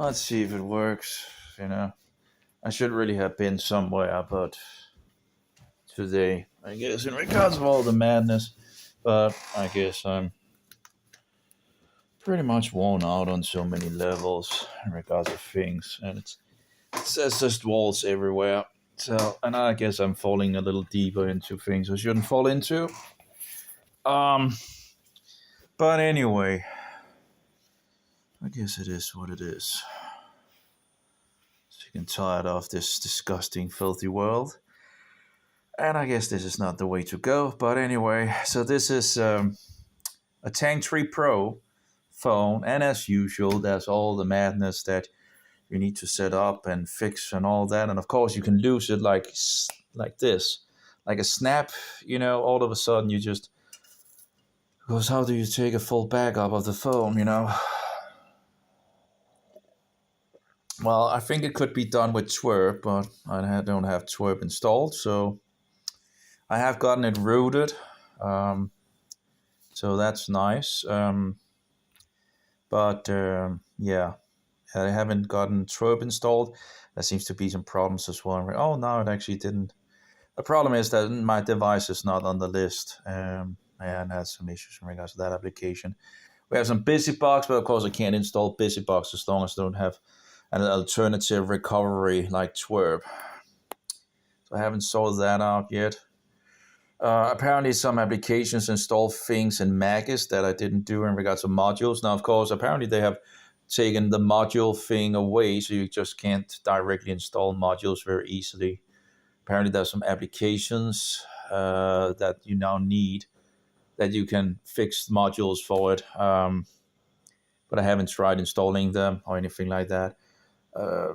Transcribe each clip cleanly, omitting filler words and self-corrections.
Let's see if it works. You know, I should really have been somewhere, but today, I guess, in regards of all the madness, but I guess I'm pretty much worn out on so many levels in regards of things, and it says just walls everywhere. So, and I guess I'm falling a little deeper into things I shouldn't fall into. Um, but anyway, I guess it is what it is. Sick and tired of this disgusting, filthy world. And I guess this is not the way to go. But anyway, so this is a Tank 3 Pro phone. And as usual, there's all the madness that you need to set up and fix and all that. And of course, you can lose it like this. Like a snap, all of a sudden you just... Because how do you take a full backup of the phone, Well, I think it could be done with Twerp, but I don't have Twerp installed, so I have gotten it rooted, so that's nice. Yeah, I haven't gotten Twerp installed. There seems to be some problems as well. Oh, no, it actually didn't. The problem is that my device is not on the list, and has some issues in regards to that application. We have some BusyBox, but of course I can't install BusyBox as long as I don't have an alternative recovery like Twerp. So I haven't sorted that out yet. Apparently some applications install things in Magis that I didn't do in regards to modules. Now, of course, apparently they have taken the module thing away, so you just can't directly install modules very easily. Apparently there's some applications that you now need that you can fix modules for it. But I haven't tried installing them or anything like that. I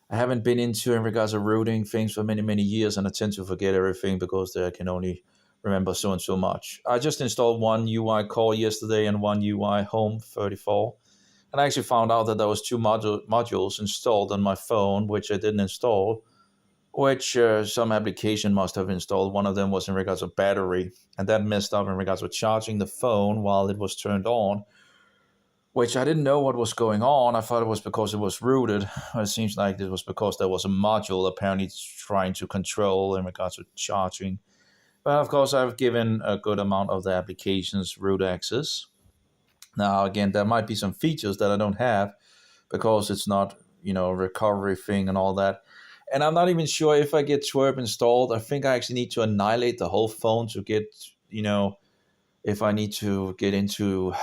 haven't been into in regards to rooting things for many years, and I tend to forget everything because I can only remember so and so much. I just installed one UI core yesterday and one UI home 34, and I actually found out that there was two modules installed on my phone which I didn't install, which some application must have installed. One of them was in regards to battery, and that messed up in regards to charging the phone while it was turned on, which I didn't know what was going on. I thought it was because it was rooted. It seems like it was because there was a module apparently trying to control in regards to charging. But of course, I've given a good amount of the applications root access. Now, again, there might be some features that I don't have because it's not, a recovery thing and all that. And I'm not even sure if I get Twerp installed. I think I actually need to annihilate the whole phone to get, if I need to get into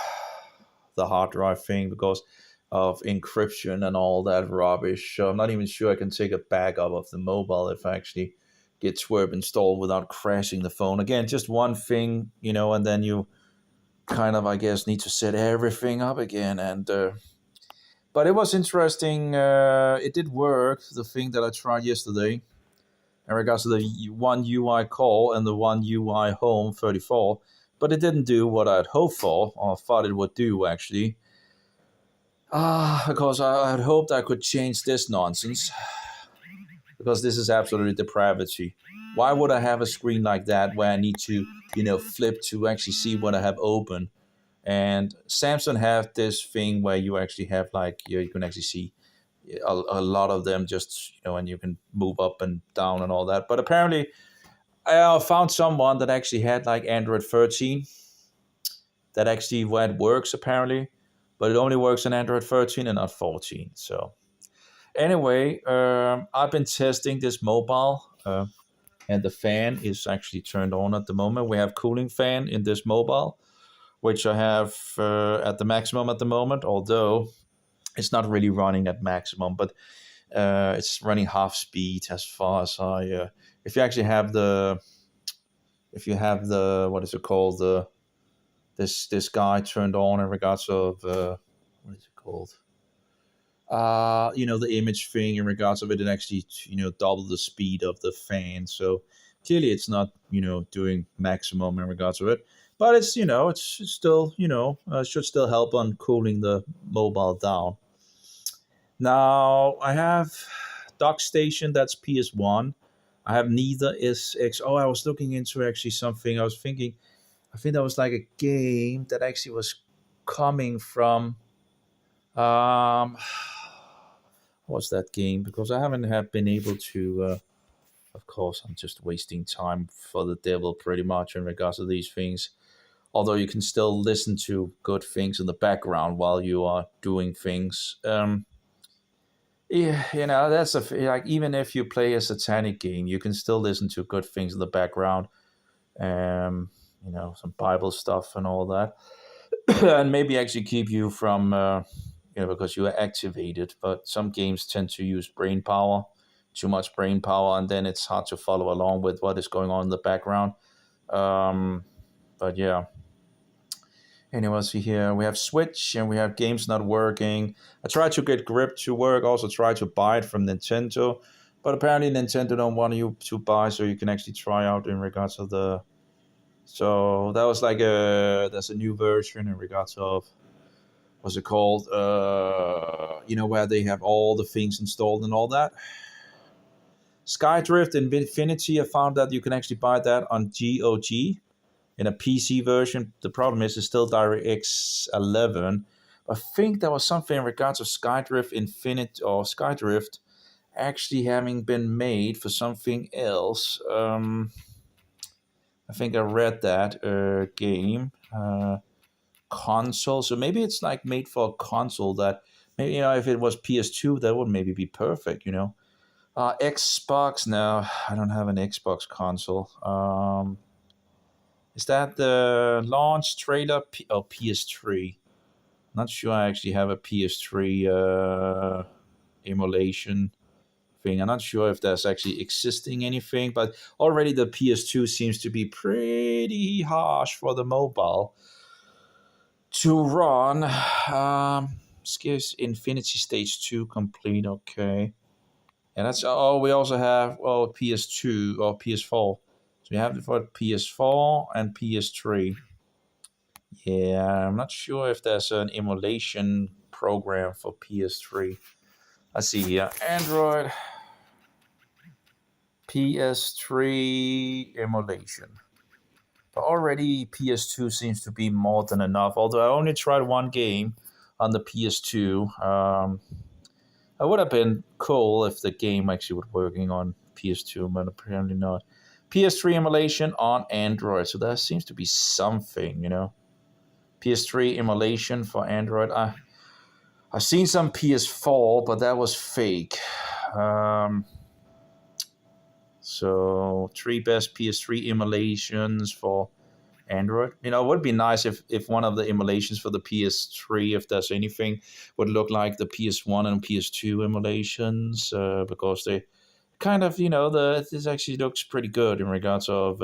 the hard drive thing because of encryption and all that rubbish. So I'm not even sure I can take a backup of the mobile if I actually get Twerp installed without crashing the phone. Again, just one thing, and then you kind of, I guess, need to set everything up again. And but it was interesting. It did work, the thing that I tried yesterday in regards to the one UI call and the one UI home 34. But it didn't do what I'd hoped for, or thought it would do, actually. Because I had hoped I could change this nonsense. Because this is absolutely depravity. Why would I have a screen like that where I need to, flip to actually see what I have open? And Samsung have this thing where you actually have, you can actually see a lot of them just, and you can move up and down and all that. But apparently, I found someone that actually had Android 13 that actually works apparently, but it only works on Android 13 and not 14. So anyway, I've been testing this mobile, and the fan is actually turned on at the moment. We have cooling fan in this mobile, which I have at the maximum at the moment, although it's not really running at maximum, but it's running half speed as far as I... if you actually have the, what is it called, this guy turned on in regards of what is it called? The image thing in regards of it, actually double the speed of the fan. So clearly it's not doing maximum in regards to it, but it's it's still should still help on cooling the mobile down. Now I have dock station, that's PS1. I have neither SX. Oh, I was looking into actually something. I was thinking, I think that was like a game that actually was coming from Um, what's that game? Because I haven't have been able to. Of course, I'm just wasting time for the devil pretty much in regards to these things. Although you can still listen to good things in the background while you are doing things. Yeah, that's like even if you play a satanic game, you can still listen to good things in the background. Um, some Bible stuff and all that, and maybe actually keep you from, because you are activated. But some games tend to use brain power, too much brain power, and then it's hard to follow along with what is going on in the background. But yeah. Anyway, let's see here. We have Switch and we have games not working. I tried to get Grip to work. Also tried to buy it from Nintendo, but apparently Nintendo don't want you to buy, so you can actually try out in regards of the. So that was like there's a new version in regards of what's it called? Where they have all the things installed and all that. Skydrift and Infinity. I found that you can actually buy that on GOG. In a PC version. The problem is it's still DirectX 11. I think there was something in regards to Skydrift Infinite or Skydrift actually having been made for something else. I think I read that game console. So maybe it's like made for a console that maybe if it was PS2 that would maybe be perfect. Xbox. No, I don't have an Xbox console. Is that the launch trailer? PS3. Not sure I actually have a PS3 emulation thing. I'm not sure if there's actually existing anything, but already the PS2 seems to be pretty harsh for the mobile to run. Skips Infinity Stage 2 complete. Okay. And that's we also have PS2 or PS4. So we have it for PS4 and PS3. Yeah, I'm not sure if there's an emulation program for PS3. Let's see here. Android PS3 emulation. But already PS2 seems to be more than enough. Although I only tried one game on the PS2. It would have been cool if the game actually was working on PS2, but apparently not. PS3 emulation on Android. So there seems to be something, PS3 emulation for Android. I've seen some PS4, but that was fake. So 3 best PS3 emulations for Android. It would be nice if one of the emulations for the PS3, if there's anything, would look like the PS1 and PS2 emulations, because they kind of, this actually looks pretty good in regards of.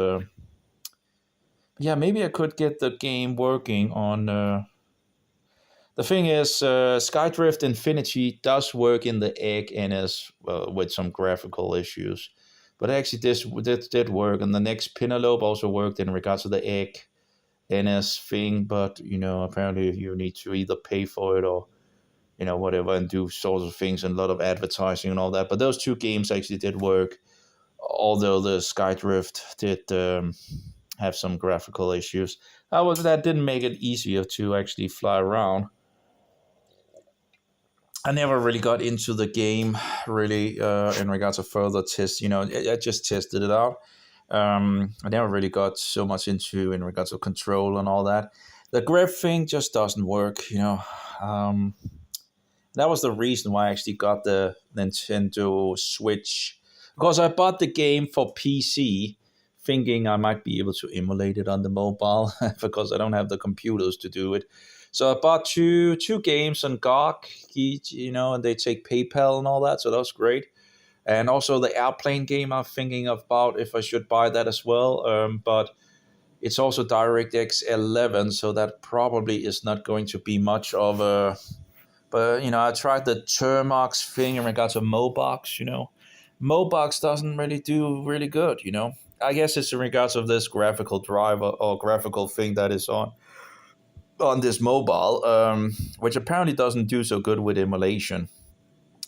Maybe I could get the game working on. The thing is, Skydrift Infinity does work in the egg NS with some graphical issues. But actually, this did work, and the next Penelope also worked in regards to the egg NS thing. But apparently, you need to either pay for it or whatever, and do sorts of things and a lot of advertising and all that. But those two games actually did work, although the Skydrift did have some graphical issues. That didn't make it easier to actually fly around. I never really got into the game, really, in regards to further tests. I just tested it out. I never really got so much into in regards to control and all that. The grip thing just doesn't work. That was the reason why I actually got the Nintendo Switch, because I bought the game for PC, thinking I might be able to emulate it on the mobile because I don't have the computers to do it. So I bought two games on GOG, and they take PayPal and all that, so that was great. And also the airplane game, I'm thinking about if I should buy that as well. But it's also DirectX 11, so that probably is not going to be much of a. But I tried the Termox thing in regards to Mobox. Mobox doesn't really do really good. I guess it's in regards of this graphical driver or graphical thing that is on this mobile, which apparently doesn't do so good with emulation.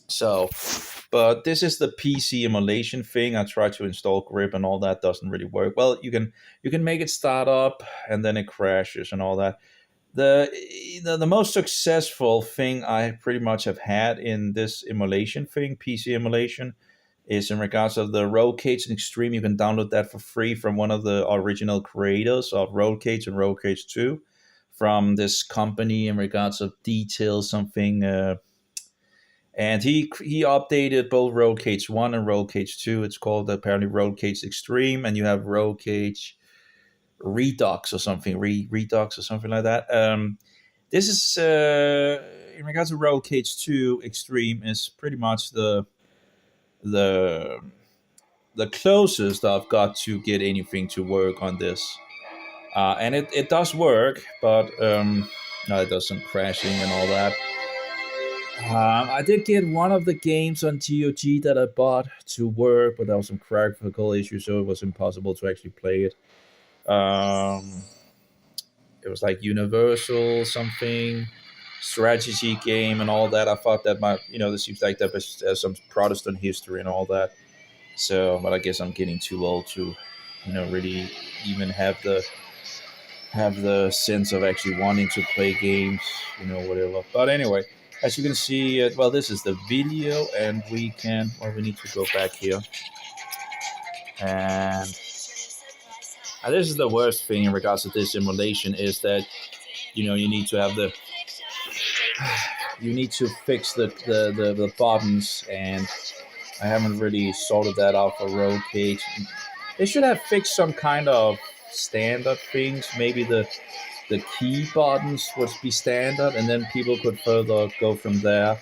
So, but this is the PC emulation thing. I tried to install grip and all that doesn't really work. Well, you can make it start up and then it crashes and all that. The most successful thing I pretty much have had in this emulation thing, PC emulation, is in regards of the Roll Cage Extreme. You can download that for free from one of the original creators of Roll Cage and Roll Cage 2 from this company in regards of details, something. And he updated both Roll Cage 1 and Roll Cage 2. It's called apparently Roll Cage Extreme, and you have Roll Cage Redux or something, Redux or something like that. This is in regards to Roll Cage 2 Extreme is pretty much the the closest I've got to get anything to work on this. And it does work, but no, it does some crashing and all that. I did get one of the games on GOG that I bought to work, but there was some graphical issues, so it was impossible to actually play it. It was like Universal something strategy game and all that. I thought that might, this seems like that has some Protestant history and all that. So, but I guess I'm getting too old to, really even have the sense of actually wanting to play games, whatever. But anyway, as you can see, well, this is the video, and we need to go back here. And this is the worst thing in regards to this emulation is that, you need to have you need to fix the buttons, and I haven't really sorted that out for Roll Cage. They should have fixed some kind of standard things. Maybe the key buttons would be standard, and then people could further go from there,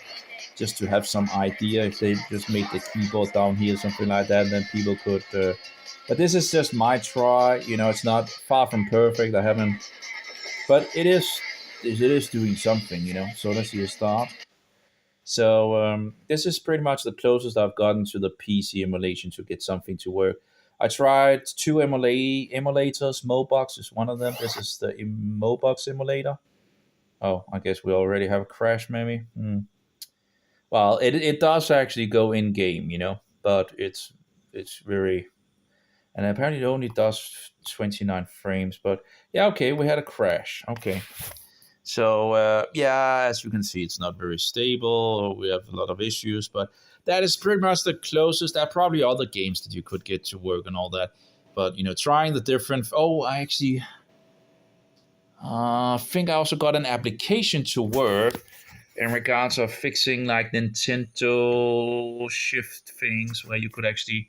just to have some idea. If they just make the keyboard down here, something like that, and then people could. But this is just my try. It's not far from perfect. I haven't, but it is doing something. So let's see a start. So this is pretty much the closest I've gotten to the PC emulation to get something to work. I tried two emulators. Mobox is one of them. This is the Mobox emulator. Oh, I guess we already have a crash, maybe. Well, it does actually go in game, but it's very, and apparently it only does 29 frames. But yeah, okay, we had a crash. Okay. So, yeah, as you can see, it's not very stable. We have a lot of issues, but that is pretty much the closest. There are probably other games that you could get to work and all that. But, trying the different... Oh, I actually think I also got an application to work in regards of fixing, like, Nintendo Shift things where you could actually,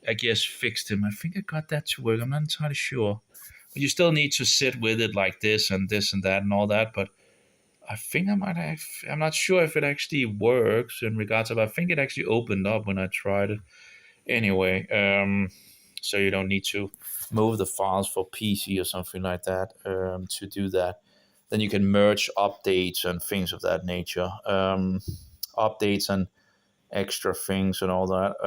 I guess, fix them. I think I got that to work. I'm not entirely sure. But you still need to sit with it like this and that and all that, but I think I might have. I'm not sure if it actually works in regards of. I think it actually opened up when I tried it. Anyway, so you don't need to move the files for PC or something like that to do that. Then you can merge updates and things of that nature. Updates and extra things and all that.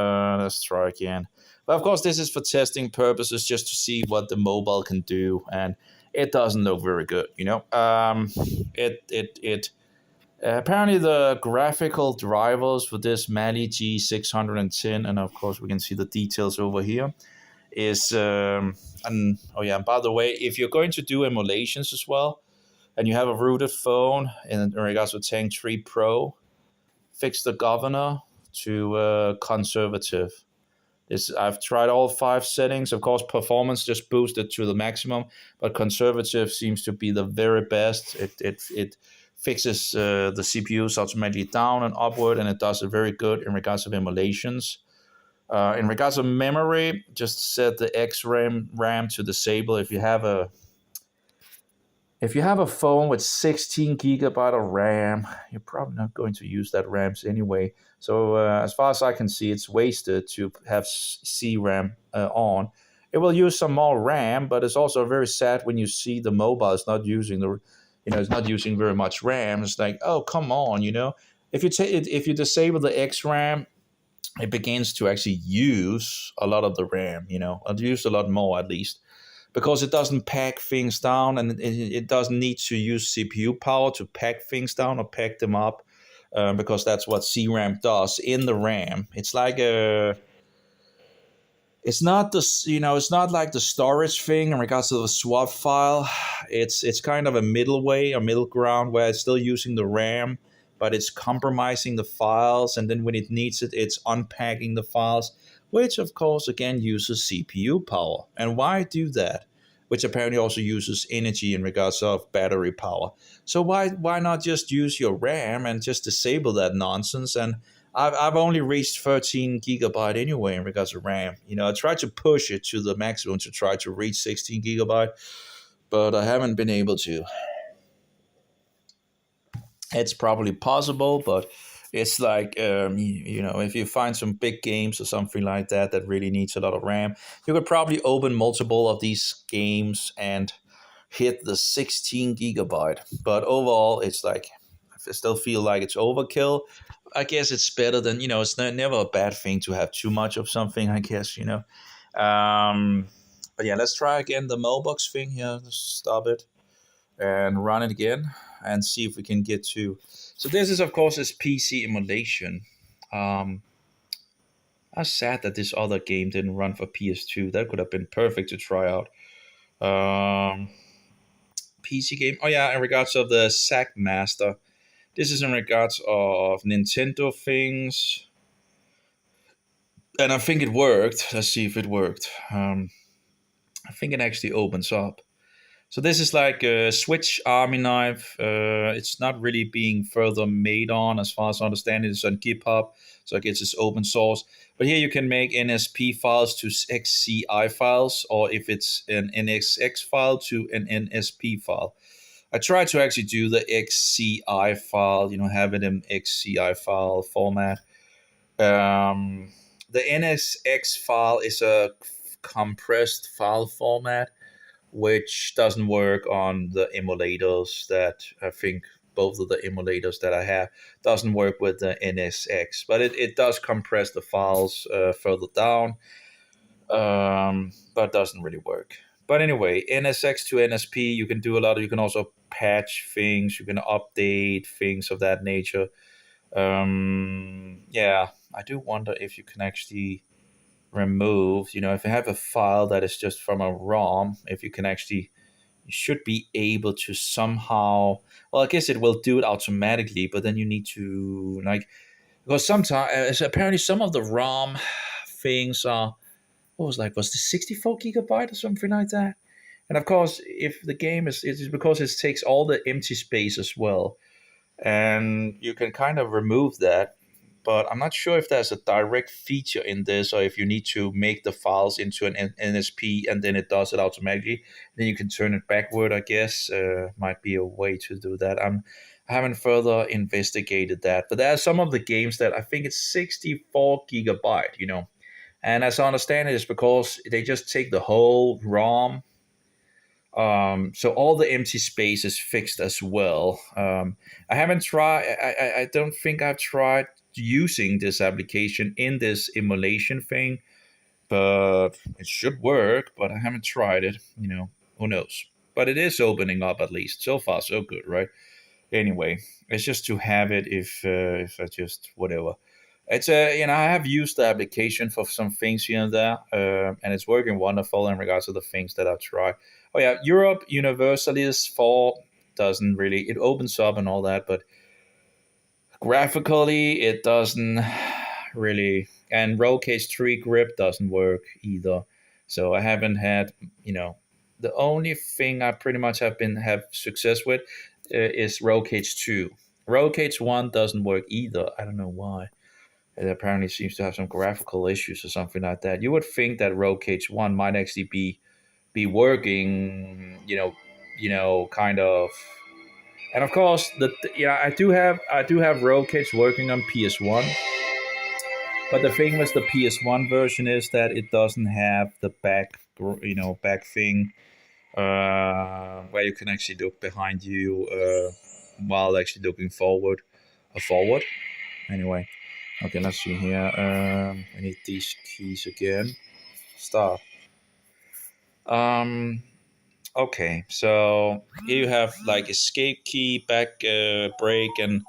Let's try again. But of course, this is for testing purposes, just to see what the mobile can do, and it doesn't look very good. Apparently the graphical drivers for this Mali G610, and of course we can see the details over here, is and by the way, if you're going to do emulations as well, and you have a rooted phone in regards to Tank 3 Pro, fix the governor to conservative. I've tried all 5 settings. Of course, performance just boosted to the maximum, but conservative seems to be the very best. It fixes the CPUs automatically down and upward, and it does it very good in regards of emulations. In regards of memory, just set the RAM to disable. If you have a phone with 16 gigabyte of RAM, you're probably not going to use that RAM anyway. So as far as I can see, it's wasted to have CRAM on. It will use some more RAM, but it's also very sad when you see the mobile is not using it's not using very much RAM. It's like, oh, come on, If you disable the XRAM, it begins to actually use a lot of the RAM, It'll use a lot more at least, because it doesn't pack things down, and it doesn't need to use CPU power to pack things down or pack them up, because that's what CRAM does in the RAM. It's like it's not this, it's not like the storage thing in regards to the swap file. It's kind of a middle way, a middle ground where it's still using the RAM, but it's compromising the files, and then when it needs it, it's unpacking the files, which of course again uses CPU power. And why do that? Which apparently also uses energy in regards of battery power. So why not just use your RAM and just disable that nonsense? And I've only reached 13 gigabyte anyway in regards to RAM. I tried to push it to the maximum to try to reach 16 gigabyte, but I haven't been able to. It's probably possible, but it's like, if you find some big games or something like that that really needs a lot of RAM, you could probably open multiple of these games and hit the 16 gigabyte. But overall, it's like, I still feel like it's overkill. I guess it's better than, it's never a bad thing to have too much of something, I guess. But yeah, let's try again the Mobox thing here. Let's stop it and run it again and see if we can get to. So this is, of course, this PC emulation. I'm sad that this other game didn't run for PS2. That could have been perfect to try out. PC game. Oh yeah, in regards of the Sack Master. This is in regards of Nintendo things. And I think it worked. Let's see if it worked. I think it actually opens up. So this is like a Switch Army knife. It's not really being further made on, as far as I understand it. It's on GitHub, so I guess it's open source. But here you can make NSP files to XCI files, or if it's an NXX file to an NSP file. I tried to actually do the XCI file, have it in XCI file format. The NSX file is a compressed file format, which doesn't work on the emulators that I think both of the emulators that I have doesn't work with the NSX, but it does compress the files further down, but doesn't really work. But anyway, NSX to NSP, you can do a lot of, you can also patch things, you can update things of that nature. Yeah, I do wonder if you can actually remove, if you have a file that is just from a ROM, if you can actually, you should be able to somehow, well, I guess it will do it automatically, but then you need to, like, because sometimes, apparently some of the ROM things are, was the 64 gigabyte or something like that? And of course, if the game is because it takes all the empty space as well, and you can kind of remove that, but I'm not sure if there's a direct feature in this, or if you need to make the files into an NSP and then it does it automatically. Then you can turn it backward, I guess. Might be a way to do that. I haven't further investigated that, but there are some of the games that I think it's 64 gigabyte. And as I understand it, it's because they just take the whole ROM. So all the empty space is fixed as well. I haven't tried. I don't think I've tried using this application in this emulation thing, but it should work. But I haven't tried it. Who knows? But it is opening up at least. So far, so good, right? Anyway, it's just to have it if I just whatever. It's I have used the application for some things here and there, and it's working wonderful in regards to the things that I've tried. Oh yeah, Europe Universalis 4 doesn't really, it opens up and all that, but graphically it doesn't really, and roll cage 3 grip doesn't work either. So I haven't had, the only thing I pretty much have success with is roll cage 2. Roll cage 1 doesn't work either. I don't know why. It apparently seems to have some graphical issues or something like that. You would think that roll cage 1 might actually be working, kind of. And of course, I do have roll cage working on PS1. But the thing with the PS1 version is that it doesn't have the back thing, where you can actually look behind you while actually looking forward. Forward. Anyway, okay, let's see here. I need these keys again. Stop. Okay, so here you have like escape key, back break, and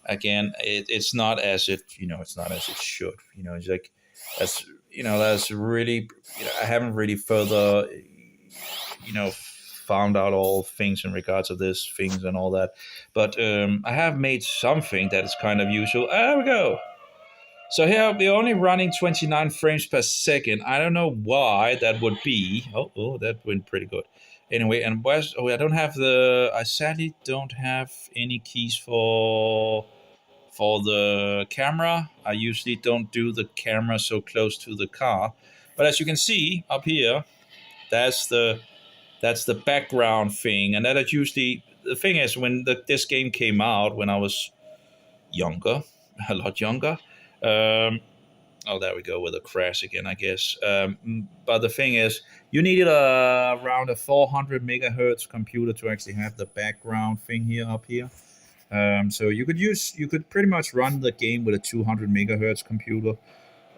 again, it's not as it should. It's like as that's really, I haven't really further, found out all things in regards of this things and all that. But I have made something that is kind of useful. There we go. So here we're only running 29 frames per second. I don't know why that would be. Oh, that went pretty good. Anyway, and I don't have I sadly don't have any keys for the camera. I usually don't do the camera so close to the car. But as you can see up here, that's the background thing. And that is usually, the thing is, when this game came out, when I was younger, a lot younger, oh, there we go with a crash again, I guess. But the thing is, you needed around a 400 megahertz computer to actually have the background thing here up here. So you could pretty much run the game with a 200 megahertz computer.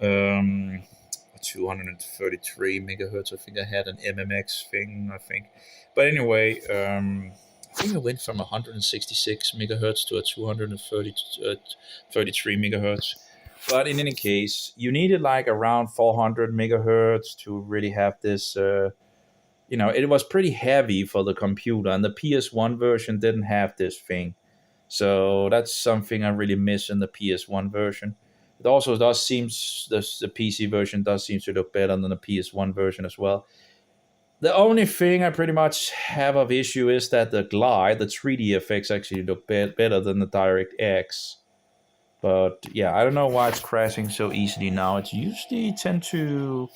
233 megahertz. I think I had an MMX thing, I think. But anyway, I think I went from 166 megahertz to a 233 megahertz. But in any case, you needed like around 400 megahertz to really have this. It was pretty heavy for the computer, and the PS1 version didn't have this thing. So that's something I really miss in the PS1 version. It also does seem the PC version does seem to look better than the PS1 version as well. The only thing I pretty much have of issue is that the 3D effects actually look better than the DirectX. But yeah, I don't know why it's crashing so easily now. It usually tend to,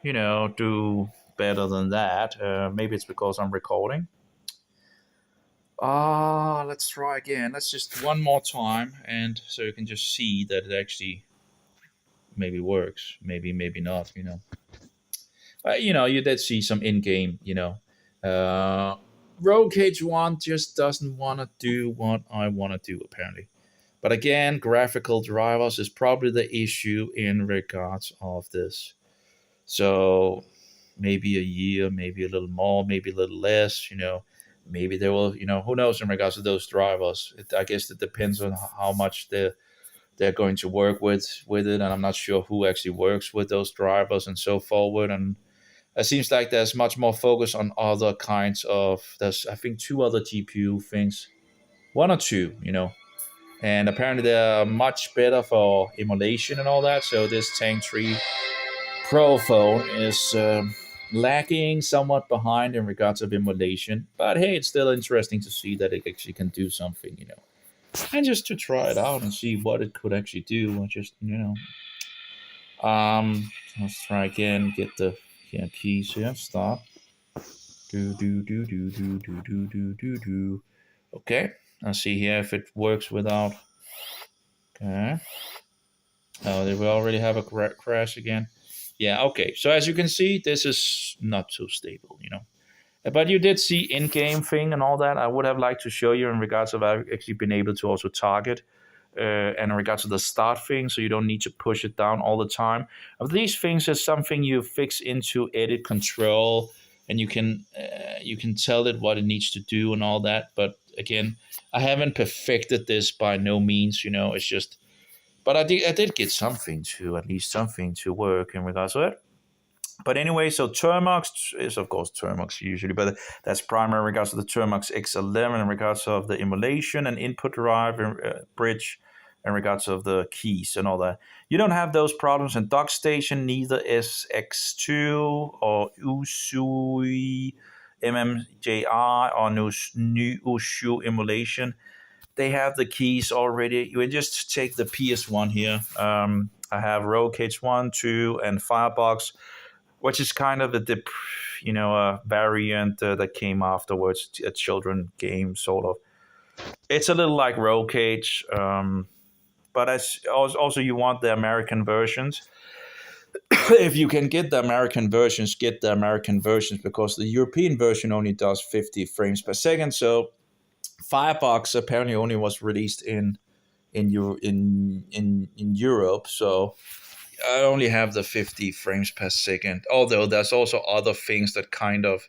do better than that. Maybe it's because I'm recording. Let's try again. Let's just one more time, and so you can just see that it actually maybe works. Maybe not. You did see some in-game. Rogue Cage 1 just doesn't want to do what I want to do apparently. But again, graphical drivers is probably the issue in regards of this. So maybe a year, maybe a little more, maybe a little less. Maybe they will. Who knows in regards to those drivers? I guess it depends on how much they're going to work with it, and I'm not sure who actually works with those drivers and so forward. And it seems like there's much more focus on other kinds of. There's I think 2 other GPU things, 1 or 2. And apparently they're much better for emulation and all that. So this Tank 3 Pro phone is lagging somewhat behind in regards of emulation. But hey, it's still interesting to see that it actually can do something, and just to try it out and see what it could actually do. Let's try again. Get the keys here. Stop. Do. Okay. Let's see here if it works without. Okay. Oh, did we already have a crash again? Yeah, okay. So as you can see, this is not so stable, But you did see in-game thing and all that. I would have liked to show you in regards of actually being able to also target and in regards to the start thing, so you don't need to push it down all the time. Of these things is something you fix into edit control, and you can tell it what it needs to do and all that. But again, I haven't perfected this by no means. It's just. But I did get at least something to work in regards to it. But anyway, so Termux is of course Termux usually, but that's primary in regards to the Termux X11 in regards of the emulation and input drive bridge in regards of the keys and all that. You don't have those problems in DockStation, neither SX2 or Uzuy, MMJR or Nyushu emulation. They have the keys already. You just take the PS1 here. I have Rogue Cage 1, 2, and Firebox, which is kind of a variant that came afterwards, a children game sort of. It's a little like Rogue Cage, but as also you want the American versions. If you can get the American versions, get the American versions, because the European version only does 50 frames per second. So Firebox apparently only was released in Europe, so I only have the 50 frames per second. Although there's also other things that kind of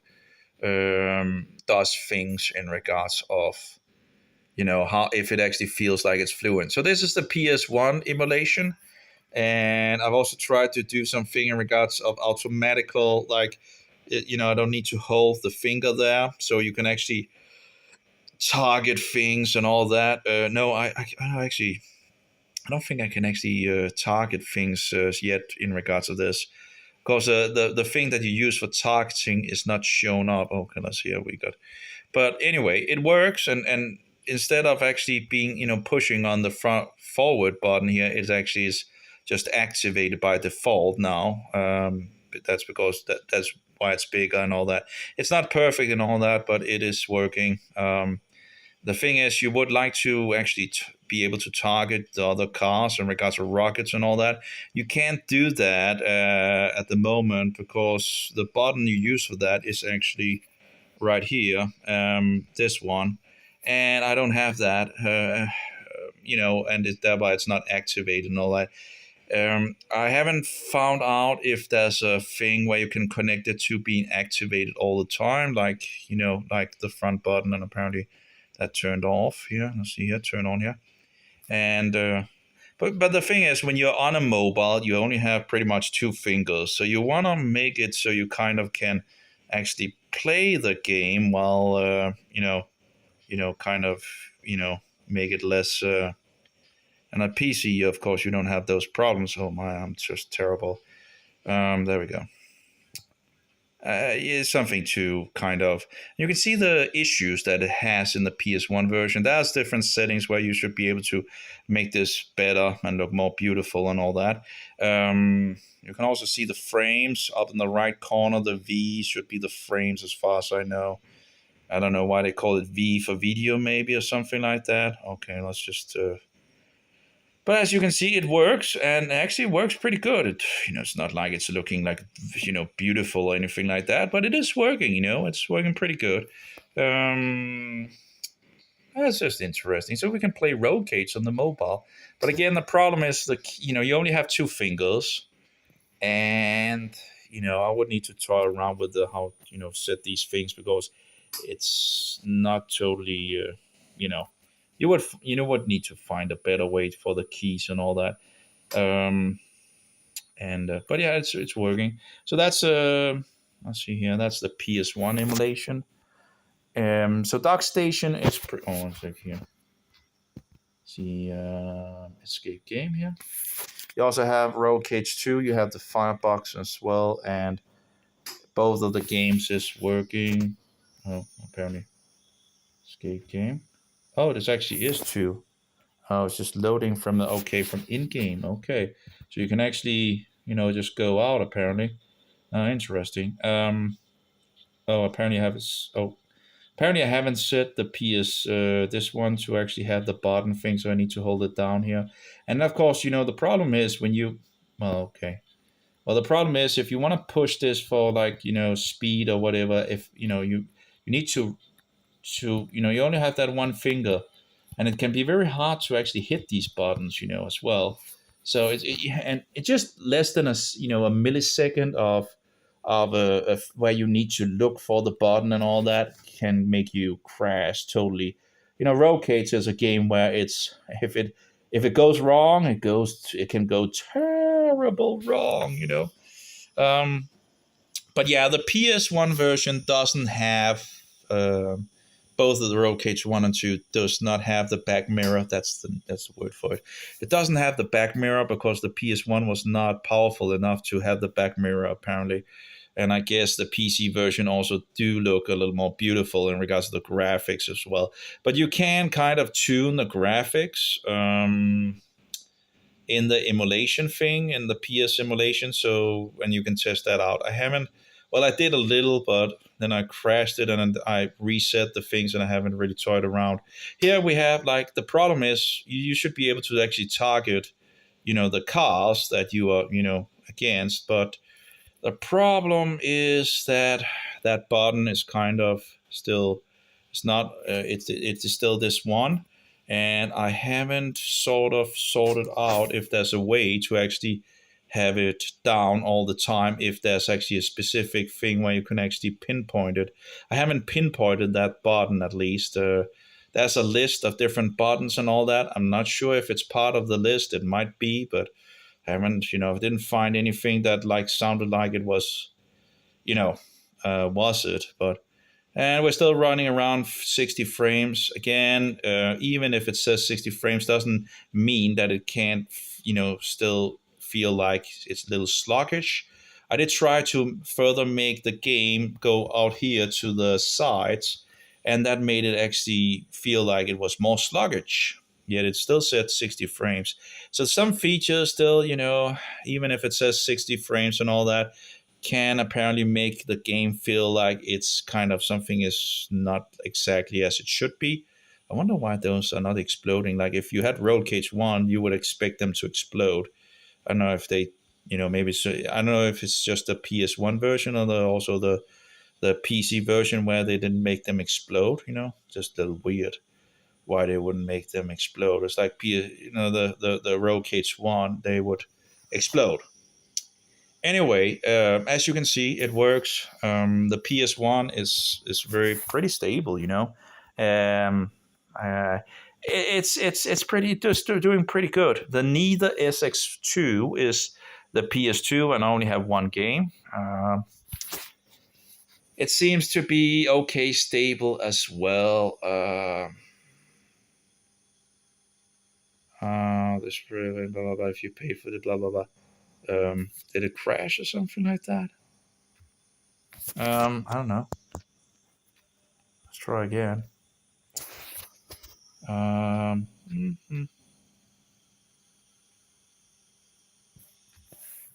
does things in regards of how if it actually feels like it's fluent. So this is the PS1 emulation. And I've also tried to do something in regards of automatical, like, I don't need to hold the finger there, so you can actually target things and all that. No, I actually, I don't think I can actually target things yet in regards to this, because the thing that you use for targeting is not shown up. Okay, let's see how we got. But anyway, it works, and instead of actually being, pushing on the front forward button here, it actually is just activated by default now. But that's because that's why it's bigger and all that. It's not perfect and all that, but it is working. The thing is, you would like to actually be able to target the other cars in regards to rockets and all that. You can't do that at the moment, because the button you use for that is actually right here, this one, and I don't have that, and thereby it's not activated and all that. I haven't found out if there's a thing where you can connect it to being activated all the time, like, like the front button, and apparently that turned off here. Let's see here, turn on here. And but the thing is, when you're on a mobile, you only have pretty much two fingers, so you want to make it so you kind of can actually play the game while kind of make it less. And on PC, of course, you don't have those problems. Oh my, I'm just terrible. There we go. It's something to kind of, you can see the issues that it has in the PS1 version. There's different settings where you should be able to make this better and look more beautiful and all that. You can also see the frames up in the right corner. The V should be the frames, as far as I know. I don't know why they call it V for video, maybe, or something like that. Okay, let's just but as you can see, it works, and actually works pretty good. It's not like it's looking like, beautiful or anything like that, but it is working, it's working pretty good. That's just interesting. So we can play road cage on the mobile. But again, the problem is, you only have two fingers, and, I would need to try around with how, set these things, because it's not totally, you would need to find a better way for the keys and all that. But yeah, it's working. So that's let's see here. That's the PS1 emulation. So DockStation is one sec here. See, escape game here. You also have Road Cage 2. You have the Firebox as well, and both of the games is working. Oh, apparently, escape game. Oh, this actually is 2. Oh, it's just loading from from in-game. Okay, so you can actually, just go out, apparently. Interesting. Apparently I haven't set the PS, this one, to actually have the button thing, so I need to hold it down here. And of course, the problem is when you, the problem is if you want to push this for, like, speed or whatever, if, you need to, you only have that one finger, and it can be very hard to actually hit these buttons, as well. So it's just less than a millisecond of where you need to look for the button and all that can make you crash totally. Road Cage is a game where it's if it goes wrong, it can go terrible wrong. But yeah, the PS1 version doesn't have. Both of the Road Cage 1 and 2 does not have the back mirror. That's the word for it. It doesn't have the back mirror because the PS1 was not powerful enough to have the back mirror, apparently. And I guess the PC version also do look a little more beautiful in regards to the graphics as well. But you can kind of tune the graphics in the emulation thing, in the PS emulation. So, and you can test that out. I did a little, but then I crashed it and I reset the things, and I haven't really toyed around. Here we have, like, the problem is you should be able to actually target, the cars that you are, against. But the problem is that that button is kind of still, it's not, it's still this one. And I haven't sort of sorted out if there's a way to actually have it down all the time, if there's actually a specific thing where you can actually pinpoint it. I haven't pinpointed that button, at least. There's a list of different buttons and all that. I'm not sure if it's part of the list. It might be, but Haven't, didn't find anything that like sounded like it was, was it? But and we're still running around 60 frames. Again, even if it says 60 frames, doesn't mean that it can't, still feel like it's a little sluggish. I did try to further make the game go out here to the sides, and that made it actually feel like it was more sluggish. Yet it still said 60 frames. So some features still, even if it says 60 frames and all that, can apparently make the game feel like it's kind of something is not exactly as it should be. I wonder why those are not exploding. Like if you had Roll Cage 1, you would expect them to explode. I don't know if they, maybe so, I don't know if it's just the PS1 version or also the PC version where they didn't make them explode. Just a little weird why they wouldn't make them explode. It's like the Roll Cage 1, they would explode. Anyway, as you can see, it works. The PS1 is pretty stable. Um, uh, it's pretty just doing pretty good. The Neither SX2 is the PS2 and I only have one game. It seems to be okay stable as well. This blah blah blah. If you pay for the blah blah blah. Did it crash or something like that? I don't know. Let's try again. Mm-hmm.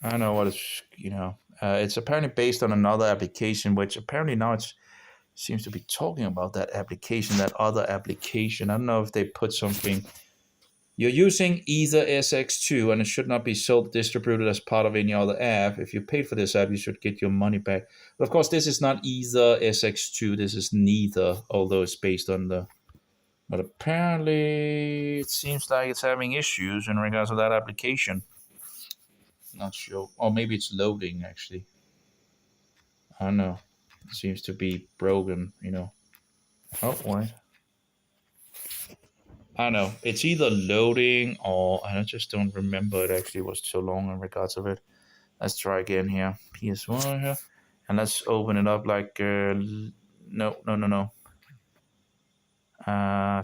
I don't know what it's, it's apparently based on another application, which apparently now it seems to be talking about that application, that other application. I don't know if they put something. You're using Ether SX2 and it should not be sold distributed as part of any other app. If you paid for this app, you should get your money back. But of course, this is not Ether SX2. This is Neither, although it's based on the. But apparently, it seems like it's having issues in regards to that application. Not sure. Or maybe it's loading, actually. I don't know. It seems to be broken, Oh, wait. I don't know. It's either loading or I just don't remember. It actually was so long in regards of it. Let's try again here. PS1 here. And let's open it up like... no.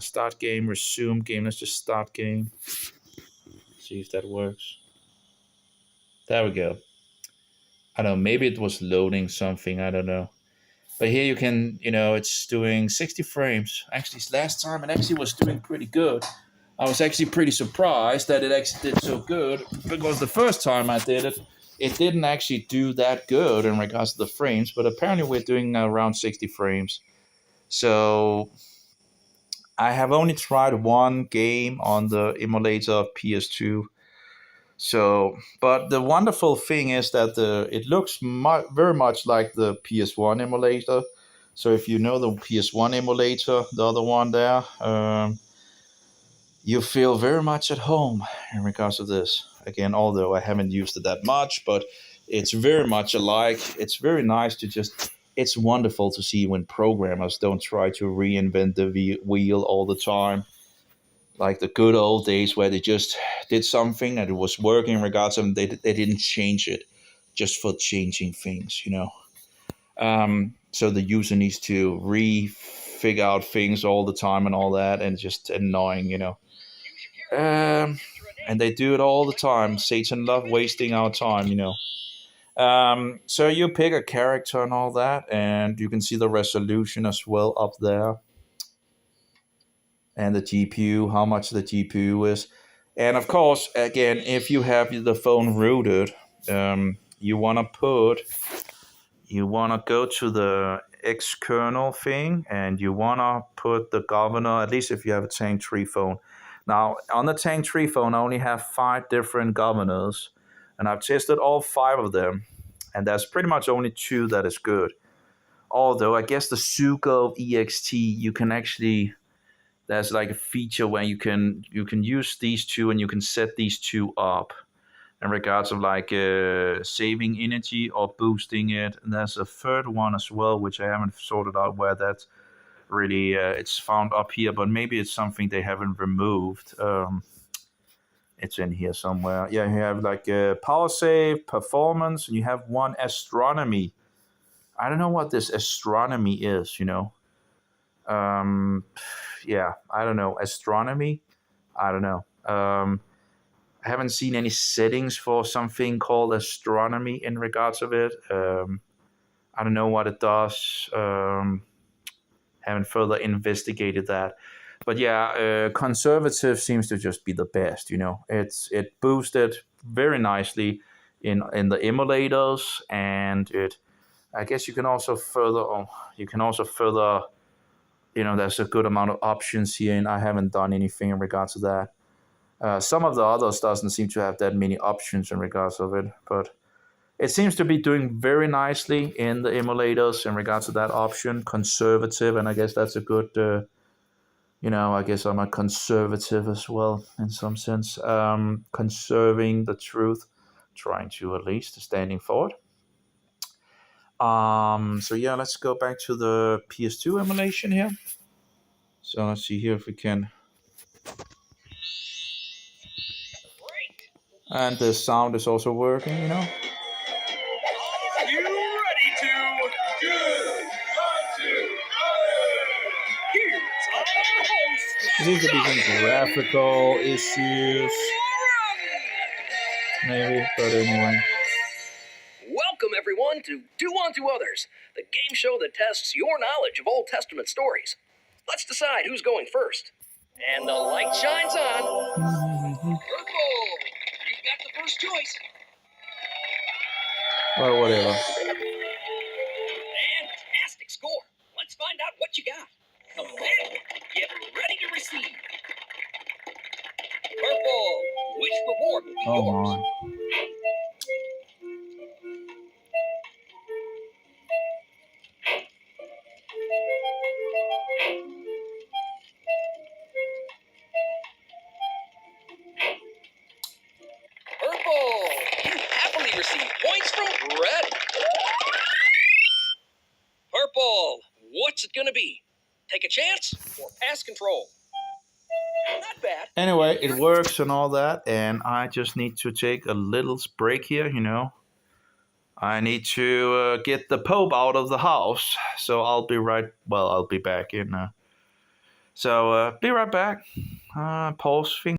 Start game, resume game. Let's just start game. See if that works. There we go. I don't know. Maybe it was loading something. I don't know. But here you can, it's doing 60 frames. Actually, last time it actually was doing pretty good. I was actually pretty surprised that it actually did so good because the first time I did it, it didn't actually do that good in regards to the frames. But apparently we're doing around 60 frames. So I have only tried one game on the emulator of PS2. So, but the wonderful thing is that it looks very much like the PS1 emulator. So if you know the PS1 emulator, the other one there, you feel very much at home in regards to this. Again, although I haven't used it that much, but it's very much alike. It's very nice to just. It's wonderful to see when programmers don't try to reinvent the wheel all the time. Like the good old days where they just did something and it was working in regards to them. They didn't change it just for changing things, So the user needs to figure out things all the time and all that, and just annoying, and they do it all the time. Satan love wasting our time, So you pick a character and all that, and you can see the resolution as well up there. And the GPU, how much the GPU is. And of course, again, if you have the phone rooted, you want to go to the X kernel thing, and you want to put the governor, at least if you have a Tank 3 phone. Now, on the Tank 3 phone, I only have 5 different governors, and I've tested all 5 of them, and there's pretty much only 2 that is good. Although, I guess the Sugo EXT, you can actually... There's like a feature where you can use these 2 and you can set these 2 up in regards of like saving energy or boosting it. And there's a third one as well, which I haven't sorted out where that's really it's found up here, but maybe it's something they haven't removed It's in here somewhere. Yeah, you have like power save, performance, and you have one astronomy. I don't know what this astronomy is, you know. Yeah, I don't know. Astronomy? I don't know. I haven't seen any settings for something called astronomy in regards of it. I don't know what it does. Haven't further investigated that. But yeah, conservative seems to just be the best. You know, it boosted very nicely in the emulators, and it. I guess you can also further. You can also further. You know, there's a good amount of options here, and I haven't done anything in regards to that. Some of the others doesn't seem to have that many options in regards of it, but it seems to be doing very nicely in the emulators in regards to that option, conservative, and I guess that's a good. You know, I guess I'm a conservative as well in some sense, conserving the truth, trying to at least standing for it. So yeah, let's go back to the PS2 emulation here. So let's see here if we can. And the sound is also working, you know. Are you ready to? Good. Here's our host. There seems to be some graphical issues, maybe, but anyway. Welcome, everyone, to Do Unto Others, the game show that tests your knowledge of Old Testament stories. Let's decide who's going first. And the light shines on. Purple, you've got the first choice. Well, whatever. Fantastic score. Let's find out what you got. Command, get ready to receive. Purple, which reward will be Oh yours? my. Purple, you happily receive points from red. Purple, what's it gonna be? Take a chance or pass control? Not bad. Anyway, it works and all that, and I just need to take a little break here, you know. I need to get the Pope out of the house, so I'll be back in. So be right back. Pause thing.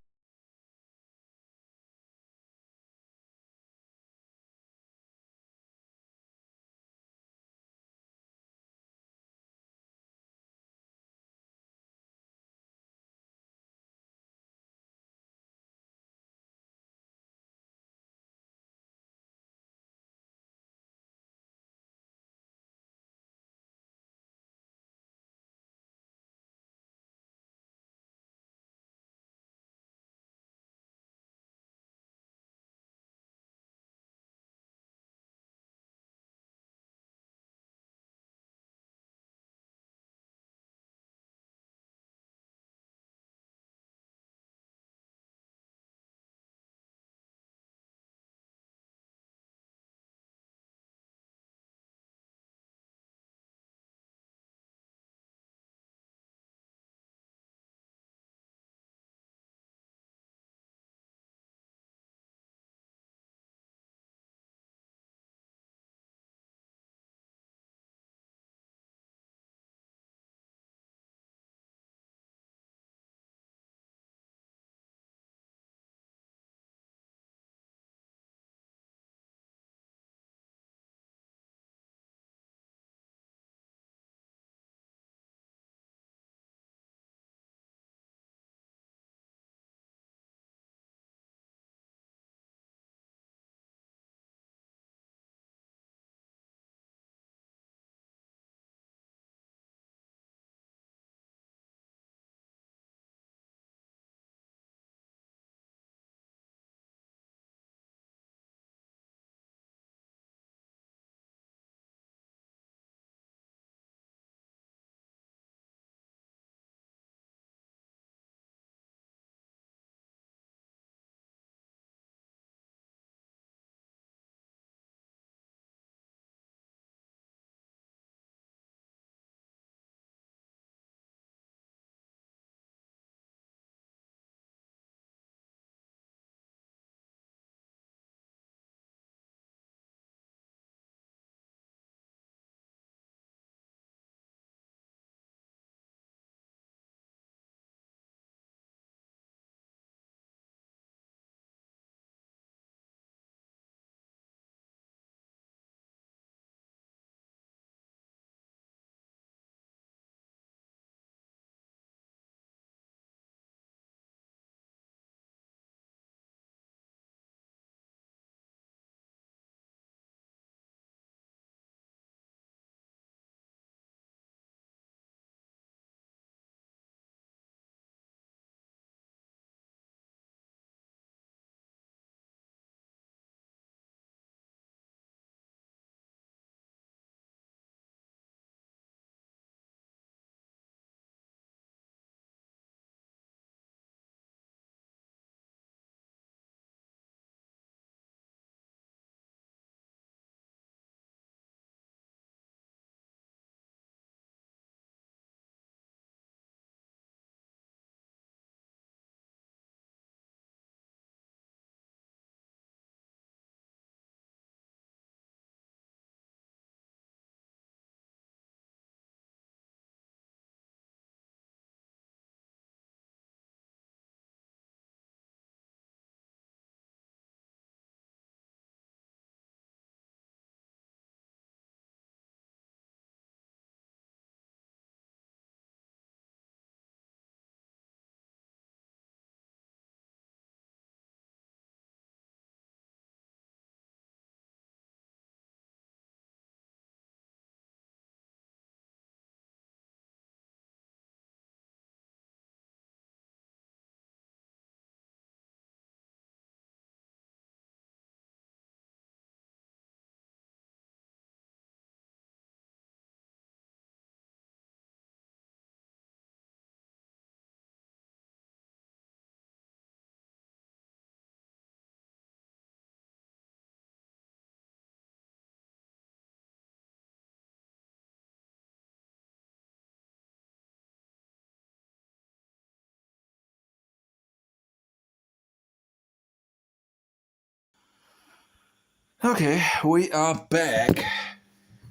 Okay, we are back.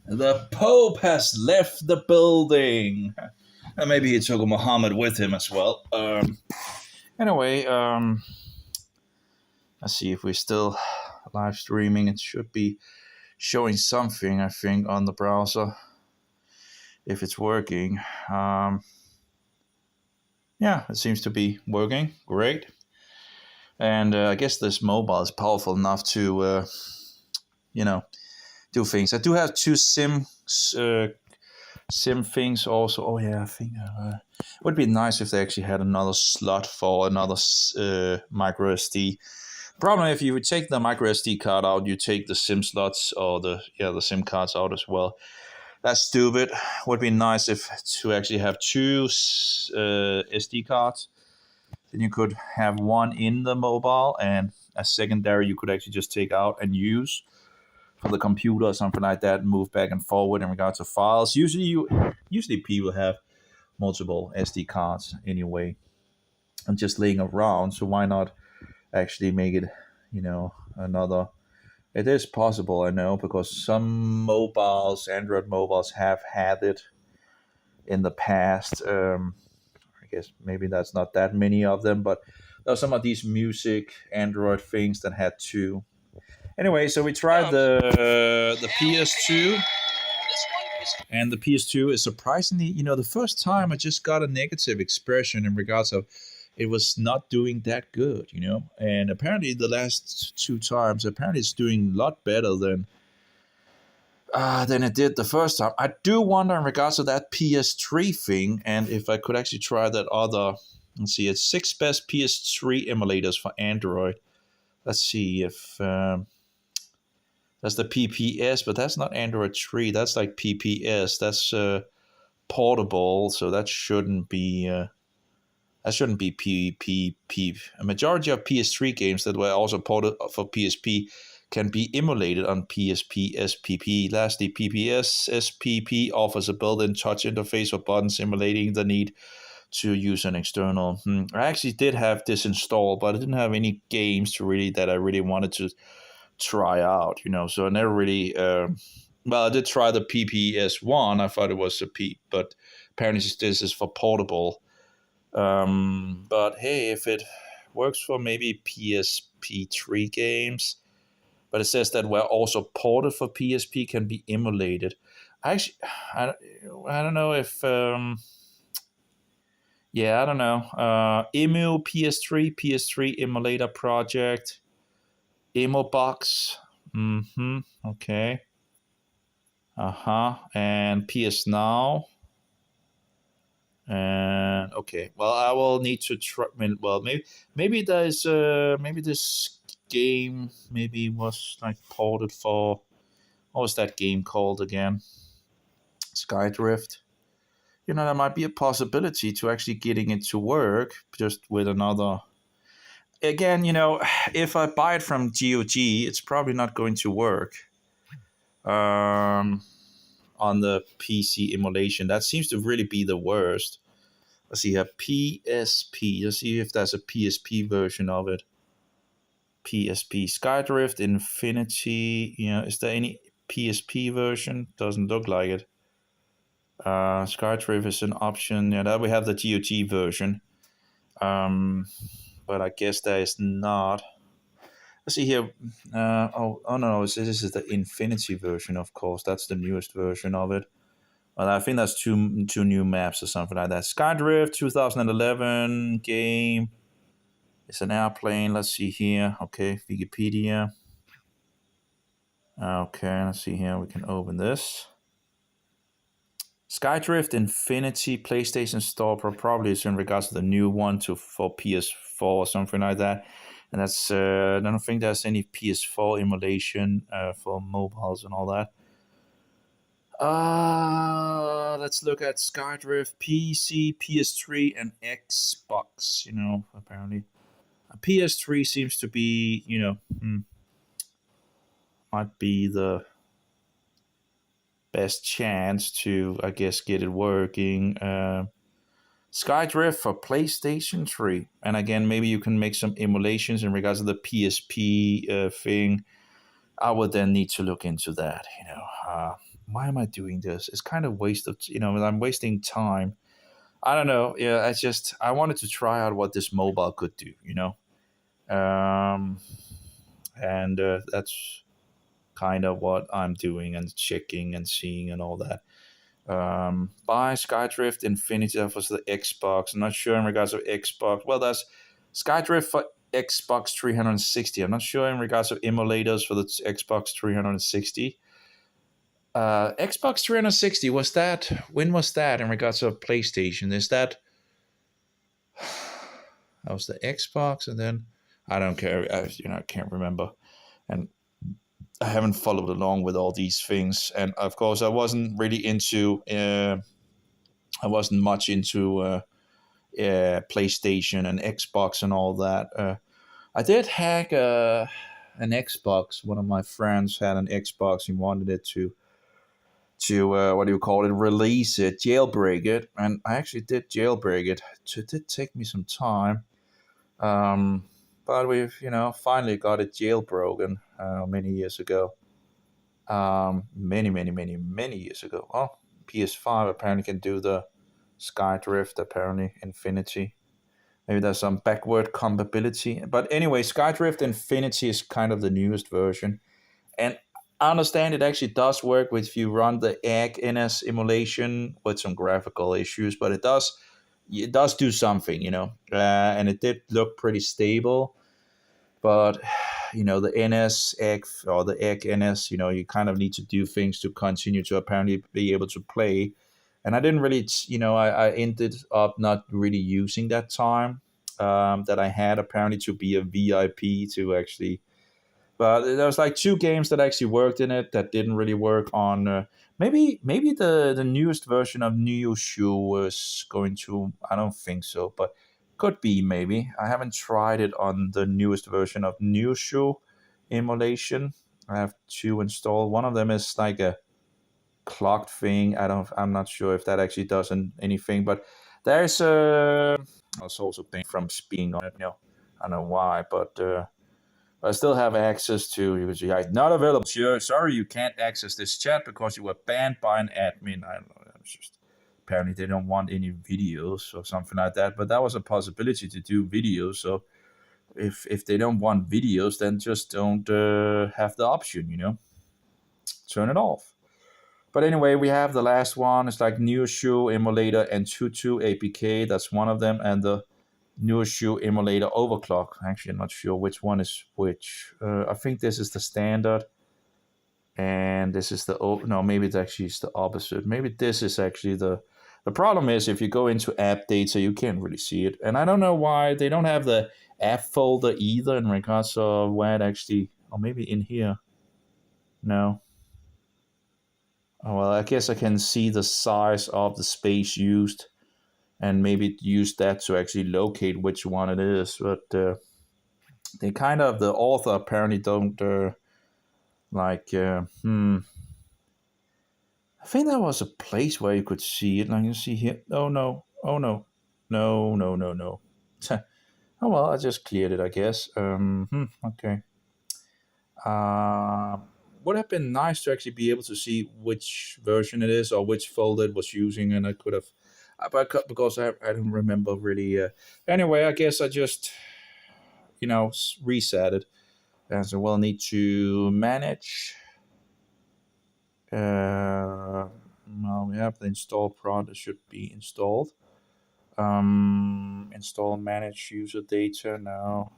The Pope has left the building. And maybe he took Muhammad with him as well. Anyway, let's see if we're still live streaming. It should be showing something, I think, on the browser. If it's working. Yeah, it seems to be working. Great. And I guess this mobile is powerful enough to, do things. I do have two sim things also. Oh yeah, I think it would be nice if they actually had another slot for another micro SD. Problem if you would take the micro SD card out, you take the sim slots or the sim cards out as well. That's stupid. Would be nice if to actually have two SD cards. Then you could have one in the mobile and a secondary you could actually just take out and use for the computer or something like that, and move back and forward in regards to files. Usually people have multiple SD cards anyway and just laying around. So why not actually make it, another? It is possible, I know, because some mobiles, Android mobiles, have had it in the past. I guess maybe that's not that many of them, but there are some of these music Android things that had two. Anyway, so we tried the PS2, and the PS2 is surprisingly, the first time I just got a negative expression in regards of it was not doing that good, and apparently the last two times, apparently it's doing a lot better than it did the first time. I do wonder in regards to that PS3 thing, and if I could actually try that other, let's see, it's 6 best PS3 emulators for Android. Let's see if that's the PPS, but that's not Android 3. That's like PPS. That's portable, so that shouldn't be PPP. A majority of PS3 games that were also ported for PSP can be emulated on PSP SPP. Lastly, PPS SPP offers a built-in touch interface for buttons, simulating the need to use an external. I actually did have this installed, but I didn't have any games that I really wanted to try out, so I never really I did try the PPS1. I thought it was a P, but apparently this is for portable. But hey, if it works for maybe PSP3 games, but it says that were also ported for PSP can be emulated. I don't know if I don't know. Emu PS3 emulator project. Emo box. Okay. And PS Now. And okay. Well, I will need to try. Well, maybe there's maybe this game maybe was like ported for. What was that game called again? Skydrift. That might be a possibility to actually getting it to work just with another. Again, if I buy it from GOG, it's probably not going to work on the PC emulation. That seems to really be the worst. Let's see here, PSP. Let's see if there's a PSP version of it. PSP Skydrift Infinity. Is there any PSP version? Doesn't look like it. Skydrift is an option. That we have the GOG version. But I guess there is not. Let's see here. No, this is the Infinity version, of course. That's the newest version of it. Well, I think that's two new maps or something like that. Skydrift 2011 game. It's an airplane. Let's see here. Okay, Wikipedia. Okay, let's see here. We can open this. Skydrift Infinity PlayStation Store probably is in regards to the new one for PS4 or something like that. And that's I don't think there's any PS4 emulation for mobiles and all that. Let's look at Skydrift PC, PS3, and Xbox. Apparently, PS3 seems to be might be the best chance to, I guess, get it working. Skydrift for PlayStation 3. And again, maybe you can make some emulations in regards to the PSP thing. I would then need to look into that. Why am I doing this? It's kind of waste of, I'm wasting time. I don't know. Yeah, I wanted to try out what this mobile could do. And that's kind of what I'm doing and checking and seeing and all that. Buy Skydrift Infinity, that was the Xbox. I'm not sure in regards to Xbox. Well, there's Skydrift for Xbox 360. I'm not sure in regards to emulators for the Xbox 360. Xbox 360, when was that in regards to PlayStation? Is that was the Xbox, and then I don't care. I can't remember, and I haven't followed along with all these things. And of course, I wasn't really into. I wasn't much into PlayStation and Xbox and all that. I did hack an Xbox. One of my friends had an Xbox. He wanted it to release it, jailbreak it, and I actually did jailbreak it. It did take me some time, but we've finally got it jailbroken many years ago. Many years ago. Oh, PS5 apparently can do the Skydrift, apparently Infinity. Maybe there's some backward compatibility. But anyway, Skydrift Infinity is kind of the newest version. And I understand it actually does work if you run the AG-NS emulation with some graphical issues, but it does do something, and it did look pretty stable. But the NS egg or the AG-NS, you kind of need to do things to continue to apparently be able to play. And I didn't really, I ended up not really using that time that I had apparently to be a VIP to actually. But there was like 2 games that actually worked in it that didn't really work on. Maybe the newest version of Nyushu was going to. I don't think so, but could be maybe. I haven't tried it on the newest version of Nyushu emulation. I have 2 installed. One of them is like a clocked thing. I'm not sure if that actually does anything, but there's I was also paying from speaking on it. I don't know why, but I still have access to. He was like, not available. Sure, sorry, you can't access this chat because you were banned by an admin. I don't know. It was just apparently they don't want any videos or something like that. But that was a possibility to do videos. So if they don't want videos, then just don't have the option. Turn it off. But anyway, we have the last one. It's like Nyushu emulator and 22 APK. That's one of them, and the Nyushu emulator overclock. Actually, I'm not sure which one is which. I think this is the standard, and this is the no. Maybe it's actually the opposite. Maybe this is actually the. The problem is if you go into app data, you can't really see it, and I don't know why they don't have the app folder either in regards to where it actually, or maybe in here. No. Oh, well, I guess I can see the size of the space used, and maybe use that to actually locate which one it is. But they kind of, the author apparently don't I think there was a place where you could see it. Like you see here. Oh no! No! Oh well, I just cleared it, I guess. Okay. Would have been nice to actually be able to see which version it is or which folder it was using, and I could have, because I don't remember really. Anyway, I guess I just, reset it. And so we'll need to manage. Well, we have the install prod that should be installed. Install manage user data now.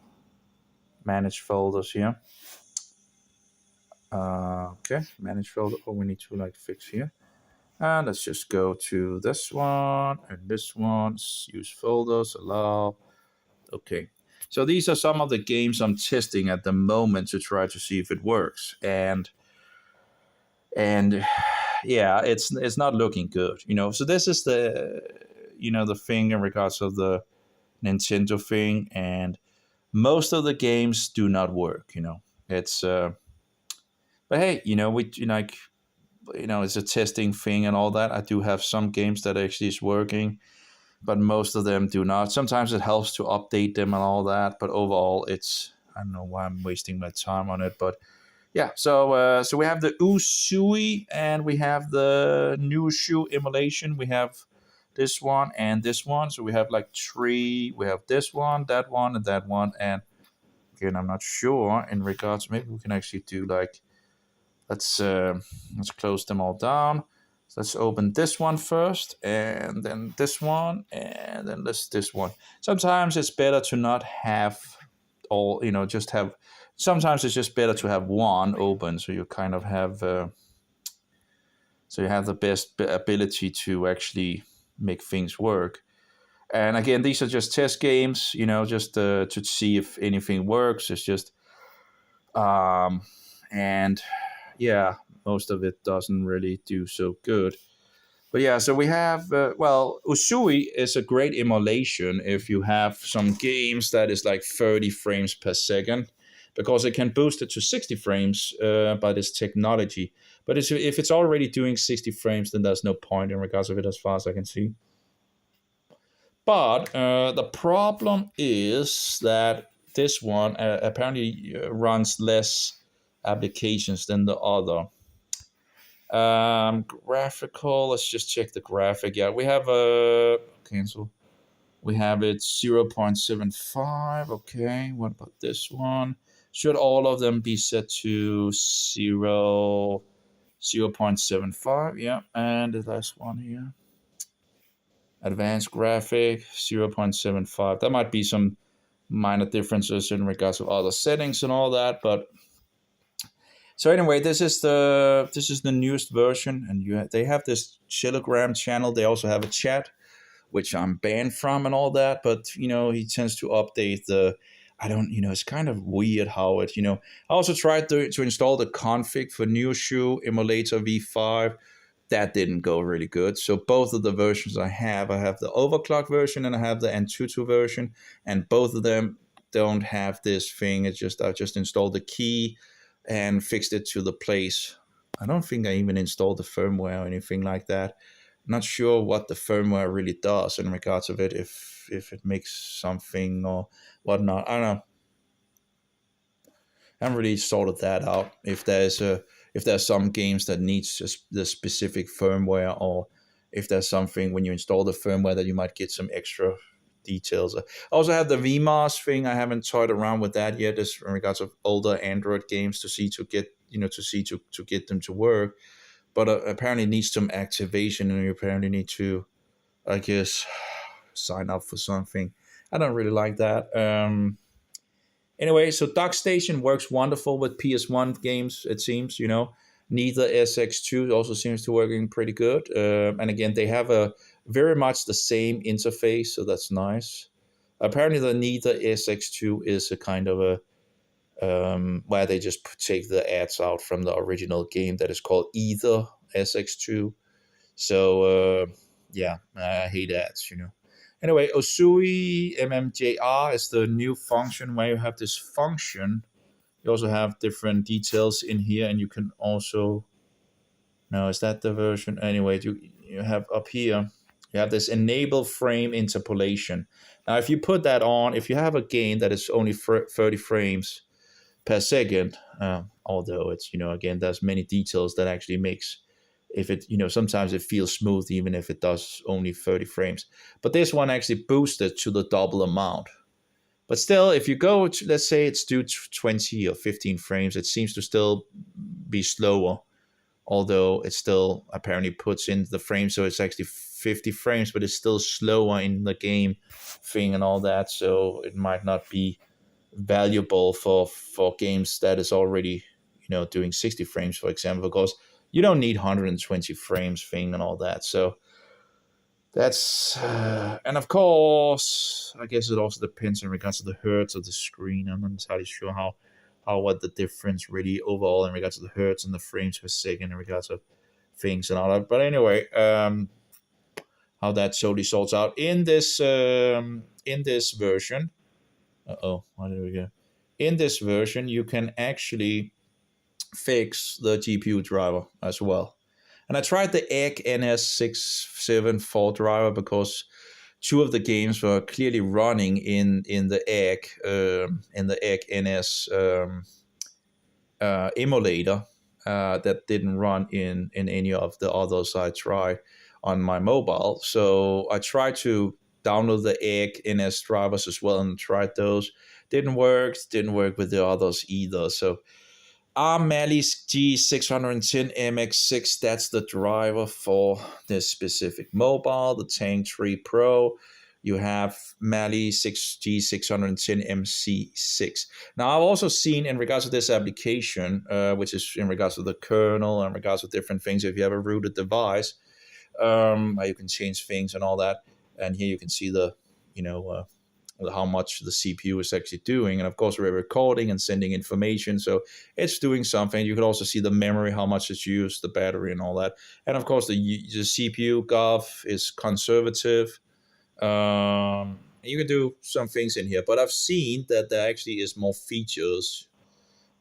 Manage folders here. Okay, manage folder. Oh, we need to fix here. And let's just go to this one and this one. Use folders, allow. Okay. So these are some of the games I'm testing at the moment to try to see if it works. And yeah, it's not looking good. So this is the the thing in regards of the Nintendo thing, and most of the games do not work. It's but hey, it's a testing thing and all that. I do have some games that actually is working, but most of them do not. Sometimes it helps to update them and all that, but overall, I don't know why I'm wasting my time on it, but yeah, so we have the Uzuy and we have the Nyushu Emulation. We have this one and this one. So we have like three. We have this one, and that one. And again, I'm not sure in regards. Maybe we can actually do like let's close them all down. So let's open this one first, and then this one, and then this one. Sometimes it's better to not have all, just have. Sometimes it's just better to have one open, so you kind of have, so you have the best ability to actually make things work. And again, these are just test games, just to see if anything works. It's just, and yeah, most of it doesn't really do so good. But yeah, so we have, Uzuy is a great emulation if you have some games that is like 30 frames per second, because it can boost it to 60 frames by this technology. But if it's already doing 60 frames, then there's no point in regards of it as far as I can see. But the problem is that this one apparently runs less applications than the other. Graphical, let's just check the graphic. Yeah, we have a cancel. We have it 0.75. Okay, what about this one? Should all of them be set to 0.75? Yeah, and the last one here. Advanced graphic 0.75. There might be some minor differences in regards to other settings and all that, but so anyway, this is the newest version, and they have this Telegram channel. They also have a chat, which I'm banned from and all that. But he tends to update the. I don't, it's kind of weird how it, I also tried to install the config for Nyushu Emulator V5. That didn't go really good. So both of the versions I have the overclock version and I have the Antutu version, and both of them don't have this thing. It's just I just installed the key and fixed it to the place. I don't think I even installed the firmware or anything like that. I'm not sure what the firmware really does in regards of it, if it makes something or whatnot. I don't know. I haven't really sorted that out. If there's some games that needs just the specific firmware, or if there's something when you install the firmware that you might get some extra details. I also have the VMOS thing. I haven't toyed around with that yet, just in regards of older Android games to get them to work. But apparently it needs some activation, and you apparently need to, I guess, sign up for something. I don't really like that. Anyway, so DockStation works wonderful with PS1 games, it seems, Neither SX2 also seems to working pretty good. And again, they have a very much the same interface, so that's nice. Apparently, the Neither SX2 is a kind of a where they just take the ads out from the original game that is called Either SX2. So yeah, I hate ads, Anyway, Uzuy MMJR is the new function where you have this function. You also have different details in here, and you can also. No, is that the version? Anyway, you have up here. You have this enable frame interpolation. Now, if you put that on, if you have a game that is only 30 frames per second, although it's again there's many details that actually makes. If it, sometimes it feels smooth even if it does only 30 frames. But this one actually boosted to the double amount. But still, if you go to, let's say it's due to 20 or 15 frames, it seems to still be slower. Although it still apparently puts in the frame, so it's actually 50 frames, but it's still slower in the game thing and all that. So it might not be valuable for games that is already, doing 60 frames, for example, because you don't need 120 frames thing and all that. So that's, and of course, I guess it also depends in regards to the hertz of the screen. I'm not entirely sure what the difference really overall in regards to the hertz and the frames per second in regards of things and all that. But anyway, how that totally sorts out in this version. Why did we go? In this version, you can actually fix the GPU driver as well. And I tried the egg NS674 driver because two of the games were clearly running in the egg NS emulator that didn't run in any of the others I tried on my mobile. So I tried to download the egg NS drivers as well and tried those. Didn't work with the others either. So Mali's G610 MX6, that's the driver for this specific mobile, the Tank 3 Pro. You have Mali G610 MC6. Now, I've also seen in regards to this application, which is in regards to the kernel, in regards to different things, if you have a rooted device, you can change things and all that. And here you can see the, how much the CPU is actually doing. And of course, we're recording and sending information. So it's doing something. You can also see the memory, how much it's used, the battery and all that. And of course, the CPU gov is conservative. You can do some things in here, but I've seen that there actually is more features,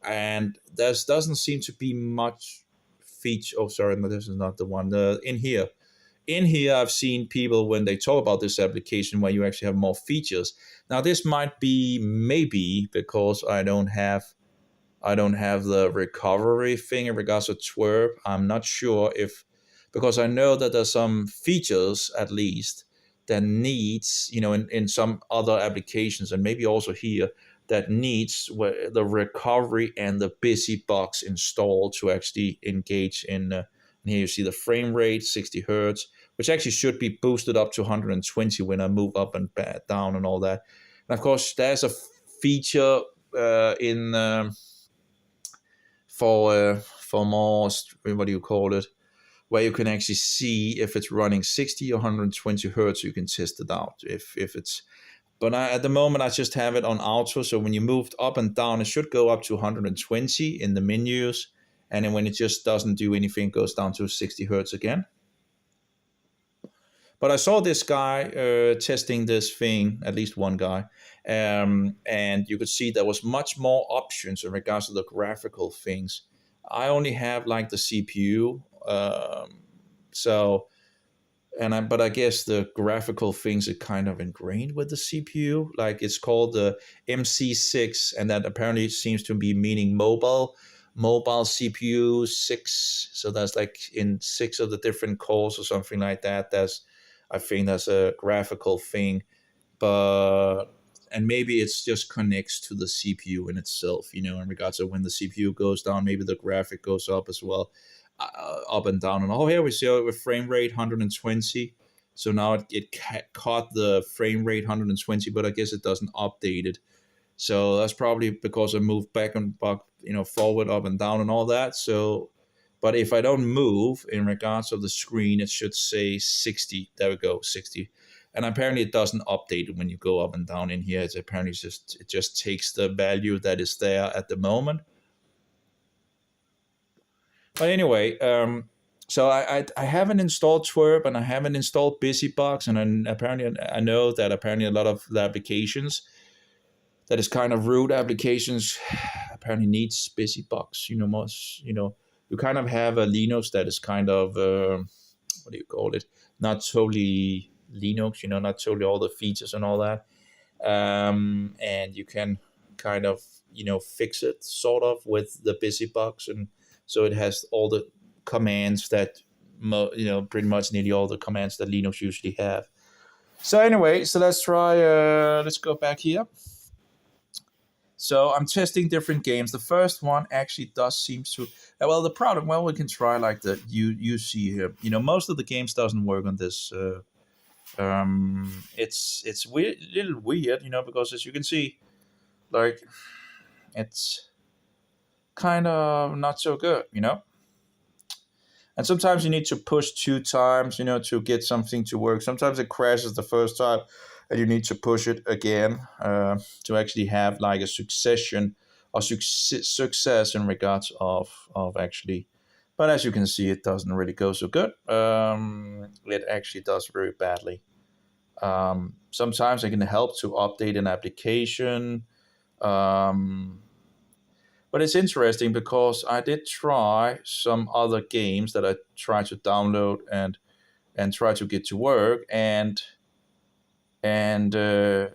and there doesn't seem to be much feature. Oh, sorry, no, this is not the one. In here, I've seen people when they talk about this application where you actually have more features. Now, this might be maybe because I don't have the recovery thing in regards to twerp. I'm not sure if, because I know that there's some features at least that needs, in some other applications and maybe also here, that needs the recovery and the busy box installed to actually engage in. And here you see the frame rate, 60 hertz, which actually should be boosted up to 120 when I move up and back down and all that. And of course, there's a feature for more, what do you call it, where you can actually see if it's running 60 or 120 hertz. You can test it out if it's, but at the moment I just have it on auto. So when you moved up and down, it should go up to 120 in the menus, and then when it just doesn't do anything, it goes down to 60 hertz again. But I saw this guy testing this thing, at least one guy, and you could see there was much more options in regards to the graphical things. I only have like the CPU, but I guess the graphical things are kind of ingrained with the CPU. Like it's called the MC6, and that apparently seems to be meaning mobile CPU 6. So that's like in 6 of the different cores or something like that. I think that's a graphical thing, and maybe it's just connects to the CPU in itself, in regards to when the CPU goes down, maybe the graphic goes up as well, up and down. And here we see it with frame rate 120. So now it caught the frame rate 120, but I guess it doesn't update it. So that's probably because I moved back and forward, up and down and all that. So, but if I don't move in regards of the screen, it should say 60. There we go, 60. And apparently it doesn't update it when you go up and down in here. It's apparently it just takes the value that is there at the moment. But anyway, so I haven't installed twerp and I haven't installed busybox, and apparently I know that apparently a lot of the applications that is kind of root applications apparently needs busybox. You kind of have a Linux that is kind of what do you call it? Not totally Linux, not totally all the features and all that. And you can kind of, fix it sort of with the busybox. And so it has all the commands that, pretty much nearly all the commands that Linux usually have. So anyway, so let's try, let's go back here. So I'm testing different games. The first one actually does seem to, the problem, we can try like the Uzuy here. Most of the games doesn't work on this. It's weird, little weird, because as you can see, like, it's kind of not so good, And sometimes you need to push 2 times, to get something to work. Sometimes it crashes the first time, and you need to push it again to actually have like a succession or success in regards of actually. But as you can see, it doesn't really go so good. It actually does very badly. Sometimes it can help to update an application. But it's interesting because I did try some other games that I tried to download and try to get to work, and the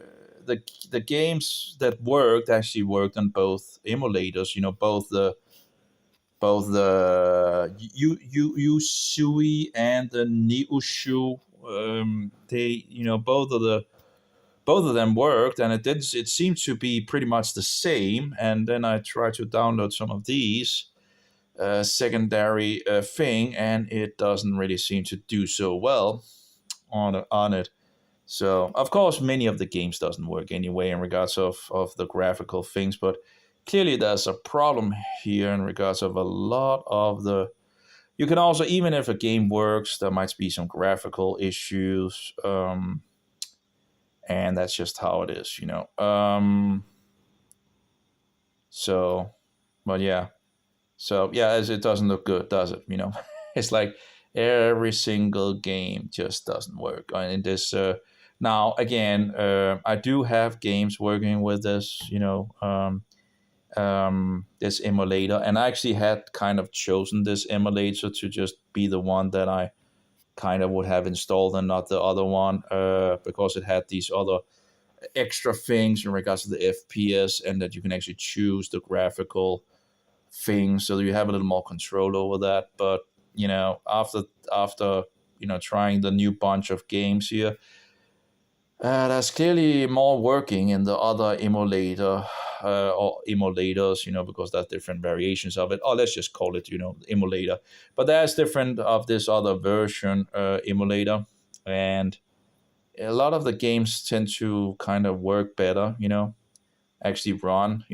games that worked actually worked on both emulators. Both the both the Uzuy and the Nyushu. They, both of them worked, and it seemed to be pretty much the same. And then I tried to download some of these secondary thing, and it doesn't really seem to do so well on it. So of course, many of the games doesn't work anyway in regards of the graphical things, but clearly there's a problem here in regards of a lot of the. You can also, even if a game works, there might be some graphical issues, and that's just how it is. So, but yeah. So yeah, as it doesn't look good, does it? It's like every single game just doesn't work. And this now again, I do have games working with this, this emulator, and I actually had kind of chosen this emulator to just be the one that I kind of would have installed and not the other one, because it had these other extra things in regards to the FPS, and that you can actually choose the graphical things, so you have a little more control over that. But after trying the new bunch of games here, there's clearly more working in the other emulator or emulators, because there's different variations of it. Or let's just call it, emulator. But there's different of this other version emulator, and a lot of the games tend to kind of work better, actually run,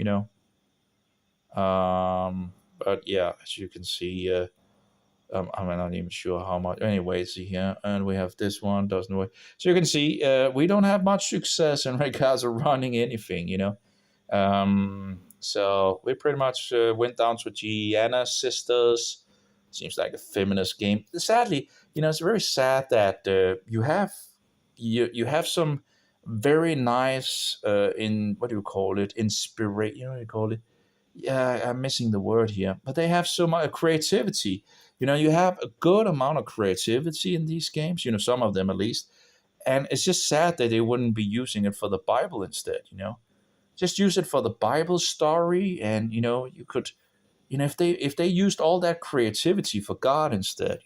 but yeah, as you can see, I'm not even sure how much. Anyway, see here, and we have this one doesn't work. So you can see we don't have much success in regards of running anything, So we pretty much went down to Gianna Sisters. Seems like a feminist game. Sadly, it's very sad that you have some very nice in what do you call it? Inspiration. What do you call it? Yeah, I'm missing the word here, but they have so much creativity. You have a good amount of creativity in these games, some of them at least. And it's just sad that they wouldn't be using it for the Bible instead, Just use it for the Bible story, and, you could, if they used all that creativity for God instead,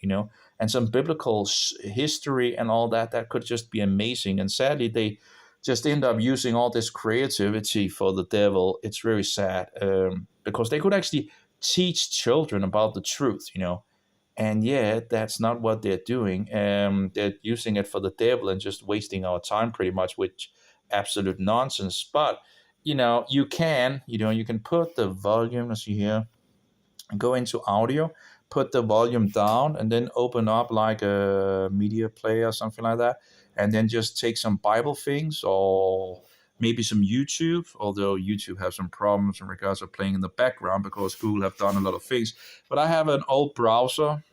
and some biblical history and all that, that could just be amazing. And sadly, they just end up using all this creativity for the devil. It's very sad, because they could actually teach children about the truth, and yet that's not what they're doing. They're using it for the devil and just wasting our time pretty much, which absolute nonsense. But you can put the volume, as you hear, go into audio, put the volume down, and then open up like a media player or something like that, and then just take some Bible things or maybe some YouTube, although YouTube has some problems in regards of playing in the background because Google have done a lot of things. But I have an old browser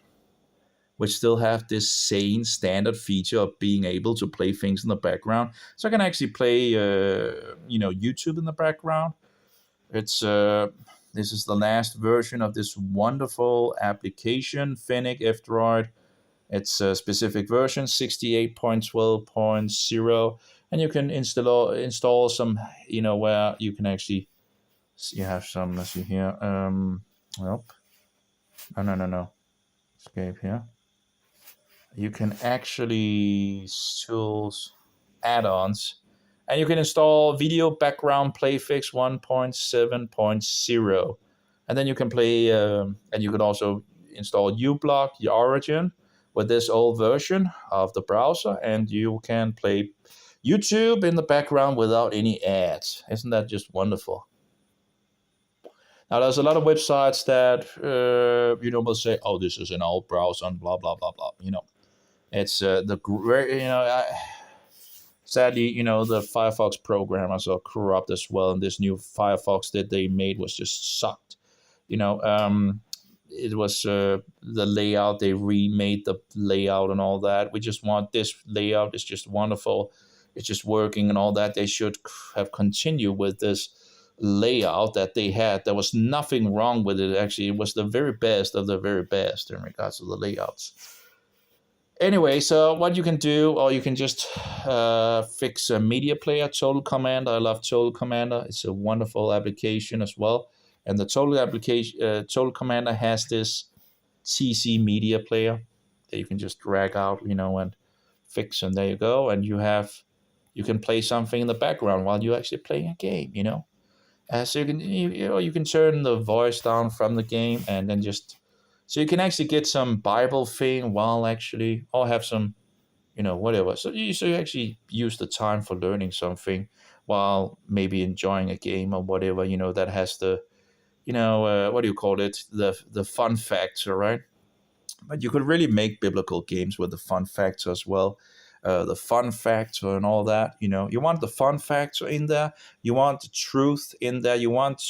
which still have this same standard feature of being able to play things in the background. So I can actually play, YouTube in the background. It's this is the last version of this wonderful application, Fennec F-Droid. It's a specific version, 68.12.0, and you can install some, where you can actually, you have some, let's see here, nope, no, escape here. You can actually tools, add-ons, and you can install Video Background Playfix 1.7.0. And then you can play, and you can also install uBlock, the origin, with this old version of the browser, and you can play YouTube in the background without any ads. Isn't that just wonderful? Now, there's a lot of websites that, will say, oh, this is an old browser and blah, blah, blah, blah. It's sadly, the Firefox programmers are corrupt as well, and this new Firefox that they made was just sucked. It was the layout, they remade the layout and all that. We just want this layout, it's just wonderful, it's just working and all that. They should have continued with this layout that they had. There was nothing wrong with it, actually. It was the very best of the very best in regards to the layouts. Anyway, so what you can do, or you can just fix a media player, Total Commander. I love Total Commander. It's a wonderful application as well. And the Total Commander has this TC media player that you can just drag out, and fix, and there you go. And you can play something in the background while you're actually playing a game. So you can turn the voice down from the game, and then so you can actually get some Bible thing while actually, or have some, whatever. So you actually use the time for learning something while maybe enjoying a game or whatever, that has the, what do you call it? The fun factor, right? But you could really make biblical games with the fun factor as well. The fun factor and all that, you want the fun factor in there. You want the truth in there. You want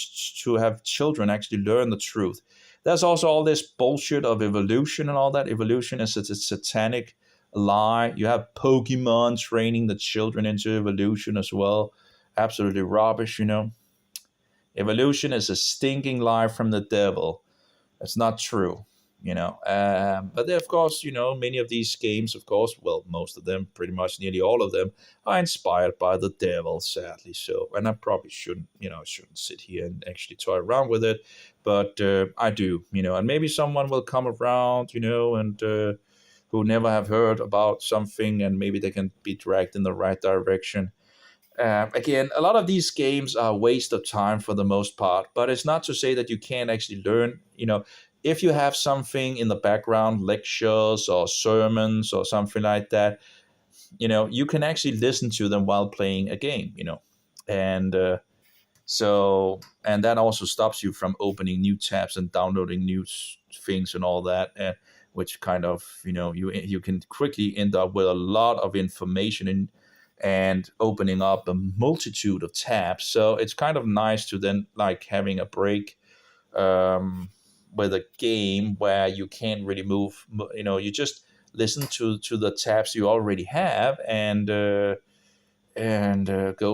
to have children actually learn the truth. There's also all this bullshit of evolution and all that. Evolution is a satanic lie. You have Pokemon training the children into evolution as well. Absolutely rubbish. Evolution is a stinking lie from the devil. It's not true. But of course, many of these games, of course, well, most of them, pretty much nearly all of them, are inspired by the devil, sadly so. And I probably shouldn't sit here and actually toy around with it, but I do, and maybe someone will come around, and who never have heard about something, and maybe they can be dragged in the right direction. Again, a lot of these games are a waste of time for the most part, but it's not to say that you can't actually learn, if you have something in the background, lectures or sermons or something like that, you can actually listen to them while playing a game, and and that also stops you from opening new tabs and downloading new things and all that, which kind of, you can quickly end up with a lot of information and opening up a multitude of tabs. So it's kind of nice to then like having a break with a game where you can't really move. You just listen to the tabs you already have and go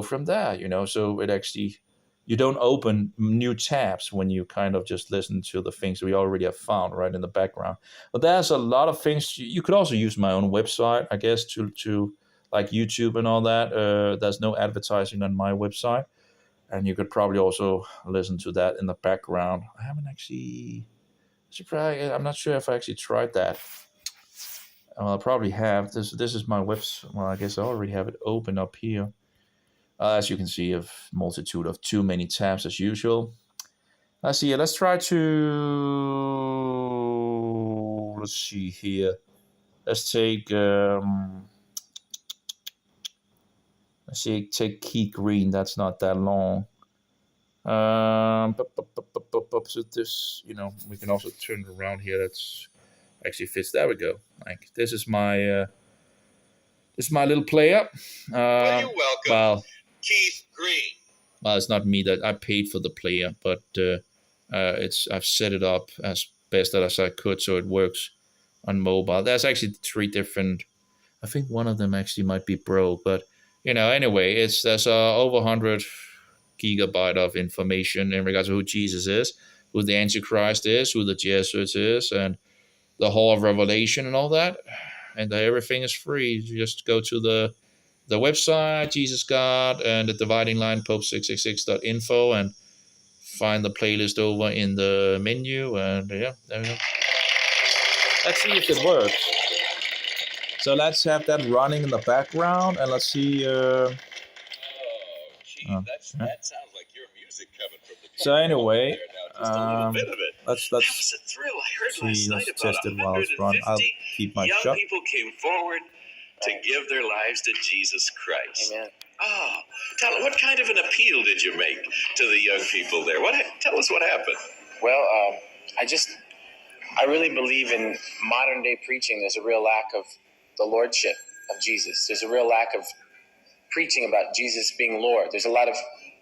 from there. So it actually, you don't open new tabs when you kind of just listen to the things we already have found right in the background. But there's a lot of things. You could also use my own website, I guess, to like YouTube and all that. There's no advertising on my website, and you could probably also listen to that in the background. I haven't actually, I'm not sure if I actually tried that. Well, I probably have. This is my website. Well, I guess I already have it open up here. As you can see, a multitude of too many tabs as usual. Let's see. Let's try to. Let's see here. Let's take. Let's see. Take key green. That's not that long. So this, we can also turn it around here. That's actually fits. There we go. Like this is my little player. Well, you're welcome. Well, Keith Green. Well, it's not me that I paid for the player, but I've set it up as best as I could so it works on mobile. There's actually 3 different. I think one of them actually might be broke, but anyway, there's over 100 gigabyte of information in regards to who Jesus is, who the Antichrist is, who the Jesuits is, and the whole of Revelation and all that. And everything is free. You just go to the website, Jesus God, and the dividing line, pope666.info, and find the playlist over in the menu. And yeah, there we go. Let's see if it works. So let's have that running in the background, and let's see. That sounds like your music coming from the. So anyway, just a little bit of it. let's That was a thrill. I heard last night about test it while it's run. I'll keep my young shot. people came forward to give their lives to Jesus Christ. Amen. Oh, what kind of an appeal did you make to the young people there? Tell us what happened. Well, I really believe in modern day preaching. There's a real lack of the lordship of Jesus. There's a real lack of preaching about Jesus being Lord. There's a lot of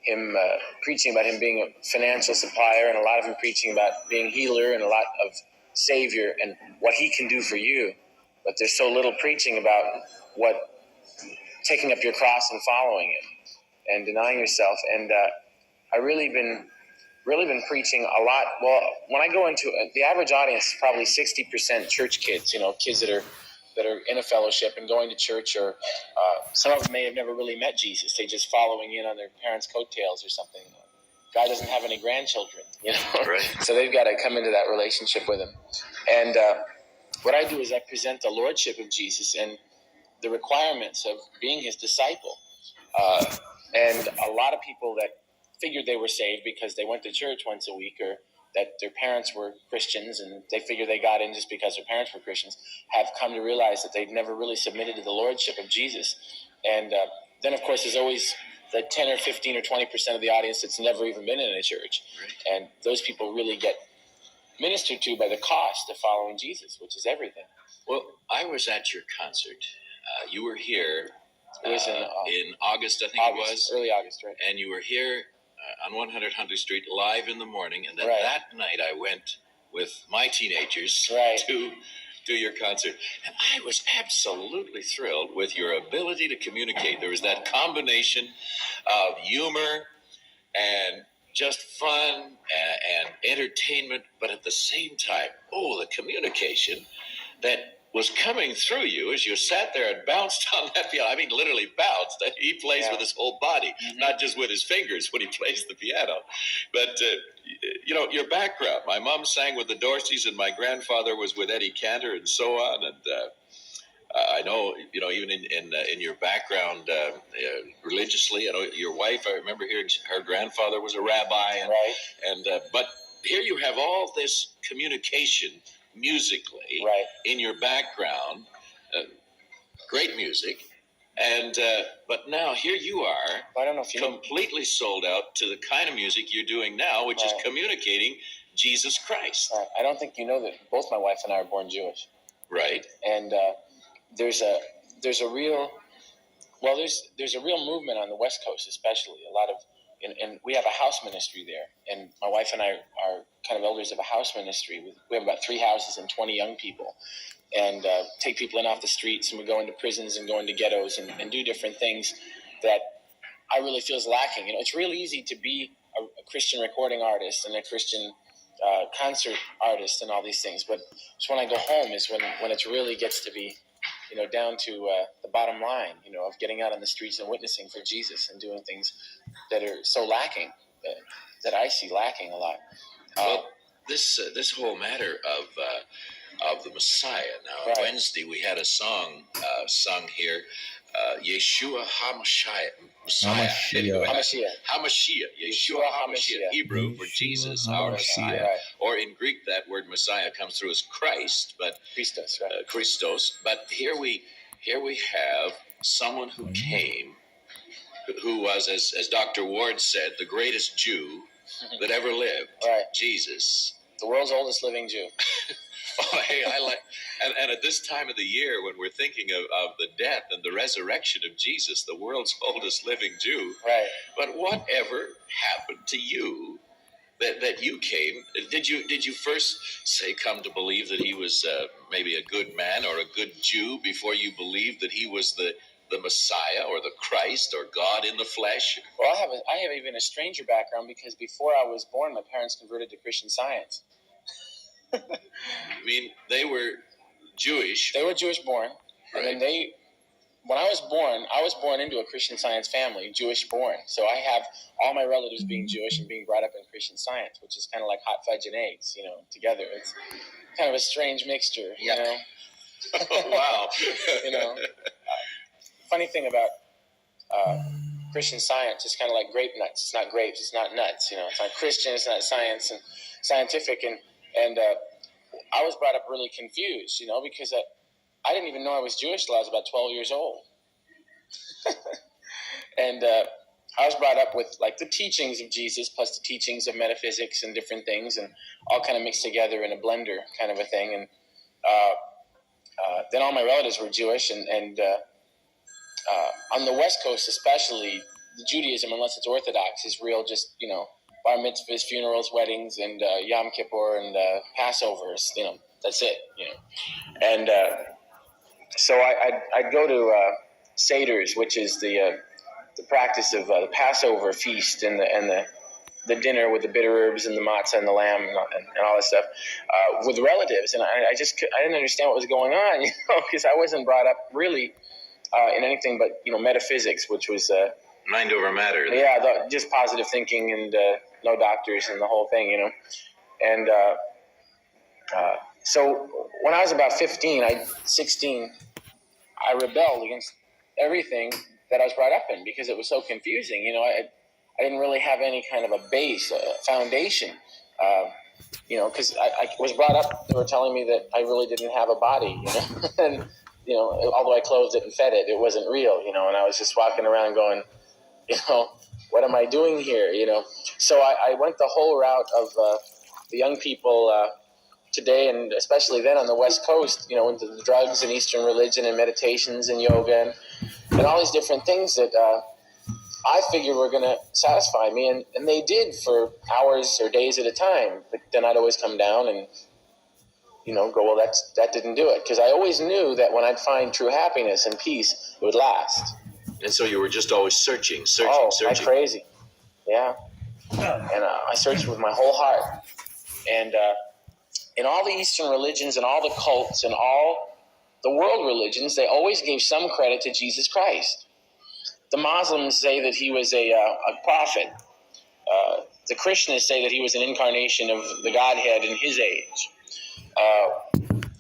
him preaching about him being a financial supplier, and a lot of him preaching about being healer, and a lot of Savior and what he can do for you. But there's so little preaching about what taking up your cross and following him and denying yourself. And I really been preaching a lot. Well, when I go into the average audience is probably 60% church kids, kids that are in a fellowship and going to church, or some of them may have never really met Jesus. They just following in on their parents' coattails or something. God doesn't have any grandchildren, Right. So they've got to come into that relationship with him. And what I do is I present the lordship of Jesus and the requirements of being his disciple. And a lot of people that figured they were saved because they went to church once a week, or that their parents were Christians and they figured they got in just because their parents were Christians, have come to realize that they've never really submitted to the lordship of Jesus. And then, of course, there's always the 10 or 15 or 20% of the audience that's never even been in a church. Right. And those people really get ministered to by the cost of following Jesus, which is everything. Well, I was at your concert. You were here It was in August, I think it was. Early August, right. And you were here on 100 Hunter Street live in the morning. And then that night I went with my teenagers to your concert. And I was absolutely thrilled with your ability to communicate. There was that combination of humor and just fun and entertainment, but at the same time, the communication that was coming through you as you sat there and bounced on that piano. I mean, literally bounced. He plays with his whole body, not just with his fingers when he plays the piano. But, your background. My mom sang with the Dorseys, and my grandfather was with Eddie Cantor and so on. And I know, even in your background religiously, I know your wife, I remember hearing her grandfather was a rabbi. And, but here you have all this communication musically in your background, great music, and but now here you are, I don't know if you completely sold out to the kind of music you're doing now, which is communicating Jesus Christ. I don't think you know that both my wife and I are born Jewish. Right. And there's a real movement on the West Coast, especially a lot of. And we have a house ministry there, and my wife and I are kind of elders of a house ministry. We have about 3 houses and 20 young people, and take people in off the streets, and we go into prisons and go into ghettos and do different things that I really feel is lacking. It's real easy to be a Christian recording artist and a Christian concert artist and all these things, but just when I go home is when it really gets to be, down to the bottom line, of getting out on the streets and witnessing for Jesus and doing things that are so lacking, that I see lacking a lot. Well, this whole matter of the Messiah. Now, Wednesday we had a song sung here, Yeshua HaMashiach. Hamashiach. Yeshua HaMashiach. Hebrew for Jesus, our Messiah. Or in Greek, that word Messiah comes through as Christ, but Christos. Christos. But here we have someone who came, who was, as Dr. Ward said, the greatest Jew that ever lived. Jesus. The world's oldest living Jew. Hey, I like, and at this time of the year when we're thinking of the death and the resurrection of Jesus, the world's oldest living Jew. But whatever happened to you that you came? Did you first come to believe that he was maybe a good man or a good Jew before you believed that he was the Messiah or the Christ or God in the flesh? Well, I have even a stranger background, because before I was born, my parents converted to Christian Science. I mean, they were Jewish. They were Jewish born, and then when I was born into a Christian Science family, Jewish born. So I have all my relatives being Jewish and being brought up in Christian Science, which is kind of like hot fudge and eggs, together. It's kind of a strange mixture, Oh, wow. Funny thing about Christian Science is kind of like grape nuts. It's not grapes. It's not nuts. It's not Christian. It's not science and scientific. And I was brought up really confused, because I didn't even know I was Jewish till I was about 12 years old. And I was brought up with like the teachings of Jesus plus the teachings of metaphysics and different things, and all kind of mixed together in a blender kind of a thing. And then all my relatives were Jewish, and on the West Coast especially, the Judaism, unless it's Orthodox, is real just, bar mitzvahs, funerals, weddings, and Yom Kippur and Passovers, that's it, And so I'd go to Seder's, which is the practice of the Passover feast and the dinner with the bitter herbs and the matzah and the lamb and all that stuff with relatives. And I didn't understand what was going on, because I wasn't brought up really in anything but, metaphysics, which was... mind over matter. Yeah, just positive thinking and no doctors and the whole thing, you know. And so when I was about 16, I rebelled against everything that I was brought up in because it was so confusing. You know, I didn't really have any kind of a base, a foundation. You know, because I was brought up, they were telling me that I really didn't have a body, you know. And, you know, although I clothed it and fed it, it wasn't real, you know. And I was just walking around going, you know, what am I doing here, you know? So I went the whole route of the young people today, and especially then on the West Coast, you know, into the drugs and Eastern religion and meditations and yoga and all these different things that I figured were going to satisfy me, and they did for hours or days at a time. But then I'd always come down and, you know, go, well, that didn't do it. Because I always knew that when I'd find true happiness and peace, it would last. And so you were just always searching. Like crazy. Yeah. And I searched with my whole heart. And in all the Eastern religions and all the cults and all the world religions, they always gave some credit to Jesus Christ. The Muslims say that he was a prophet. The Christians say that he was an incarnation of the Godhead in his age.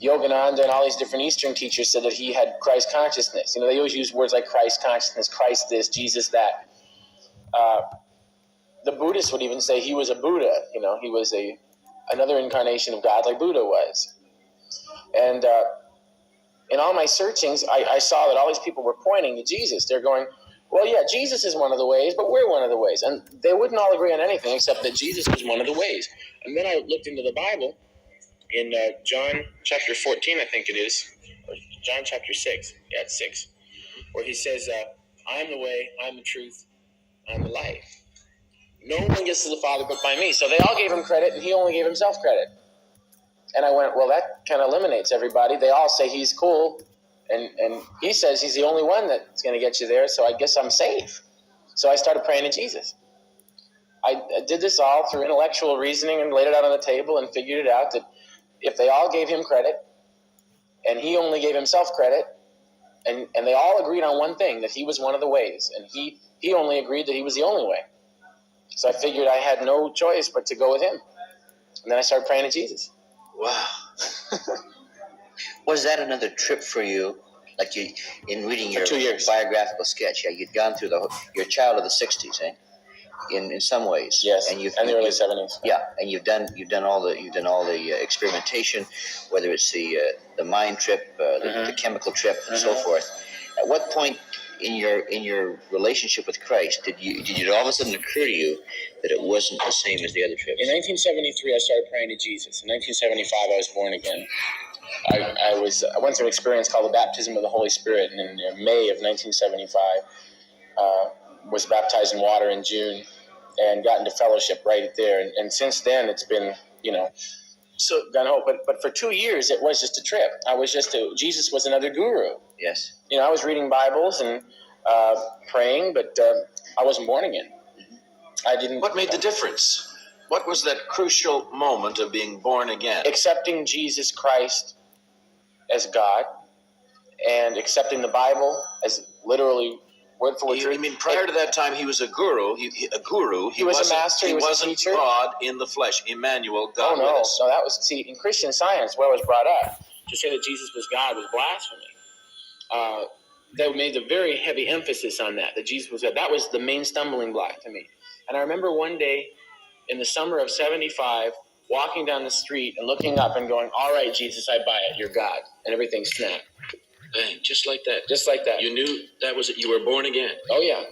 Yogananda and all these different Eastern teachers said that he had Christ consciousness. You know, they always use words like Christ consciousness, Christ this, Jesus that. The Buddhists would even say he was a Buddha. You know, he was another incarnation of God like Buddha was. And in all my searchings, I saw that all these people were pointing to Jesus. They're going, well, yeah, Jesus is one of the ways, but we're one of the ways. And they wouldn't all agree on anything except that Jesus was one of the ways. And then I looked into the Bible in John chapter 14, I think it is, or John chapter 6. Yeah, it's 6, where he says, I am the way, I am the truth, I am the life. No one gets to the Father but by me. So they all gave him credit, and he only gave himself credit. And I went, well, that kind of eliminates everybody. They all say he's cool, and he says he's the only one that's going to get you there, so I guess I'm safe. So I started praying to Jesus. I did this all through intellectual reasoning and laid it out on the table and figured it out that if they all gave him credit, and he only gave himself credit, and they all agreed on one thing, that he was one of the ways, and he only agreed that he was the only way. So I figured I had no choice but to go with him. And then I started praying to Jesus. Wow. Was that another trip for you? Like you, in reading your 2 years. biographical sketch, yeah, you'd gone through you're a child of the '60s, eh? In some ways, Yes, and and the early '70s. Yeah, and you've done all the experimentation, whether it's the mind trip, the chemical trip, and so forth. At what point in your relationship with Christ did it all of a sudden occur to you that it wasn't the same as the other trips? In 1973, I started praying to Jesus. In 1975, I was born again. I went through an experience called the baptism of the Holy Spirit, and in May of 1975, was baptized in water in June, and got into fellowship right there. And since then, it's been, you know, so gun ho. But for 2 years, it was just a trip. Jesus was another guru. Yes. You know, I was reading Bibles and praying, but I wasn't born again. I didn't. What made the difference? What was that crucial moment of being born again? Accepting Jesus Christ as God, and accepting the Bible as literally word for word truth. You mean prior to that time he was a guru? He was a master. He was a teacher. God in the flesh, Emmanuel, God with us. No, that was, see, in Christian Science, where I was brought up, to say that Jesus was God was blasphemy. They made a very heavy emphasis on that Jesus was God. That was the main stumbling block to me. And I remember one day in the summer of '75, walking down the street and looking up and going, all right, Jesus, I buy it. You're God. And everything snapped. Bang, just like that. Just like that. You knew that was it. You were born again. Oh, yeah.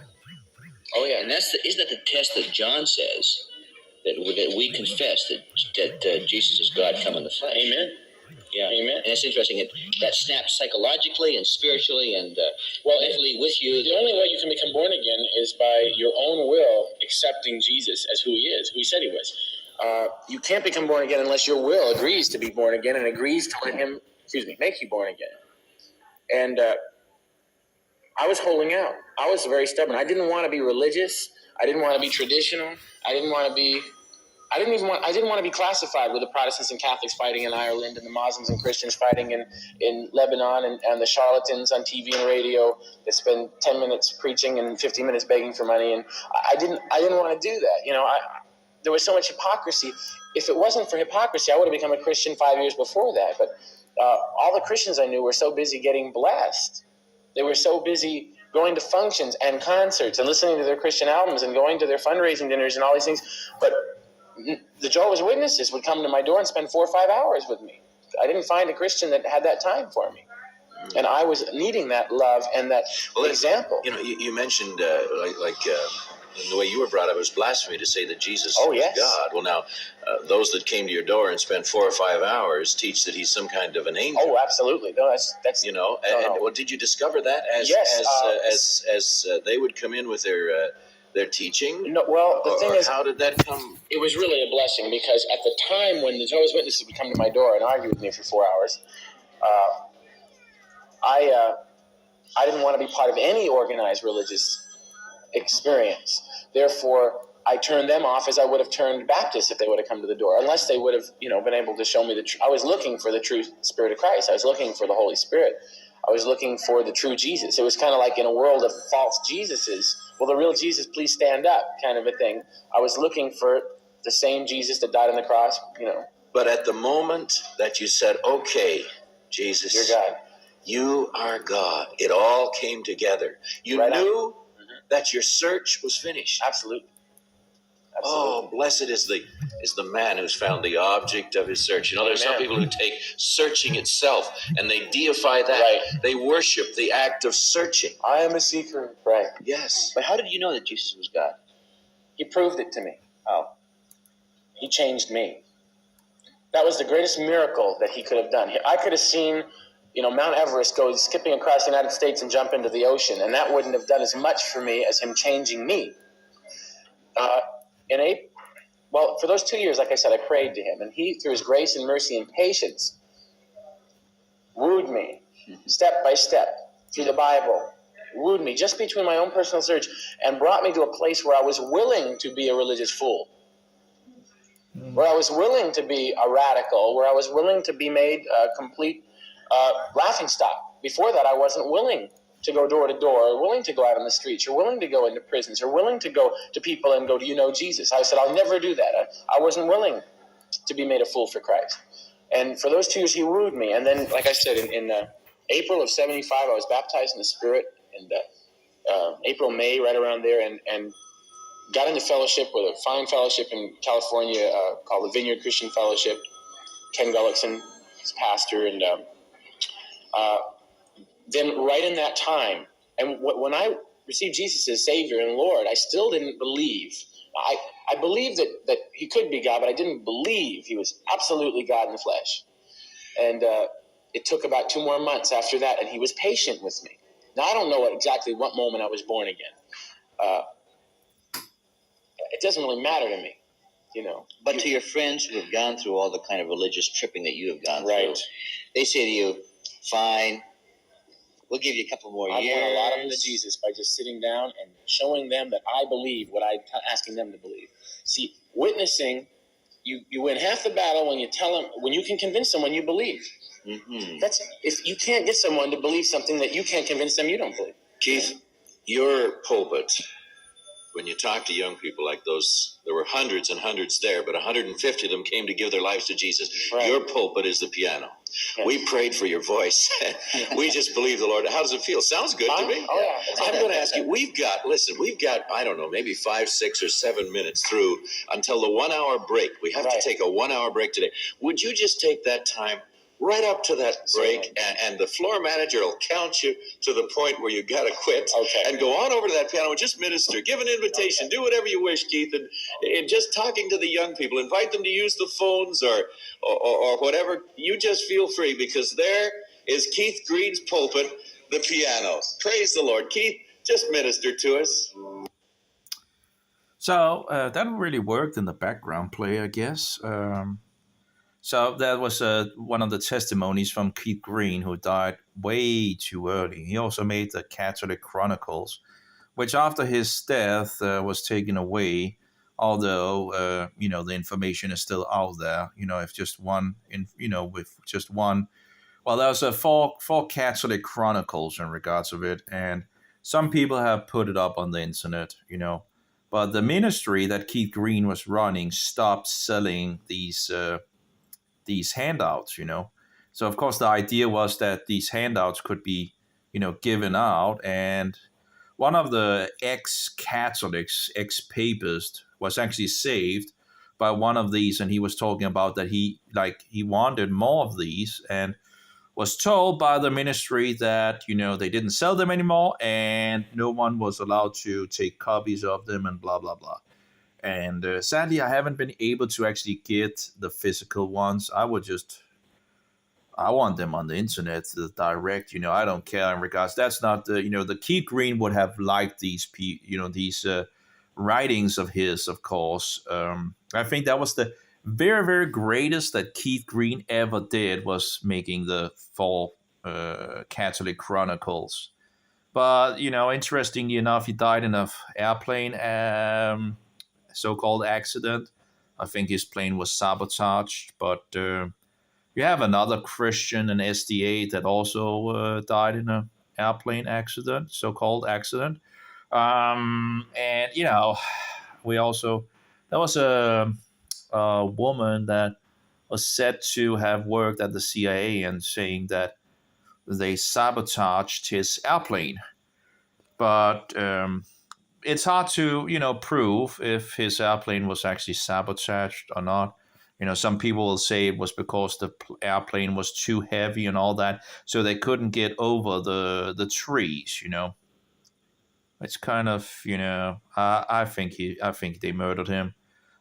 Oh, yeah. And isn't that the test that John says, that we confess that Jesus is God come in the flesh? Amen. Yeah. Amen. And it's interesting that snaps psychologically and spiritually and mentally with you. The only way you can become born again is by your own will accepting Jesus as who he is, who he said he was. You can't become born again unless your will agrees to be born again and agrees to let him, make you born again. And I was holding out. I was very stubborn. I didn't want to be religious. I didn't want to be traditional. I didn't want to be classified with the Protestants and Catholics fighting in Ireland and the Muslims and Christians fighting in Lebanon and the charlatans on TV and radio that spend 10 minutes preaching and 15 minutes begging for money. And I didn't want to do that. You know, there was so much hypocrisy. If it wasn't for hypocrisy, I would have become a Christian 5 years before that. But all the Christians I knew were so busy getting blessed. They were so busy going to functions and concerts and listening to their Christian albums and going to their fundraising dinners and all these things. But the Jehovah's Witnesses would come to my door and spend 4 or 5 hours with me. I didn't find a Christian that had that time for me. And I was needing that love and that example. You know, you mentioned in the way you were brought up, it was blasphemy to say that Jesus is God. Well, now, those that came to your door and spent 4 or 5 hours teach that he's some kind of an angel. Oh, absolutely. No, that's you know. Well, did you discover that as they would come in with their teaching? No, well, the thing is, how did that come? It was really a blessing because at the time when the Jehovah's Witnesses would come to my door and argue with me for 4 hours, I didn't want to be part of any organized religious experience. Therefore, I turned them off as I would have turned Baptists if they would have come to the door, unless they would have, been able to show me I was looking for the true Spirit of Christ. I was looking for the Holy Spirit. I was looking for the true Jesus. It was kind of like in a world of false Jesuses. Will the real Jesus please stand up, kind of a thing. I was looking for the same Jesus that died on the cross, But at the moment that you said, "Okay, Jesus, you're God. You are God," it all came together. You knew that your search was finished. Absolutely. Oh, blessed is the man who's found the object of his search. There's some people who take searching itself and they deify that. Right. They worship the act of searching. I am a seeker. Right. Yes. But how did you know that Jesus was God? He proved it to me. How? He changed me. That was the greatest miracle that he could have done. I could have seen, Mount Everest go skipping across the United States and jump into the ocean, and that wouldn't have done as much for me as him changing me. For those 2 years, like I said, I prayed to him, and he, through his grace and mercy and patience, wooed me step by step through the Bible, wooed me just between my own personal search, and brought me to a place where I was willing to be a religious fool, where I was willing to be a radical, where I was willing to be made a complete laughingstock. Before that, I wasn't willing to go door to door, or willing to go out on the streets, or willing to go into prisons, or willing to go to people and go, "Do you know Jesus?" I said, "I'll never do that." I wasn't willing to be made a fool for Christ. And for those 2 years, he wooed me. And then, like I said, in April of 75, I was baptized in the Spirit, and April, May, right around there, and got into fellowship with a fine fellowship in California called the Vineyard Christian Fellowship. Ken Gullickson is pastor, and then right in that time, and when I received Jesus as Savior and Lord, I still didn't believe. I believed that he could be God, but I didn't believe he was absolutely God in the flesh. And it took about 2 more months after that, and he was patient with me. Now, I don't know exactly what moment I was born again. It doesn't really matter to me, But to your friends who have gone through all the kind of religious tripping that you have gone Right. through, they say to you, "Fine, we'll give you a couple more I've years." won a lot of them to Jesus by just sitting down and showing them that I believe what I'm asking them to believe. See, witnessing, you win half the battle when you tell them, when you can convince someone you believe. Mm-hmm. That's if you can't get someone to believe something that you can't convince them you don't believe. Keith, your pulpit, when you talk to young people like those, there were hundreds and hundreds there, but 150 of them came to give their lives to Jesus. Right. Your pulpit is the piano. Yes. We prayed for your voice. We just believe the Lord. How does it feel? Sounds good to me. Oh, yeah. I'm going to ask you, we've got, I don't know, maybe 5, 6, or 7 minutes through until the 1 hour break. We have to take a 1 hour break today. Would you just take that time right up to that break, and the floor manager will count you to the point where you got to quit, and go on over to that piano and just minister, give an invitation, do whatever you wish, Keith, and just talking to the young people, invite them to use the phones or whatever. You just feel free, because there is Keith Green's pulpit, the piano. Praise the Lord. Keith, just minister to us. So that really worked in the background play, I guess. So that was one of the testimonies from Keith Green, who died way too early. He also made the Catholic Chronicles, which after his death was taken away, although, the information is still out there. If just one, with just one. Well, there's four Catholic Chronicles in regards of it, and some people have put it up on the internet, but the ministry that Keith Green was running stopped selling these handouts. So of course the idea was that these handouts could be given out, and one of the ex-Catholics, ex-Papist, was actually saved by one of these, and he was talking about that he wanted more of these, and was told by the ministry that they didn't sell them anymore, and no one was allowed to take copies of them, and blah blah blah. And sadly, I haven't been able to actually get the physical ones. I want them on the internet, the direct. I don't care in regards. That's not the Keith Green would have liked these writings of his, of course. I think that was the very, very greatest that Keith Green ever did, was making the 4 Catholic Chronicles. But interestingly enough, he died in an airplane so-called accident. I think his plane was sabotaged. But you have another Christian, an SDA, that also died in an airplane accident, so-called accident. And we also, there was a woman that was said to have worked at the CIA and saying that they sabotaged his airplane. But it's hard to prove if his airplane was actually sabotaged or not. Some people will say it was because the airplane was too heavy and all that, so they couldn't get over the trees. It's kind of I think they murdered him.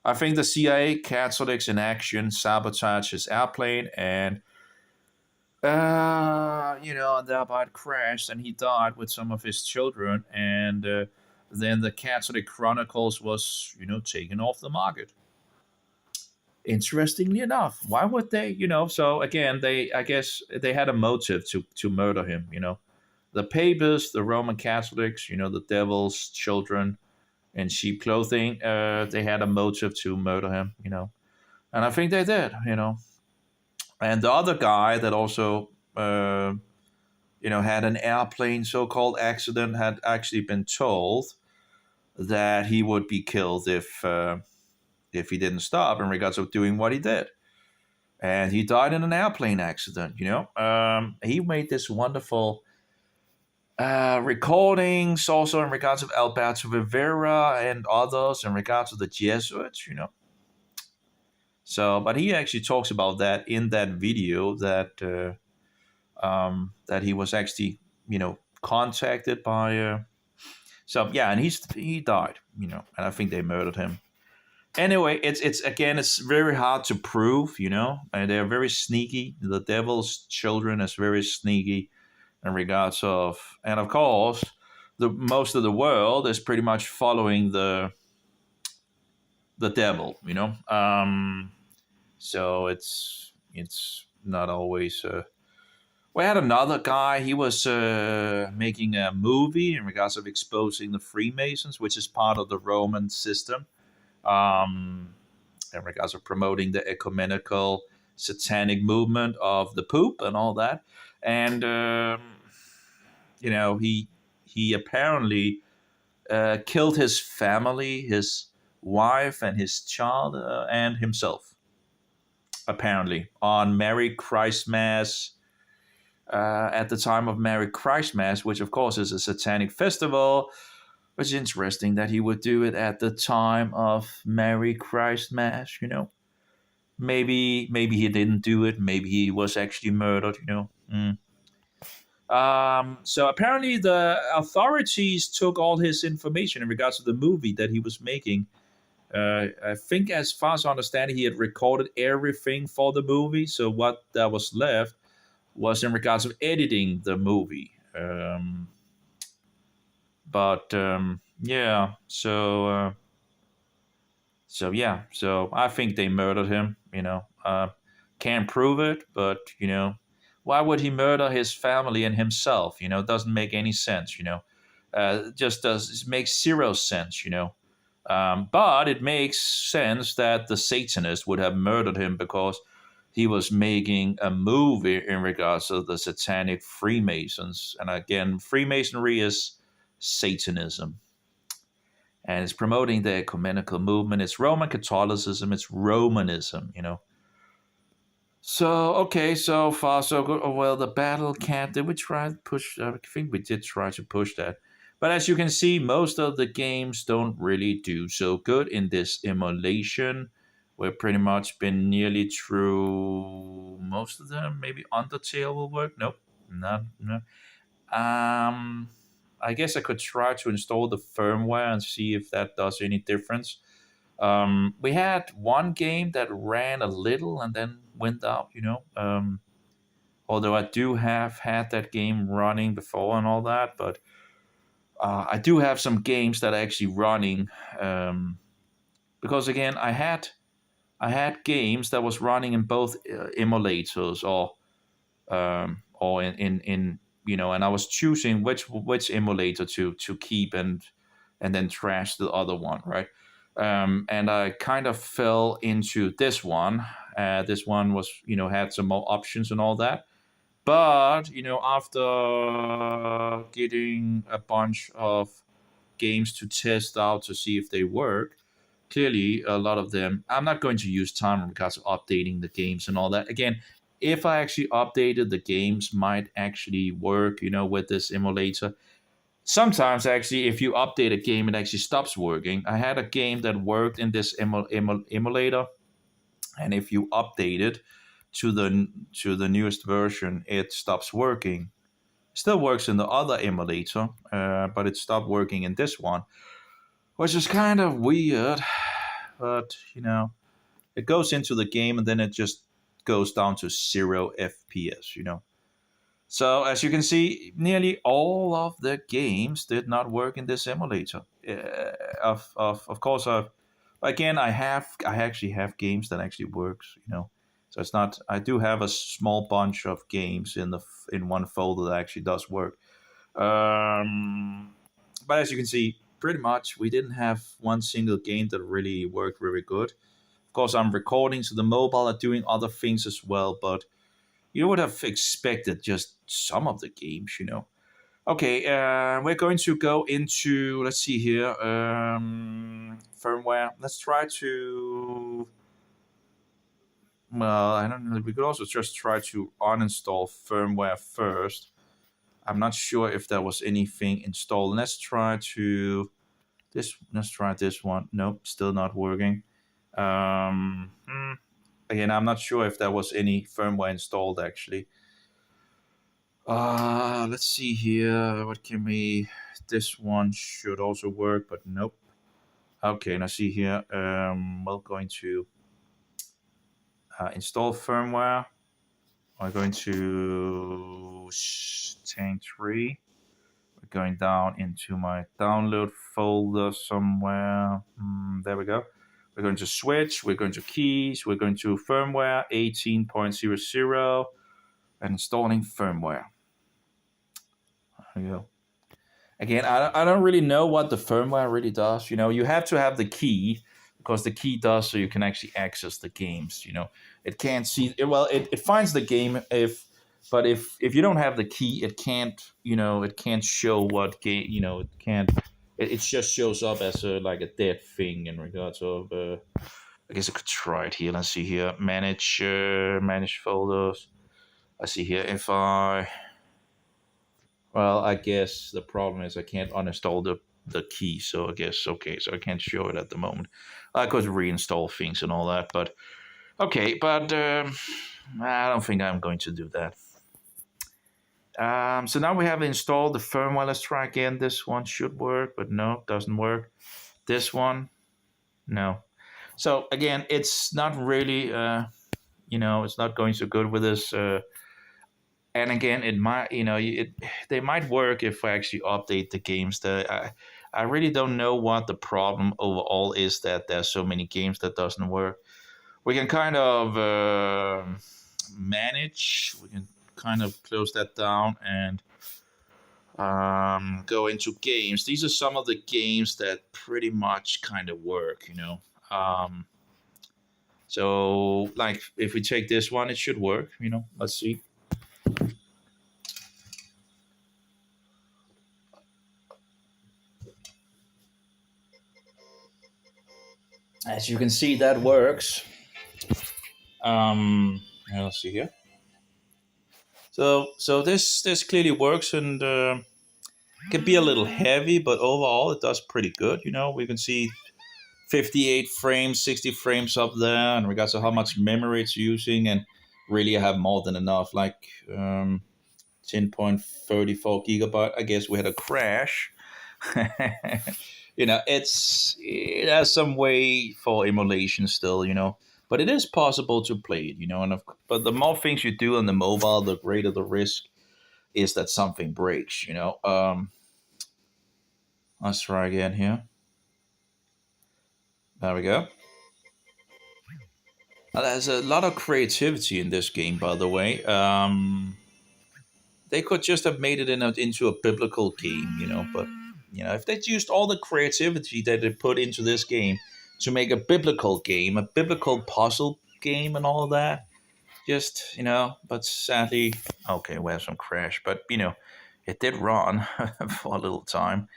I think the CIA, Catholics in action, sabotaged his airplane, and thereby it crashed, and he died with some of his children, and then the Catholic Chronicles was taken off the market. Interestingly enough, why would they? So again, I guess they had a motive to murder him. The Papists, the Roman Catholics, the devil's children in sheep clothing, they had a motive to murder him, and I think they did, And the other guy that also, had an airplane so-called accident, had actually been told that he would be killed if he didn't stop in regards of doing what he did. And he died in an airplane accident, He made this wonderful recordings also in regards of Alberto Rivera and others in regards to the Jesuits, So, but he actually talks about that in that video that that he was actually, contacted by. So yeah, and he died, and I think they murdered him. Anyway, it's very hard to prove, and they're very sneaky. The devil's children is very sneaky in regards of, and of course, the most of the world is pretty much following the devil, So it's not always. We had another guy. He was making a movie in regards of exposing the Freemasons, which is part of the Roman system. In regards of promoting the ecumenical satanic movement of the Pope and all that. And, he apparently killed his family, his wife and his child, and himself, apparently, on Merry Christmas, at the time of Merry Christmas, which of course is a satanic festival. It's interesting that he would do it at the time of Merry Christmas, Maybe he didn't do it. Maybe he was actually murdered, So apparently the authorities took all his information in regards to the movie that he was making. I think, as far as I understand, he had recorded everything for the movie. So what that was left was in regards of editing the movie. Yeah, so I think they murdered him. Can't prove it, but why would he murder his family and himself? It doesn't make any sense. It makes zero sense. But it makes sense that the Satanists would have murdered him because he was making a movie in regards to the satanic Freemasons. And again, Freemasonry is Satanism. and it's promoting the ecumenical movement. It's Roman Catholicism. It's Romanism. So okay, so far so good. Oh, well, the battle cat. Did we try to push? I think we did try to push that, but as you can see, most of the games don't really do so good in this emulation. We've pretty much been nearly through most of them. Maybe Undertale will work. Nope, not no. I guess I could try to install the firmware and see if that does any difference. We had one game that ran a little and then went out, although I do have had that game running before and all that, but I do have some games that are actually running, because again, I had games that was running in both emulators, or in and I was choosing which emulator to keep and then trash the other one, right? And I kind of fell into this one. This one was, had some more options and all that. But, after getting a bunch of games to test out to see if they work, clearly a lot of them, I'm not going to use time in regards to updating the games and all that. Again, if I actually updated the games, might actually work, with this emulator. Sometimes actually, if you update a game, it actually stops working. I had a game that worked in this emulator, and if you update it to the newest version, it stops working. Still works in the other emulator, but it stopped working in this one, which is kind of weird. But it goes into the game and then it just goes down to 0 FPS. So as you can see, nearly all of the games did not work in this emulator. Of course, I actually have games that actually works. So it's not. I do have a small bunch of games in one folder that actually does work. But as you can see, pretty much we didn't have one single game that really worked very good. Of course, I'm recording, so the mobile are doing other things as well, but you would have expected just some of the games. Okay, we're going to go into, let's see here, firmware. Let's try to, well, I don't know, we could also just try to uninstall firmware first. I'm not sure if there was anything installed. Let's try this one. Nope, still not working. Again, I'm not sure if there was any firmware installed actually. Let's see here. What can we? This one should also work, but nope. Okay, now see here. We're going to install firmware. I'm going to Tank 3. We're going down into my download folder somewhere. There we go. We're going to switch. We're going to keys. We're going to firmware 18.00 and installing firmware. There we go. Again, I don't really know what the firmware really does. You have to have the key, because the key does so you can actually access the games. It can't see. Well, it finds the game but if you don't have the key, it can't. It can't show what game. It can't. It just shows up as a dead thing in regards of. I guess I could try it here. Let's see here. Manage folders. I see here if I. Well, I guess the problem is I can't uninstall the key, so I guess, okay, so I can't show it at the moment. I could reinstall things and all that, but okay, but I don't think I'm going to do that. So now we have installed the firmware. Let's try again. This one should work, but no, doesn't work. This one, no. So again, it's not really, it's not going so good with this. And again, it might, they might work if I actually update the games. I really don't know what the problem overall is, that there's so many games that doesn't work. We can kind of manage. We can kind of close that down and go into games. These are some of the games that pretty much kind of work. So like if we take this one, it should work. Let's see. as you can see, that works. Let's see here. So this clearly works, and can be a little heavy, but overall it does pretty good. We can see 58 frames, 60 frames up there in regards to how much memory it's using, and really I have more than enough, like 10.34 gigabyte. I guess we had a crash. It has some way for emulation still, but it is possible to play it, but the more things you do on the mobile, the greater the risk is that something breaks. Let's try again here. There we go. Now, there's a lot of creativity in this game, by the way. They could just have made it into a biblical game, but if they used all the creativity that they put into this game to make a biblical game, a biblical puzzle game, and all of that, but sadly, okay, we have some crash, but it did run for a little time.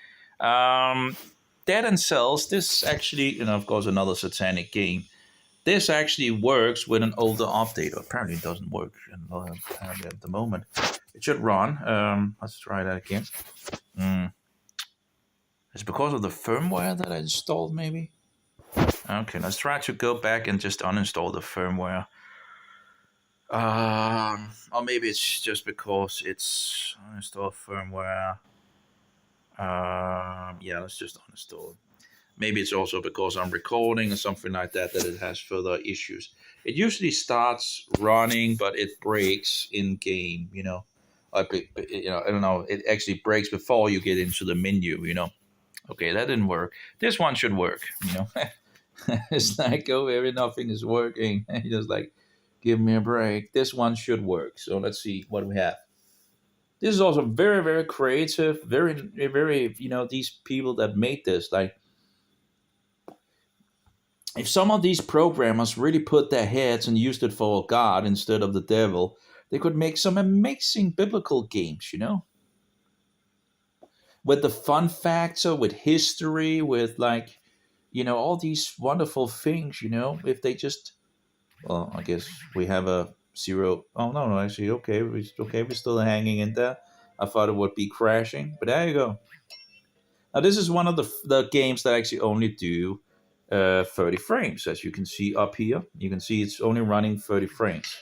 Dead and Cells, this actually, of course, another satanic game. This actually works with an older update. Apparently, it doesn't work apparently at the moment. It should run. Let's try that again. It's because of the firmware that I installed, maybe? Okay, let's try to go back and just uninstall the firmware. Or maybe it's just because it's uninstall firmware. Yeah, let's just uninstall it. Maybe it's also because I'm recording or something like that it has further issues. It usually starts running, but it breaks in game, I don't know. It actually breaks before you get into the menu, Okay, that didn't work. This one should work, It's like, nothing is working. Just like, give me a break. This one should work. So let's see what we have. This is also very, very creative. Very, very, these people that made this, like, if some of these programmers really put their heads and used it for God instead of the devil, they could make some amazing biblical games, With the fun factor, with history, with all these wonderful things, If they just, well, I guess we have a zero. Oh, no, actually, okay, we're still hanging in there. I thought it would be crashing, but there you go. Now, this is one of the games that actually only do 30 frames, as you can see up here. You can see it's only running 30 frames.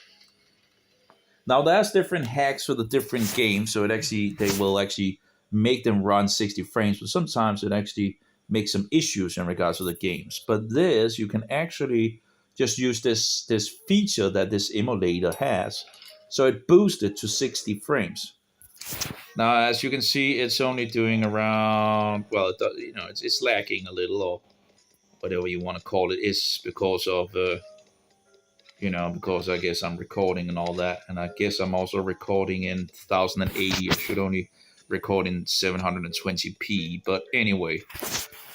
Now, there's different hacks for the different games, so they will actually make them run 60 frames, but sometimes it actually makes some issues in regards to the games. But this, you can actually just use this feature that this emulator has, so it boosts it to 60 frames. Now, as you can see, it's only doing around, well, it's lagging a little, or whatever you want to call it, is because of, because I guess I'm recording and all that. And I guess I'm also recording in 1080. I should only record in 720p. But anyway,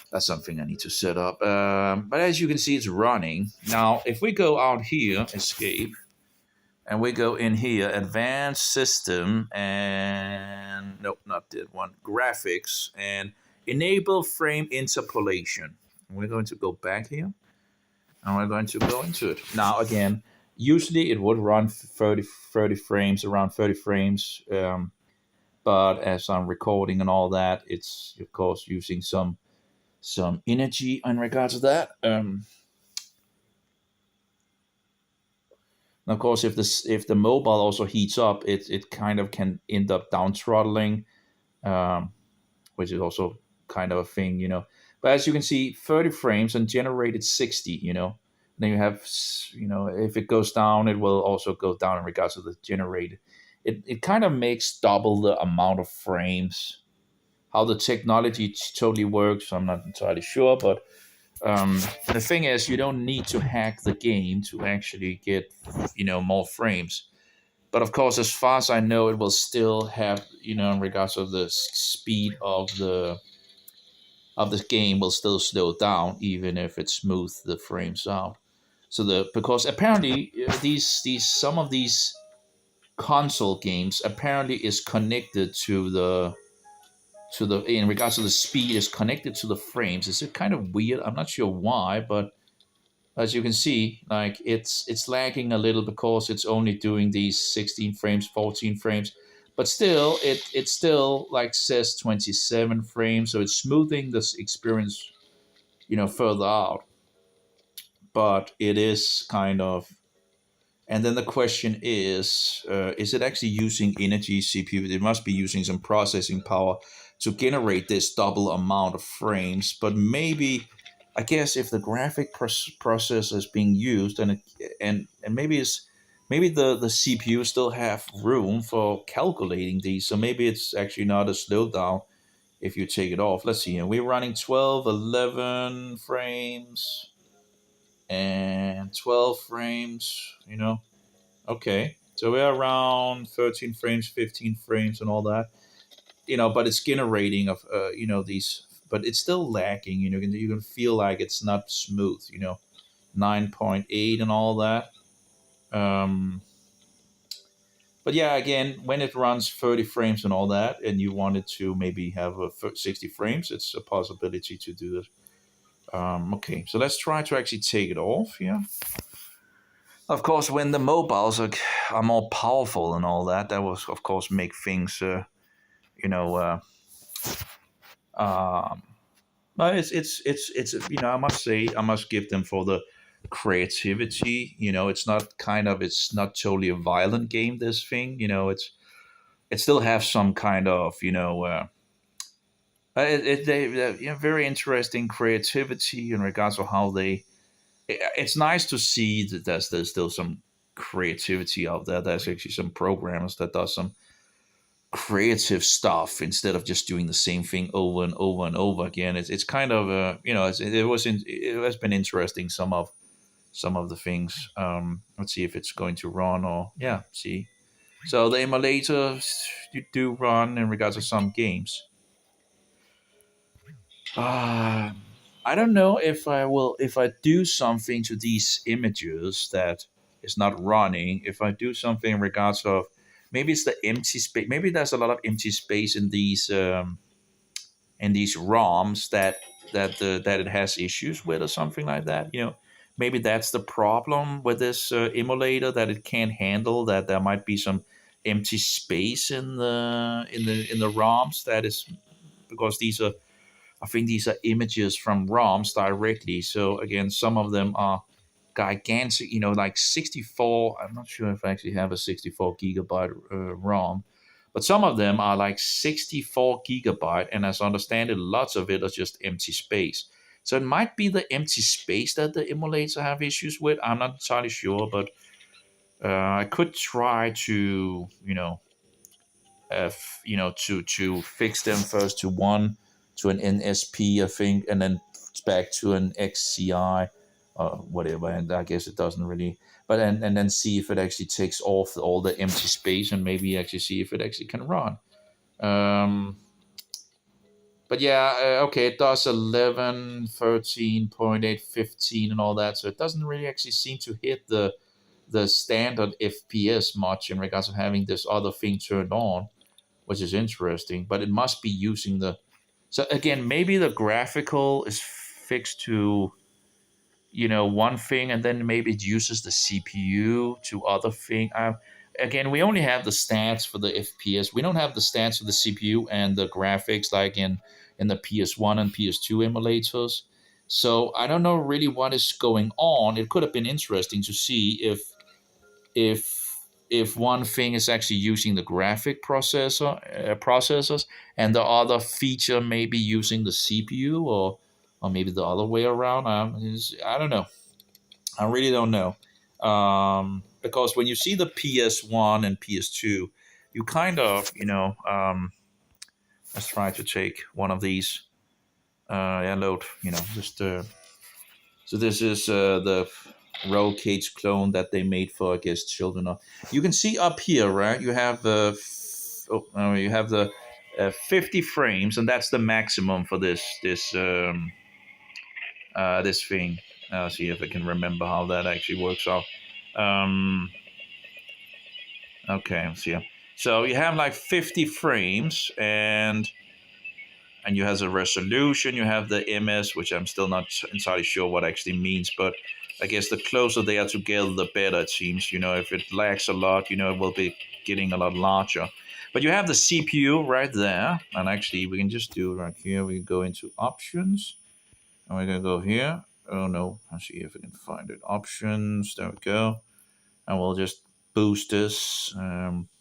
that's something I need to set up. But as you can see, it's running. Now, if we go out here, escape, and we go in here, advanced system, and nope, not that one, graphics, and enable frame interpolation. We're going to go back here, and we're going to go into it. Now, again, usually it would run 30 frames, around 30 frames, but as I'm recording and all that, it's, of course, using some energy in regards to that. Of course, if the mobile also heats up, it kind of can end up down throttling, which is also kind of a thing, But as you can see, 30 frames and generated 60, Then you have, if it goes down, it will also go down in regards to the generated. It kind of makes double the amount of frames. How the technology totally works, I'm not entirely sure, but the thing is, you don't need to hack the game to actually get, more frames. But of course, as far as I know, it will still have, in regards of the speed of the game will still slow down, even if it smooths the frames out. So because apparently some of these console games apparently is connected to the in regards to the speed is connected to the frames. It's kind of weird. I'm not sure why, but as you can see, like it's lagging a little because it's only doing these 16 frames, 14 frames, but still it still like says 27 frames, so it's smoothing this experience, further out. But it is kind of, and then the question is it actually using energy CPU? It must be using some processing power to generate this double amount of frames. But maybe, I guess, if the graphic processor is being used, and maybe the CPU still have room for calculating these. So maybe it's actually not a slowdown if you take it off. Let's see. We're running 12, 11 frames and 12 frames. Okay, so we're around 13 frames, 15 frames, and all that. But it's generating of these, but it's still lacking. You can feel like it's not smooth. 9.8 and all that. But yeah, again, when it runs 30 frames and all that, and you wanted to maybe have 60 frames, it's a possibility to do this. Okay, so let's try to actually take it off here. Of course, when the mobiles are more powerful and all that, that will, of course, make things, but it's I must say, I must give them for the creativity. It's not totally a violent game. This thing, it still has some kind of, they very interesting creativity in regards to how they. It's nice to see that there's still some creativity out there. There's actually some programmers that does some creative stuff instead of just doing the same thing over and over and over again. It's kind of it has been interesting, some of the things. Let's see if it's going to run, or yeah, see. So the emulators do run in regards to some games. I don't know if I do something to these images that is not running. If I do something in regards of, maybe it's the empty space. Maybe there's a lot of empty space in these ROMs that it has issues with, or something like that. Maybe that's the problem with this emulator, that it can't handle that. There might be some empty space in the ROMs. That is because I think these are images from ROMs directly. So again, some of them are gigantic, like 64. I'm not sure if I actually have a 64 gigabyte ROM, but some of them are like 64 gigabyte. And as I understand it, lots of it is just empty space. So it might be the empty space that the emulator have issues with. I'm not entirely sure, but I could try to, to fix them first to an NSP, I think, and then back to an XCI or whatever. And I guess it doesn't really, but and then see if it actually takes off all the empty space, and maybe actually see if it actually can run. But yeah, okay, it does 11, 13.8, 15, and all that. So it doesn't really actually seem to hit the standard FPS much in regards to having this other thing turned on, which is interesting. But it must be using the. So again, maybe the graphical is fixed to, one thing, and then maybe it uses the CPU to other thing. Again, we only have the stats for the FPS. We don't have the stats for the CPU and the graphics like in the PS1 and PS2 emulators. So I don't know really what is going on. It could have been interesting to see if one thing is actually using the graphic processors, and the other feature maybe using the CPU, or maybe the other way around. I don't know. I really don't know. Because when you see the PS1 and PS2, you kind of, let's try to take one of these. Load, just. So this is the roll cage clone that they made for, I guess, children. You can see up here, right? You have the 50 frames, and that's the maximum for this thing. I'll see if I can remember how that actually works out. Okay, let's see. So you have like 50 frames, and you have the resolution. You have the MS, which I'm still not entirely sure what actually means, but I guess the closer they are together, the better it seems. If it lags a lot, it will be getting a lot larger. But you have the CPU right there. And actually, we can just do right here. We can go into options. And we're going to go here. Oh, no. Let's see if we can find it. Options. There we go. And we'll just boost this.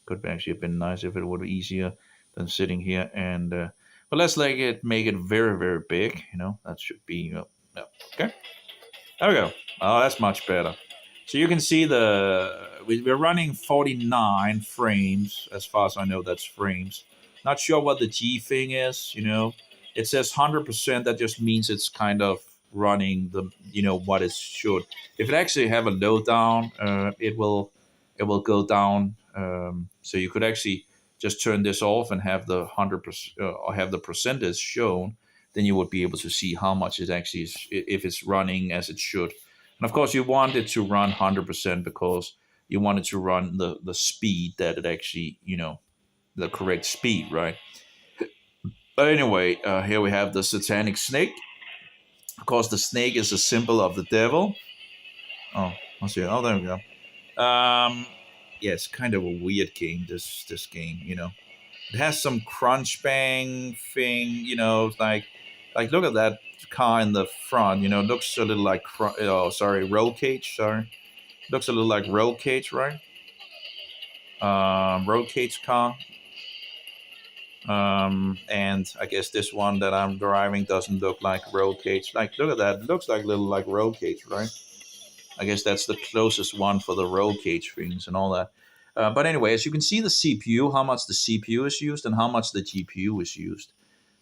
Could actually have been nice if it would be easier than sitting here. And but let's make it very, very big. That should be... okay. There we go. Oh, that's much better. So you can see we're running 49 frames. As far as I know, that's frames. Not sure what the G thing is. It says 100%. That just means it's kind of running what it should. If it actually have a load down, it will go down. So you could actually just turn this off and have the 100% or have the percentage shown. Then you would be able to see how much it actually is, if it's running as it should. And of course, you want it to run 100% because you want it to run the speed that it actually, the correct speed, right? But anyway, here we have the satanic snake. Of course, the snake is a symbol of the devil. Oh, let's see. Oh, there we go. Yeah, it's kind of a weird game, this game, It has some crunch bang thing, like look at that car in the front, looks a little like roll cage, looks a little like roll cage, right? Roll cage car. And I guess this one that I'm driving doesn't look like roll cage. Like, look at that, it looks like a little like roll cage, right? I guess that's the closest one for the roll cage things and all that. But anyway, as you can see the CPU, how much the CPU is used and how much the GPU is used.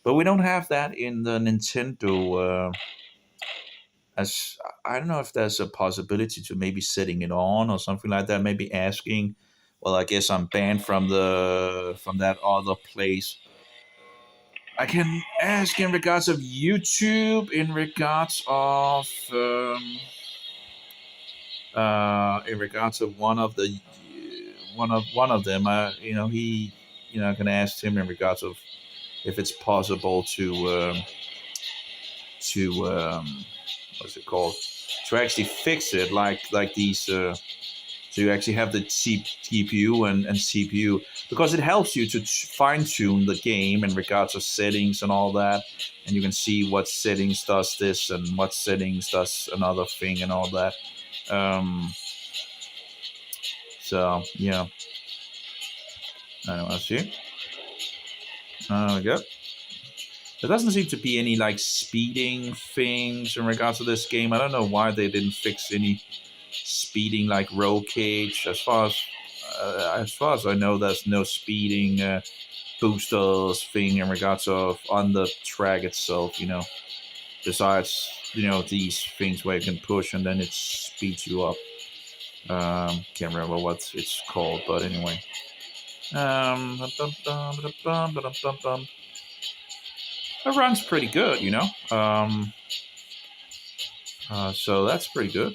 But we don't have that in the Nintendo. As I don't know if there's a possibility to maybe setting it on or something like that. Maybe asking. Well, I guess I'm banned from that other place. I can ask in regards of YouTube, in regards of one of them. I can ask him in regards of if it's possible to what's it called, to actually fix it like these so you actually have the GPU and CPU, because it helps you to fine-tune the game in regards of settings and all that, and you can see what settings does this and what settings does another thing and all that. So yeah, I don't know, let's see. There we go. There doesn't seem to be any like speeding things in regards to this game. I don't know why they didn't fix any speeding like roll cage. As far as I know, there's no speeding boosters thing in regards of on the track itself. Besides these things where you can push and then it speeds you up. Can't remember what it's called, but anyway. It runs pretty good, so that's pretty good.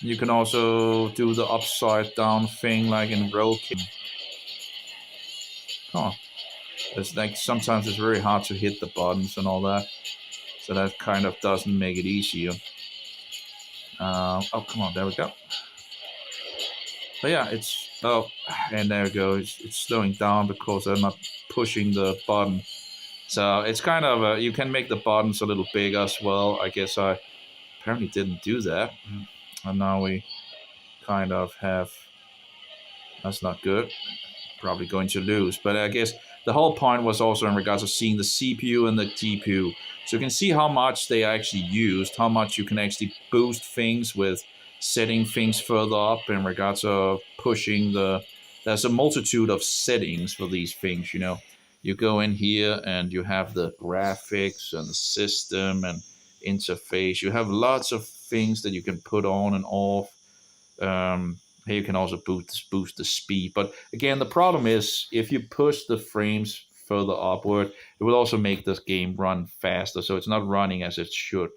You can also do the upside down thing like in roll kick. It's like sometimes it's very hard to hit the buttons and all that, so that kind of doesn't make it easier. Oh, come on, there we go. But yeah, and there we go. It's slowing down because I'm not pushing the button. So it's kind of you can make the buttons a little bigger as well. I guess I apparently didn't do that, and now we kind of have. That's not good. Probably going to lose, but I guess the whole point was also in regards of seeing the CPU and the GPU, so you can see how much they actually used, how much you can actually boost things with setting things further up in regards of pushing there's a multitude of settings for these things. You go in here and you have the graphics and the system and interface. You have lots of things that you can put on and off. Here you can also boost the speed. But again, the problem is if you push the frames further upward, it will also make this game run faster. So it's not running as it should,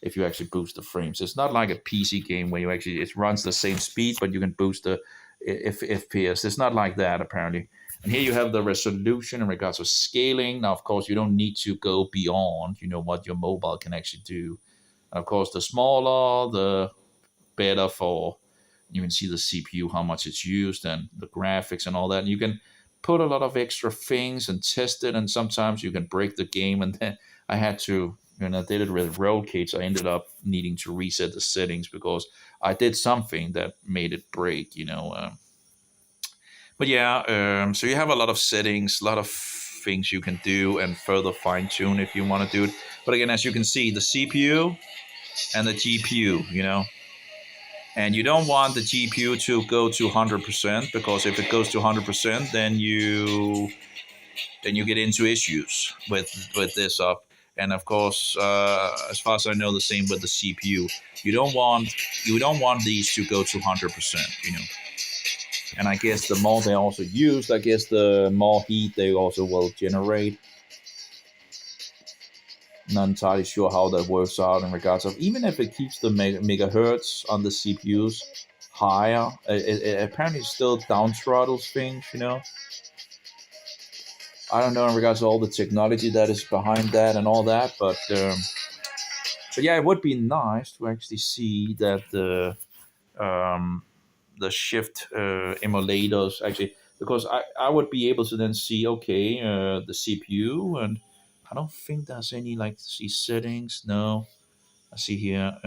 if you actually boost the frames. It's not like a PC game where it runs the same speed, but you can boost the FPS. It's not like that, apparently. And here you have the resolution in regards to scaling. Now, of course, you don't need to go beyond, what your mobile can actually do. Of course, the smaller, the better for. You can see the CPU, how much it's used, and the graphics and all that. And you can put a lot of extra things and test it, and sometimes you can break the game. And then I had to, I did it with roll cage. I ended up needing to reset the settings because I did something that made it break. But yeah, so you have a lot of settings, a lot of things you can do and further fine tune if you want to do it. But again, as you can see, the CPU and the GPU. And you don't want the GPU to go to 100% because if it goes to 100%, then you get into issues with this up. And of course, as far as I know, the same with the CPU. You don't want these to go to 100%. And I guess the more they're also used, I guess the more heat they also will generate. Not entirely sure how that works out in regards of, even if it keeps the megahertz on the CPUs higher, it apparently still down throttles things. I don't know in regards to all the technology that is behind that and all that, but yeah, it would be nice to actually see that the shift emulators actually, because I would be able to then see, okay, the CPU, and I don't think there's any like these settings. No, I see here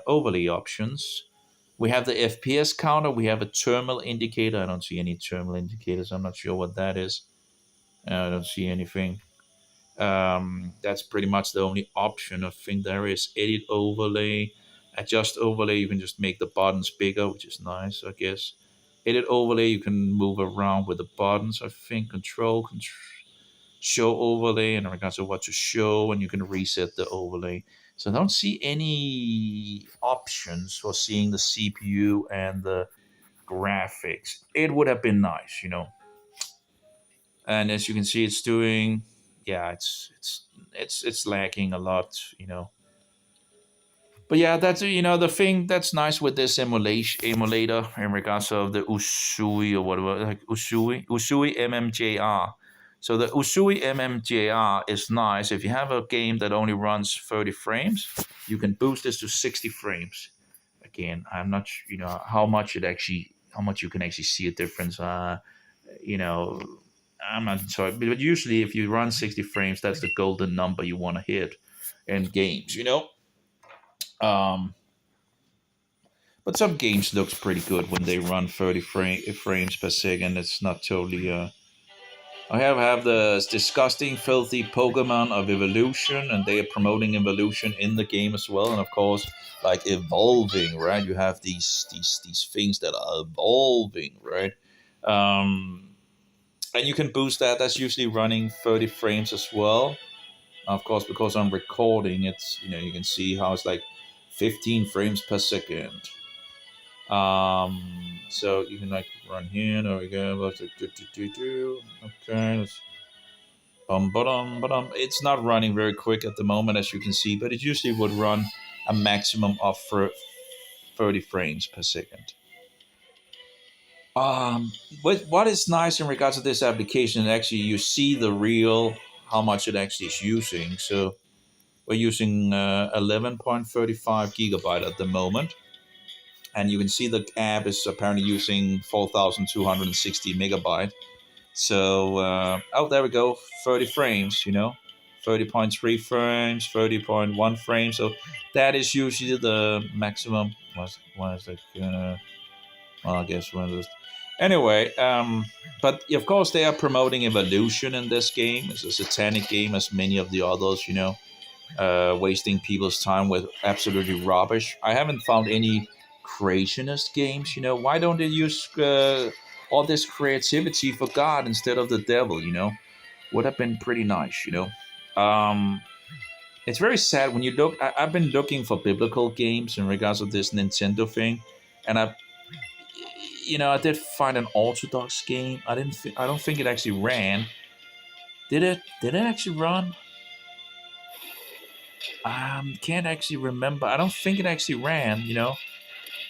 overlay options. We have the FPS counter. We have a thermal indicator. I don't see any thermal indicators. I'm not sure what that is. I don't see anything. That's pretty much the only option. I think there is edit overlay, adjust overlay. You can just make the buttons bigger, which is nice, I guess. Edit overlay, you can move around with the buttons. I think control, show overlay, in regards to what to show, and you can reset the overlay. So I don't see any options for seeing the CPU and the graphics. It would have been nice. And as you can see, it's doing, yeah, it's lacking a lot. But yeah, that's the thing that's nice with this emulator in regards of the Uzuy or whatever, like Uzuy MMJR. So the Uzuy MMJR is nice. If you have a game that only runs 30 frames, you can boost this to 60 frames. Again, I'm not how much you can actually see a difference. You know, I'm not sorry, but usually if you run 60 frames, that's the golden number you want to hit in games. Um, but some games looks pretty good when they run 30 frames per second. It's not totally. I have the disgusting, filthy Pokemon of Evolution, and they are promoting Evolution in the game as well. And of course, like evolving, right? You have these things that are evolving, right? And you can boost that. That's usually running 30 frames as well. Of course, because I'm recording, it's you can see how it's like 15 frames per second. So you can like run here. There we go. Okay, let's it's not running very quick at the moment, as you can see, but it usually would run a maximum of 30 frames per second. What is nice in regards to this application, actually, you see the real how much it actually is using. So we're using 11.35 gigabyte at the moment, and you can see the app is apparently using 4,260 megabyte. So there we go, 30 frames, 30.3 frames, 30.1 frames. So that is usually the maximum. What is that? Well, I guess one of those. Anyway, but of course they are promoting evolution in this game. It's a satanic game, as many of the others, wasting people's time with absolutely rubbish. I haven't found any creationist games. Why don't they use all this creativity for God instead of the devil? Would have been pretty nice. It's very sad when you look. I've been looking for biblical games in regards to this Nintendo thing, and I did find an Orthodox game. I don't think it actually ran. Did it? Did it actually run? Can't actually remember. I don't think it actually ran.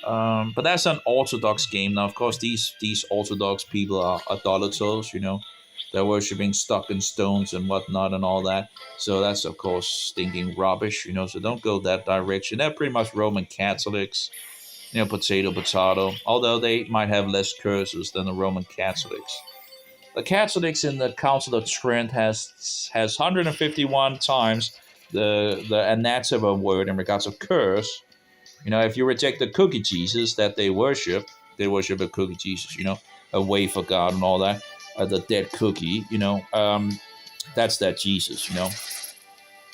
But that's an Orthodox game. Now, of course, these Orthodox people are idolaters. They're worshipping stuck in stones and whatnot and all that. So that's, of course, stinking rubbish, you know. So don't go that direction. They're pretty much Roman Catholics, you know, potato, potato. Although they might have less curses than the Roman Catholics. The Catholics in the Council of Trent has 151 times the anathema word in regards of curse. You know, if you reject the cookie Jesus that they worship a cookie Jesus, you know, a wafer god and all that, the dead cookie, you know, that's that Jesus, you know,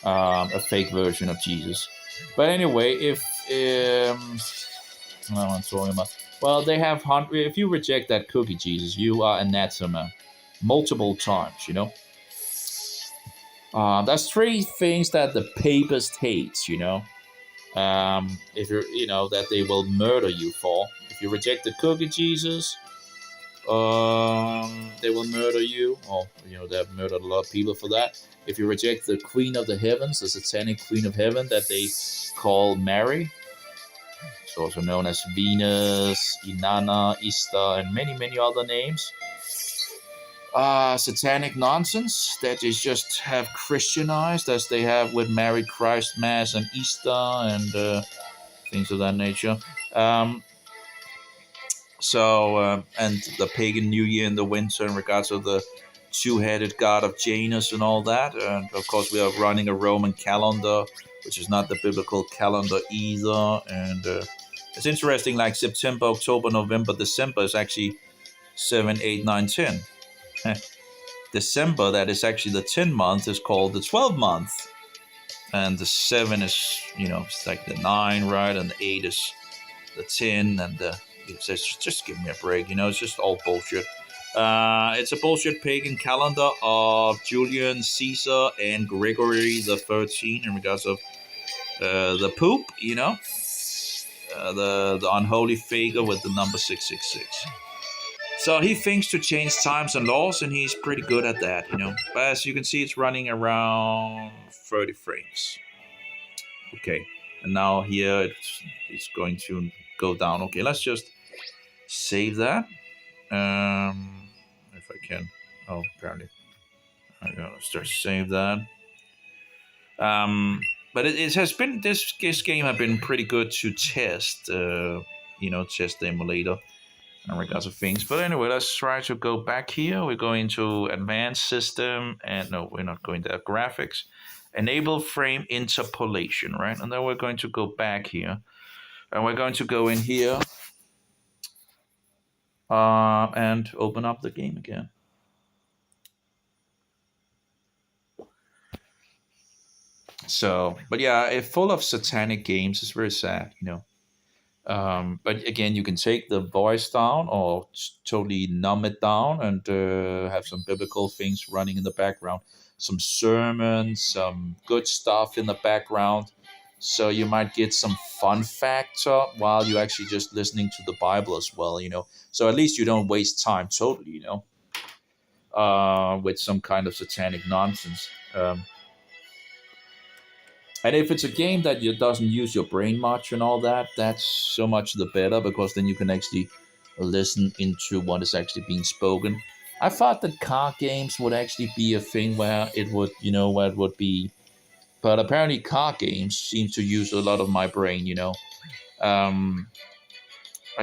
a fake version of Jesus. But anyway, what am I talking about? Well, they have if you reject that cookie Jesus, you are anathema multiple times, you know. That's three things that the papist hates, you know. If you're, you know, that they will murder you for. If you reject the cookie Jesus, they will murder you. Or, you know, they've murdered a lot of people for that. If you reject the Queen of the Heavens, the satanic Queen of Heaven that they call Mary, it's also known as Venus, Inanna, Ishtar, and many, many other names. Satanic nonsense that they just have Christianized, as they have with Mary, Christ Mass, and Easter, and things of that nature. And the pagan New Year in the winter in regards to the two-headed god of Janus and all that. And of course, we are running a Roman calendar, which is not the biblical calendar either. And it's interesting, like September, October, November, December is actually 7, 8, 9, 10. December, that is actually the 10 month, is called the 12 month. And the 7 is, you know, it's like the 9, right? And the 8 is the 10. And it says, just give me a break, you know, it's just all bullshit. It's a bullshit pagan calendar of Julian, Caesar, and Gregory the 13th in regards of the poop, you know, the unholy figure with the number 666. So he thinks to change times and laws, and he's pretty good at that, you know. But as you can see, it's running around 30 frames. Okay, and now here it's going to go down. Okay, let's just save that. If I can. Oh, apparently. I'm gonna start save that. But it has been, this game has been pretty good to test, you know, test the emulator in regards of things. But anyway, let's try to go back here. We're going to advanced system, and no, we're not going to graphics. Enable frame interpolation, right? And then we're going to go back here, and we're going to go in here and open up the game again. So, but yeah, it's full of satanic games. It's very sad, you know. But again, you can take the voice down or totally numb it down and have some biblical things running in the background, some sermons, some good stuff in the background. So you might get some fun factor while you're actually just listening to the Bible as well, you know. So at least you don't waste time totally, you know, with some kind of satanic nonsense. And if it's a game that doesn't use your brain much and all that, that's so much the better, because then you can actually listen into what is actually being spoken. I thought that car games would actually be a thing where it would, you know, where it would be. But apparently car games seem to use a lot of my brain, you know. I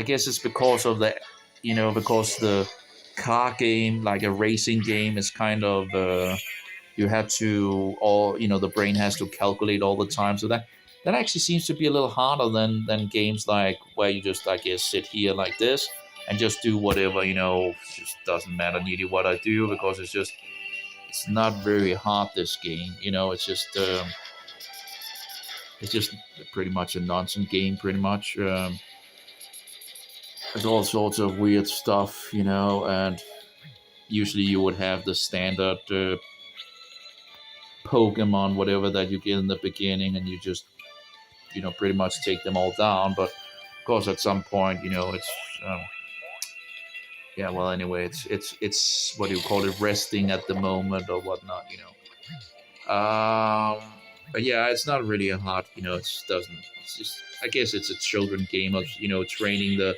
guess it's because of the, you know, because the car game, like a racing game, is kind of... you have to, or you know, the brain has to calculate all the time. So that actually seems to be a little harder than games like where you just, I guess, sit here like this and just do whatever, you know. It just doesn't matter nearly what I do, because it's not very hard, this game, you know. It's just pretty much a nonsense game, pretty much. There's all sorts of weird stuff, you know, and usually you would have the standard Pokemon, whatever, that you get in the beginning, and you just, you know, pretty much take them all down. But of course, at some point, you know, it's yeah, well, anyway, it's what do you call it, resting at the moment or whatnot, you know. But yeah, it's not really a hard, you know, it's just, I guess it's a children game of, you know, training the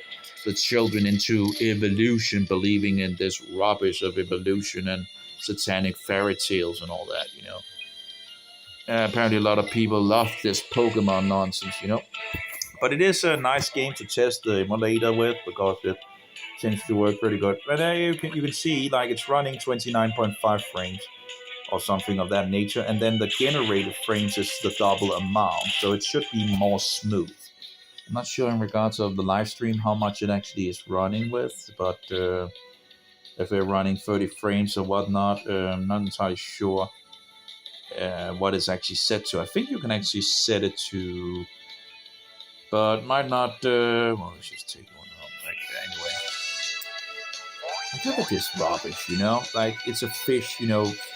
children into evolution, believing in this rubbish of evolution, and satanic fairy tales and all that, apparently a lot of people love this Pokemon nonsense, but it is a nice game to test the emulator with because it seems to work pretty good. But you can see like it's running 29.5 frames or something of that nature, and then the generated frames is the double amount, so it should be more smooth. I'm not sure in regards of the live stream how much it actually is running with, but if we're running 30 frames or whatnot, I'm not entirely sure what it's actually set to. I think you can actually set it to, but might not. Well, let's just take one out like anyway. Look at this rubbish, like it's a fish,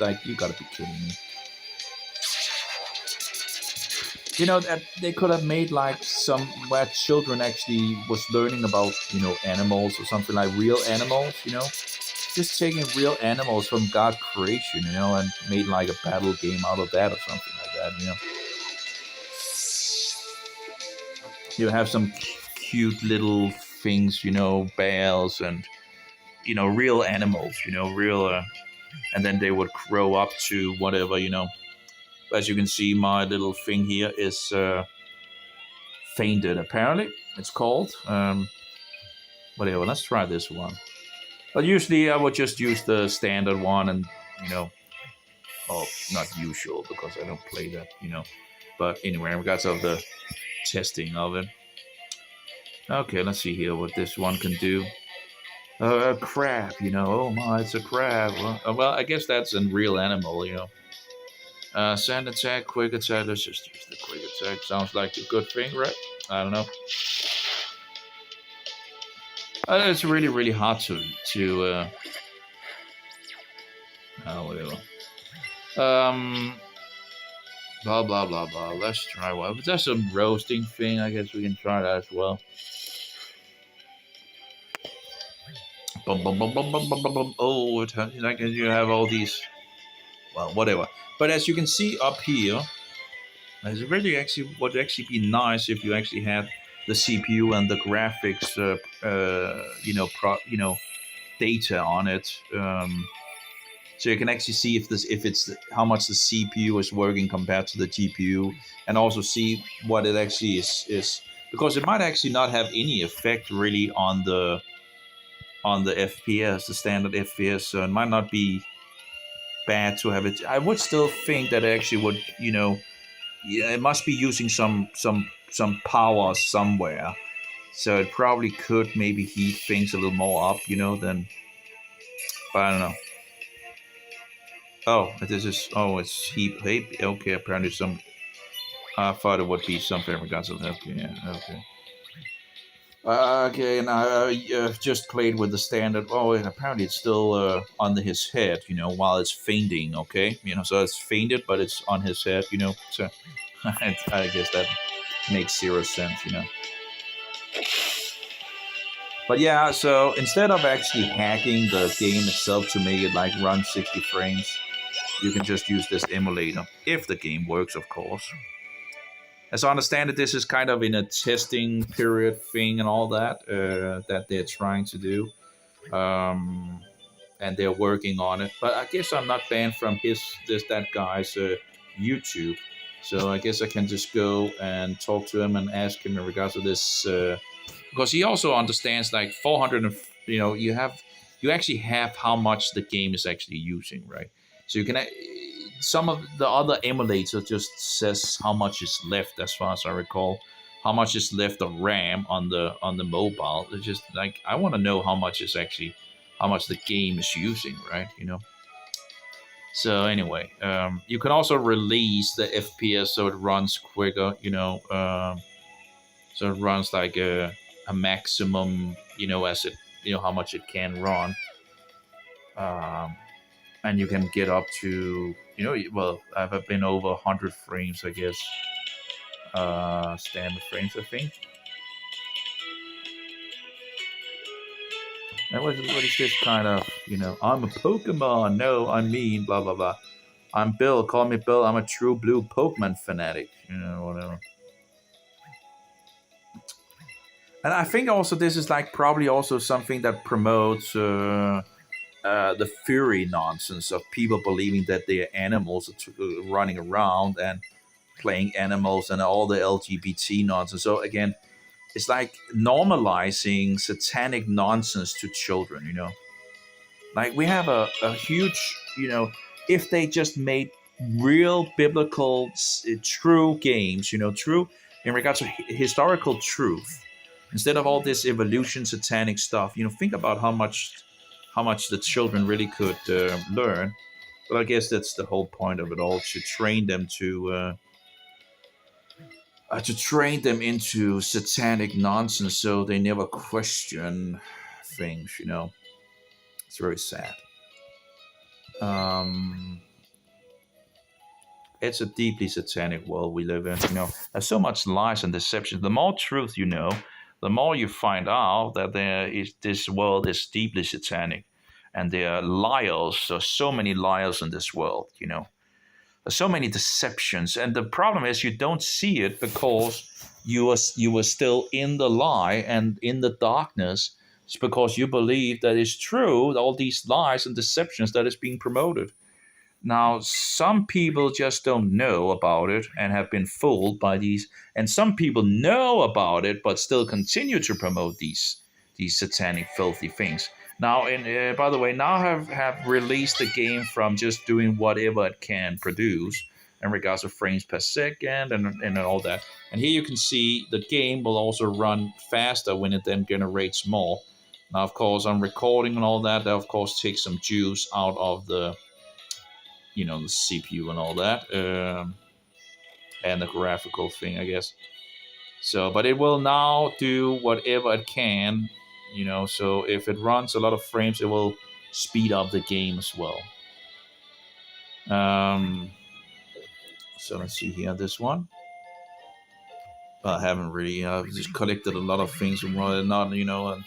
like you gotta be kidding me. That they could have made like some where children actually was learning about, animals or something, like real animals, just taking real animals from God's creation, and made like a battle game out of that or something like that, You have some cute little things, bears and, real animals, real, and then they would grow up to whatever, As you can see, my little thing here is fainted, apparently, it's called. Whatever, let's try this one. But usually I would just use the standard one and, not usual because I don't play that, But anyway, in regards of the testing of it. Okay, let's see here what this one can do. A crab, oh my, it's a crab. Well, I guess that's a real animal, Sand attack, quick attack. Let's just use the quick attack. Sounds like a good thing, right? I don't know. It's really, really hard to whatever. Blah blah blah blah. Let's try one. If there's some roasting thing, I guess we can try that as well. Bum, bum, bum, bum, bum, bum, bum, bum. Oh, like you have all these. Well, whatever. But as you can see up here, it's really actually would actually be nice if you actually had the CPU and the graphics, data on it. So you can actually see if it's how much the CPU is working compared to the GPU, and also see what it actually is because it might actually not have any effect really on the FPS, the standard FPS. So it might not be bad to have it. I would still think that it actually would, it must be using some power somewhere. So it probably could maybe heat things a little more up, than. But I don't know. Oh, this is. Oh, it's heat. Okay, apparently some. I thought it would be something in regards to that. Okay, yeah, okay. Okay, and I just played with the standard. Oh, and apparently it's still under his head, while it's fainting. Okay, so it's fainted, but it's on his head, So I guess that makes zero sense, But yeah, so instead of actually hacking the game itself to make it like run 60 frames, you can just use this emulator if the game works, of course. As I understand it, this is kind of in a testing period thing and all that that they're trying to do, and they're working on it. But I guess I'm not banned from that guy's YouTube, so I guess I can just go and talk to him and ask him in regards to this, because he also understands like 400. And, you actually have how much the game is actually using, right? So you can. Some of the other emulators just says how much is left, as far as I recall, how much is left of RAM on the mobile. It's just like I want to know how much the game is using, right? So anyway, you can also release the FPS so it runs quicker, so it runs like a maximum, as it how much it can run. And you can get up to, well, I've been over 100 frames, I guess. Standard frames, I think. And what is this kind of, I'm a Pokemon. No, I mean, blah, blah, blah. I'm Bill. Call me Bill. I'm a true blue Pokemon fanatic. Whatever. And I think also this is like probably also something that promotes the fury nonsense of people believing that they are animals running around and playing animals and all the LGBT nonsense. So again, it's like normalizing satanic nonsense to children, you know. Like we have a huge, you know, if they just made real biblical, true games, you know, true in regards to historical truth, instead of all this evolution satanic stuff, you know, think about how much the children really could learn. But I guess that's the whole point of it all, to train them into satanic nonsense so they never question things, you know. It's very sad. Um, it's a deeply satanic world we live in, you know. There's so much lies and deception. The more truth you know, the more you find out that this world is deeply satanic. And there are liars, there's so many liars in this world, you know. So many deceptions, and the problem is you don't see it because you were still in the lie and in the darkness. It's because you believe that it's true, all these lies and deceptions that is being promoted. Now some people just don't know about it and have been fooled by these, and some people know about it but still continue to promote these satanic filthy things. Now, and by the way, now have released the game from just doing whatever it can produce in regards to frames per second and all that. And here you can see the game will also run faster when it then generates more. Now, of course, on recording and all that, of course takes some juice out of the, you know, the CPU and all that, and the graphical thing, I guess. So, but it will now do whatever it can, you know. So if it runs a lot of frames, it will speed up the game as well. So let's see here, this one. I haven't really. I've just collected a lot of things and not, you know, and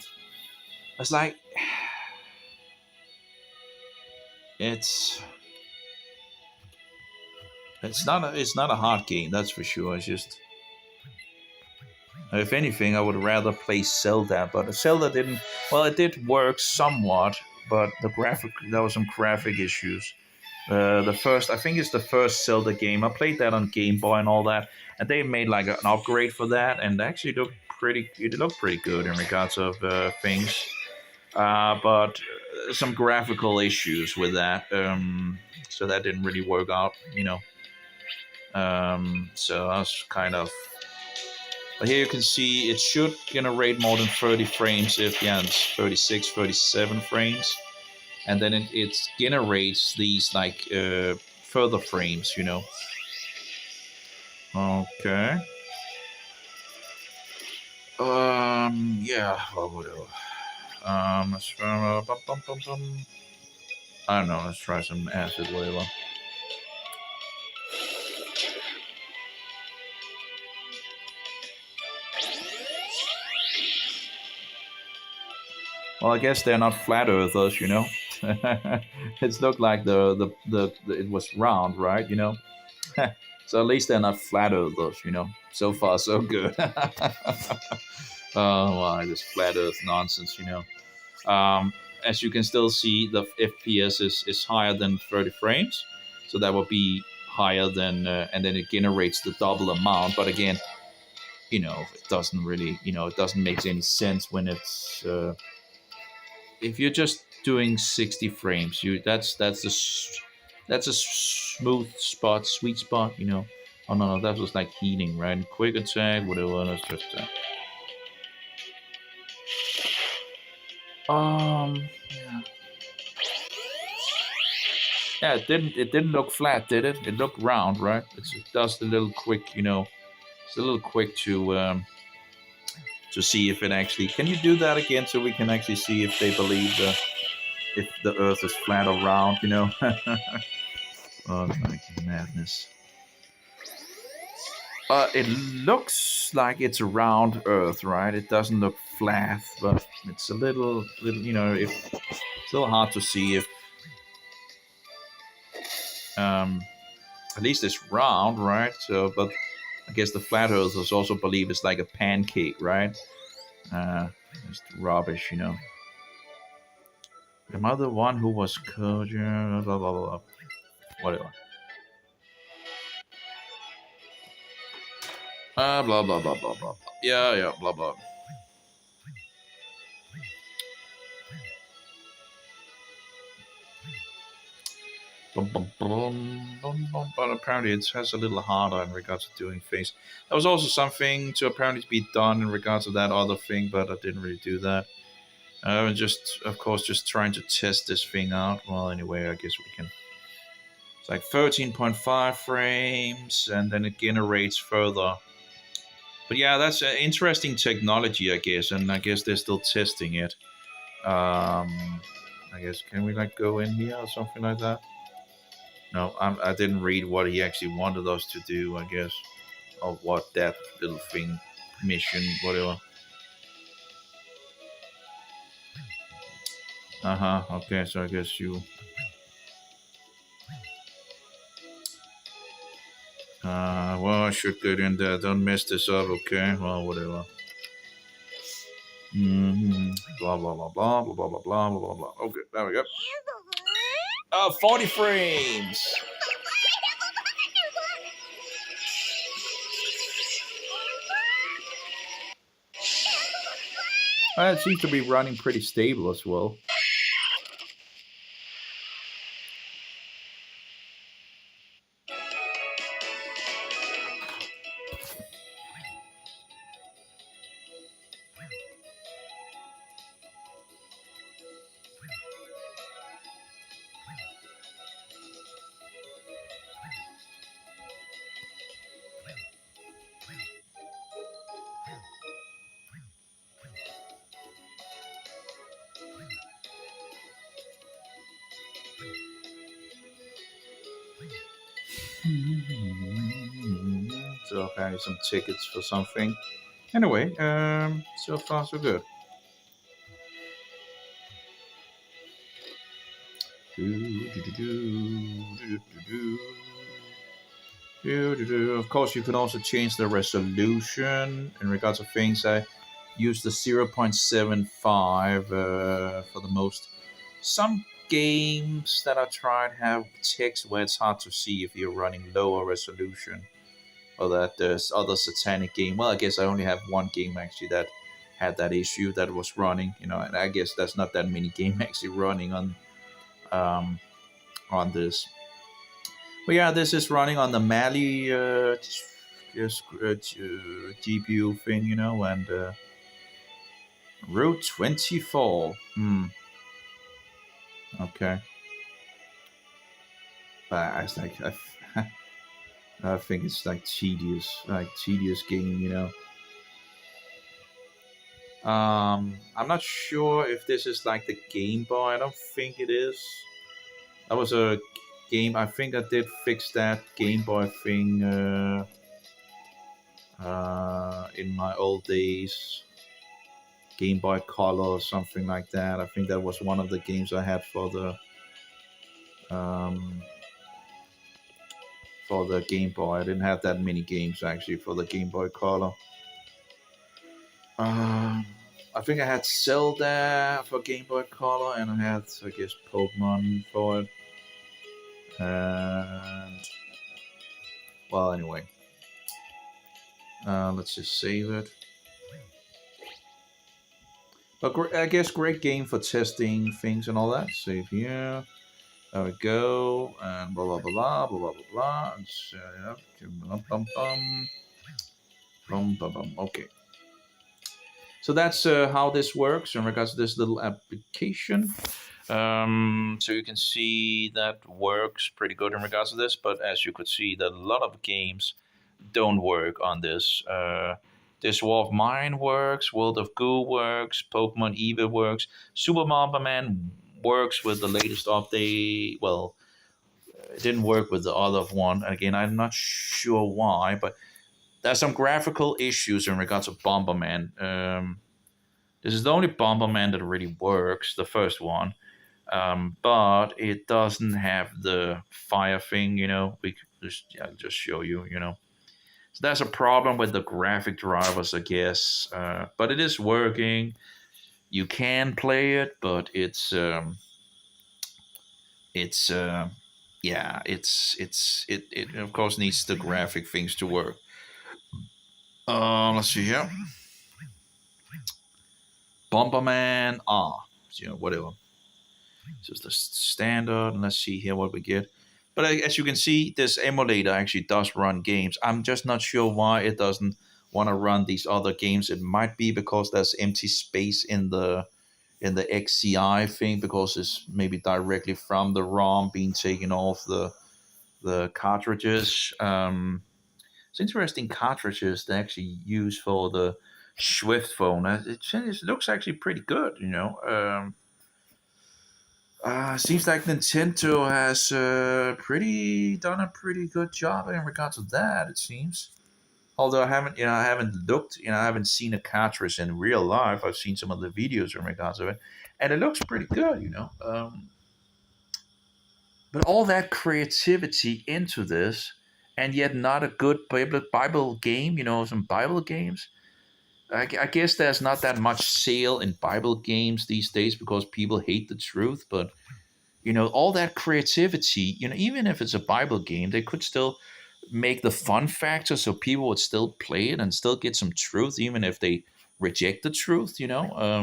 it's like it's not a hard game, that's for sure. It's just, if anything, I would rather play Zelda, but Zelda didn't. Well, it did work somewhat, but there was some graphic issues. The first, I think it's the first Zelda game. I played that on Game Boy and all that, and they made like an upgrade for that, and actually it looked pretty good in regards of things. But some graphical issues with that, so that didn't really work out, you know. So I was kind of. But here you can see it should generate more than 30 frames if, yeah, it's 36, 37 frames. And then it generates these like further frames, you know. Okay. Yeah, what would let's try, I don't know, let's try some acid whatever. Well, I guess they're not flat earthers, you know. It's looked like the it was round, right? You know. So at least they're not flat earthers, you know. So far, so good. Oh, wow, this flat earth nonsense, you know. As you can still see, the FPS is higher than 30 frames, so that will be higher than, and then it generates the double amount. But again, you know, it doesn't really, you know, it doesn't make any sense when it's. If you're just doing 60 frames, that's a smooth spot, sweet spot, you know. Oh no, that was like heating, right? Quick attack, whatever. Let's just yeah. Yeah, it didn't look flat, did it? It looked round, right? It does a little quick, you know. It's a little quick to see if it actually. Can you do that again so we can actually see if they believe if the Earth is flat or round? You know. Oh, it's like madness. It looks like it's a round Earth, right? It doesn't look flat, but it's a little, you know, it's a little hard to see if. At least it's round, right? So, but I guess the flat earthers also believe it's like a pancake, right? Just rubbish, you know. Am I the one who was blah blah blah blah. Whatever. Blah blah blah blah blah. Yeah, blah blah. But apparently it has a little harder in regards to doing things. There was also something to apparently be done in regards to that other thing, but I didn't really do that. Just, of course, just trying to test this thing out. Well, anyway, I guess we can. It's like 13.5 frames, and then it generates further. But yeah, that's an interesting technology, I guess, and I guess they're still testing it. I guess, can we like go in here or something like that? No, I didn't read what he actually wanted us to do, I guess. Or what that little thing, mission, whatever. Okay, so I guess you... well, I should get in there. Don't mess this up, okay? Well, whatever. Blah, blah, blah, blah, blah, blah, blah, blah, blah, blah. Okay, there we go. 40 frames! It seems to be running pretty stable as well. So apparently some tickets for something. Anyway, so far so good. Of course, you can also change the resolution in regards to things. I use the 0.75 for the most. Some games that I tried have text where it's hard to see if you're running lower resolution, or that there's other satanic game. Well, I guess I only have one game actually that had that issue that was running, and I guess that's not that many games actually running on this. But yeah, this is running on the Mali GPU thing, and Route 24. Okay. But it's like I think it's like tedious game, I'm not sure if this is like the Game Boy. I don't think it is. That was a game. I think I did fix that Game Boy thing in my old days. Game Boy Color or something like that. I think that was one of the games I had for the Game Boy. I didn't have that many games actually for the Game Boy Color. I think I had Zelda for Game Boy Color, and I had, I guess, Pokemon for it. And well, anyway, let's just save it. But I guess great game for testing things and all that. Save here. There we go. And blah blah blah blah blah blah blah. Okay. So that's how this works in regards to this little application. So you can see that works pretty good in regards to this. But as you could see, that a lot of games don't work on this. This War of Mine works, World of Goo works, Pokemon Eevee works, Super Bomberman works with the latest update. Well, it didn't work with the other one. Again, I'm not sure why, but there's some graphical issues in regards to Bomberman. This is the only Bomberman that really works, the first one. But it doesn't have the fire thing, We could just show you, So that's a problem with the graphic drivers, I guess. But it is working. You can play it, but it's it's yeah, it of course needs the graphic things to work. Let's see here. Bomberman R, whatever. So it's the standard, and let's see here what we get. But as you can see, this emulator actually does run games. I'm just not sure why it doesn't want to run these other games. It might be because there's empty space in the XCI thing, because it's maybe directly from the ROM being taken off the cartridges. It's interesting cartridges they actually use for the Swift phone. It looks actually pretty good, seems like Nintendo has done a pretty good job in regards to that. It seems. Although I haven't looked, I haven't seen a cartridge in real life. I've seen some of the videos in regards to it, and it looks pretty good. But all that creativity into this, and yet not a good Bible game. Some Bible games. I guess there's not that much sale in Bible games these days because people hate the truth. But all that creativity, even if it's a Bible game, they could still make the fun factor so people would still play it and still get some truth, even if they reject the truth. At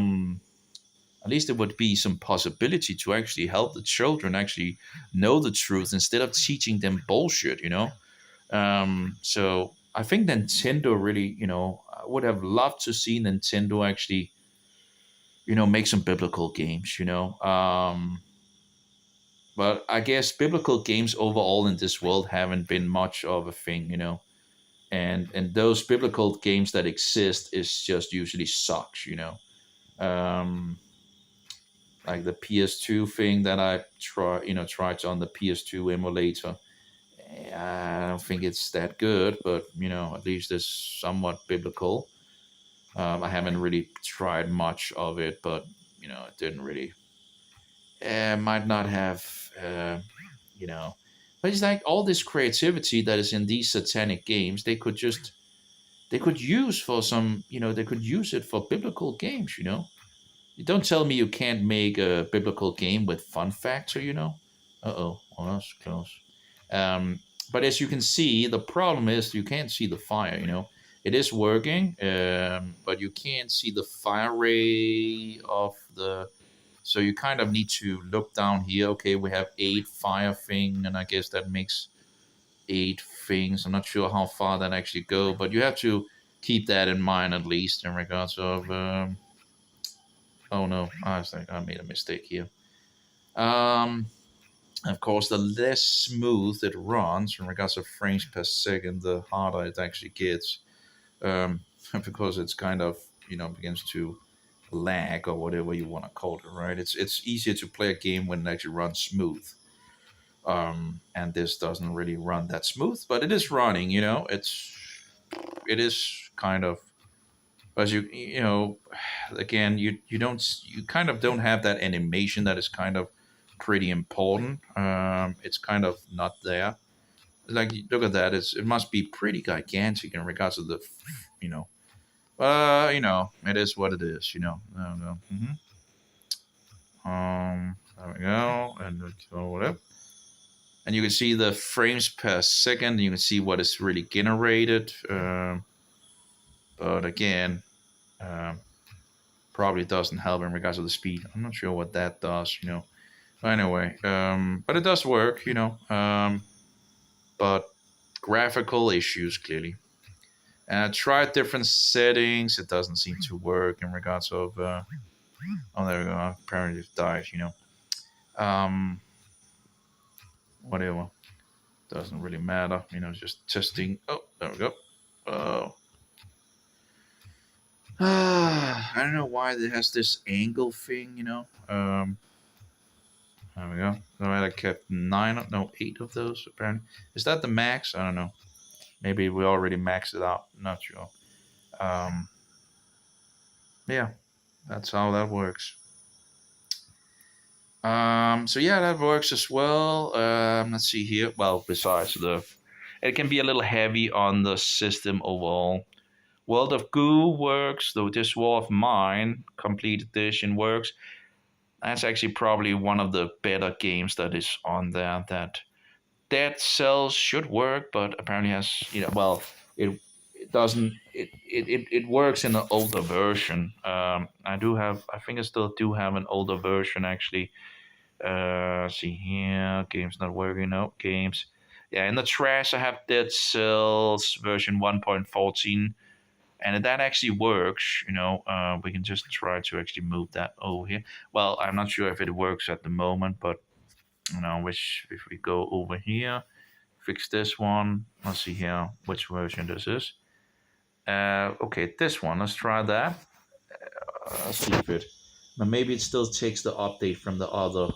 least there would be some possibility to actually help the children actually know the truth instead of teaching them bullshit. So I think Nintendo really, I would have loved to see Nintendo actually, make some biblical games. But I guess biblical games overall in this world haven't been much of a thing. And those biblical games that exist is just usually sucks. Um, like the PS2 thing that I tried on the PS2 emulator. I don't think it's that good, but at least it's somewhat biblical. I haven't really tried much of it, but it didn't really. Might not have, you know. But it's like all this creativity that is in these satanic games. They could use for some. They could use it for biblical games. You don't tell me you can't make a biblical game with fun factor. Uh-oh, well, that's close. Um, but as you can see, the problem is you can't see the fire. It is working, but you can't see the fire ray of the. So you kind of need to look down here. Okay, we have 8 fire thing, and I guess that makes 8 things. I'm not sure how far that actually go, but you have to keep that in mind at least in regards of. Oh no, I was like I made a mistake here. Um, of course, the less smooth it runs in regards of frames per second, the harder it actually gets, um, because it's kind of begins to lag or whatever you want to call it. Right? It's easier to play a game when it actually runs smooth, and this doesn't really run that smooth, but it is running. It is kind of. But again, you kind of don't have that animation that is kind of pretty important. It's kind of not there. Like look at that, it must be pretty gigantic in regards to the, you know. It is what it is. I don't know. There we go, and whatever. And you can see the frames per second. You can see what is really generated. But again. Probably doesn't help in regards to the speed. I'm not sure what that does. Anyway, but it does work. But graphical issues clearly. And I tried different settings. It doesn't seem to work in regards of. Oh, there we go. Apparently it died. Whatever. Doesn't really matter. Just testing. Oh, there we go. Oh. I don't know why it has this angle thing. There we go. I kept 8 of those apparently. Is that the max? I don't know. Maybe we already maxed it out. Not sure. Yeah, that's how that works. So yeah, that works as well. Let's see here. Well, besides it can be a little heavy on the system overall. World of Goo works, though this War of Mine complete edition works. That's actually probably one of the better games that is on there. That Dead Cells should work, but apparently has, well, it doesn't. It works in an older version. I think I still do have an older version actually. See here, games not working. No games. Yeah, in the trash I have Dead Cells version 1.14, and that actually works. We can just try to actually move that over here. Well, I'm not sure if it works at the moment, but which if we go over here, fix this one. Let's see here which version this is. Okay, this one. Let's try that. Let's see if it. Now maybe it still takes the update from the other.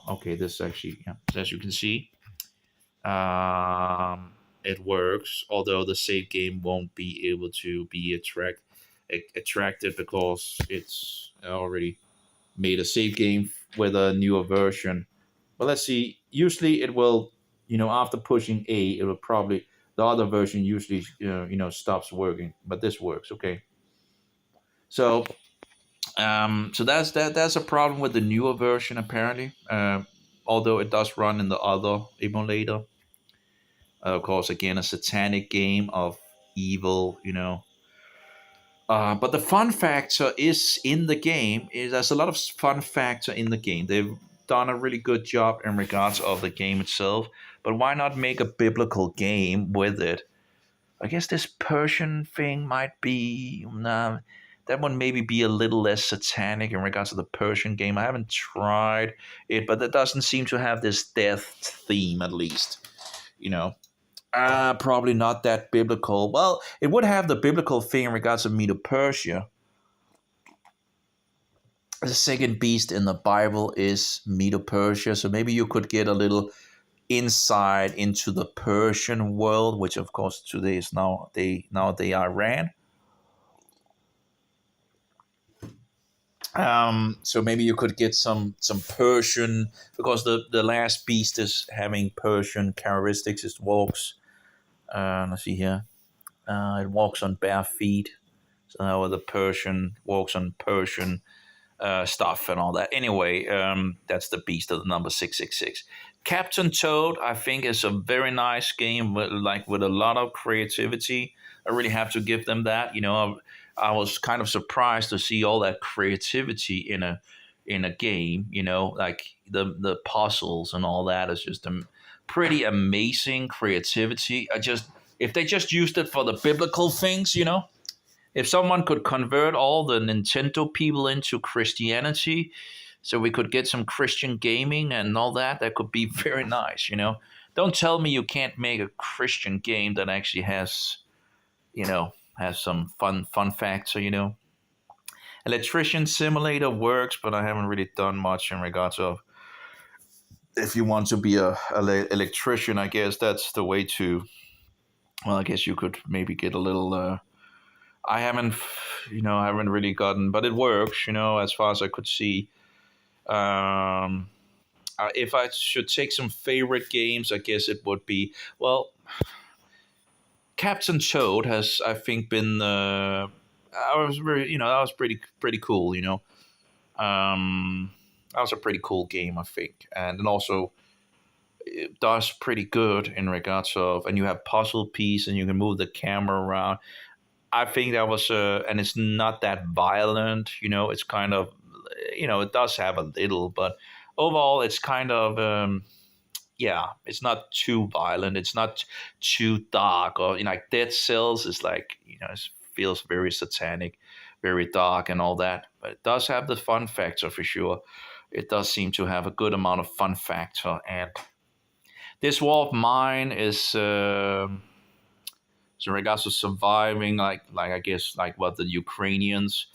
Okay, this actually, yeah, as you can see, it works. Although the save game won't be able to be attracted because it's already made a save game with a newer version. But let's see. Usually, it will, after pushing A, it will probably the other version usually, stops working. But this works. Okay. So that's a problem with the newer version apparently. Although it does run in the other emulator. Of course, again, a satanic game of evil, But the fun factor is in the game. There's a lot of fun factor in the game. They've done a really good job in regards of the game itself. But why not make a biblical game with it? I guess this Persian thing might be that one maybe be a little less satanic in regards to the Persian game. I haven't tried it, but it doesn't seem to have this death theme at least. Probably not that biblical. Well, it would have the biblical thing in regards to Medo Persia. The second beast in the Bible is Medo Persia, so maybe you could get a little insight into the Persian world, which of course today is now they Iran. So maybe you could get some Persian, because the last beast is having Persian characteristics. It walks. Let's see here. It walks on bare feet. So now the Persian walks on Persian stuff and all that. Anyway, that's the beast of the number 666. Captain Toad, I think, is a very nice game with a lot of creativity. I really have to give them that. I was kind of surprised to see all that creativity in a game. Like the puzzles and all that is just pretty amazing creativity. If they just used it for the biblical things, if someone could convert all the Nintendo people into Christianity, so we could get some Christian gaming and all that, that could be very nice. Don't tell me you can't make a Christian game that actually has some fun facts. Electrician Simulator works, but I haven't really done much in regards of, if you want to be a electrician, I guess that's the way to. Well, I guess you could maybe get a little. I haven't really gotten, but it works. As far as I could see. If I should take some favorite games, I guess it would be, well, Captain Toad has, I think, been. That was pretty cool. That was a pretty cool game, I think, and then also it does pretty good in regards of, and you have puzzle piece and you can move the camera around. I think that was and it's not that violent. It's kind of, it does have a little, but overall it's kind of it's not too violent. It's not too dark, or like Dead Cells is like, it feels very satanic, very dark and all that. But it does have the fun factor for sure. It does seem to have a good amount of fun factor, and this War of Mine is so in regards to surviving, like I guess like what the Ukrainians,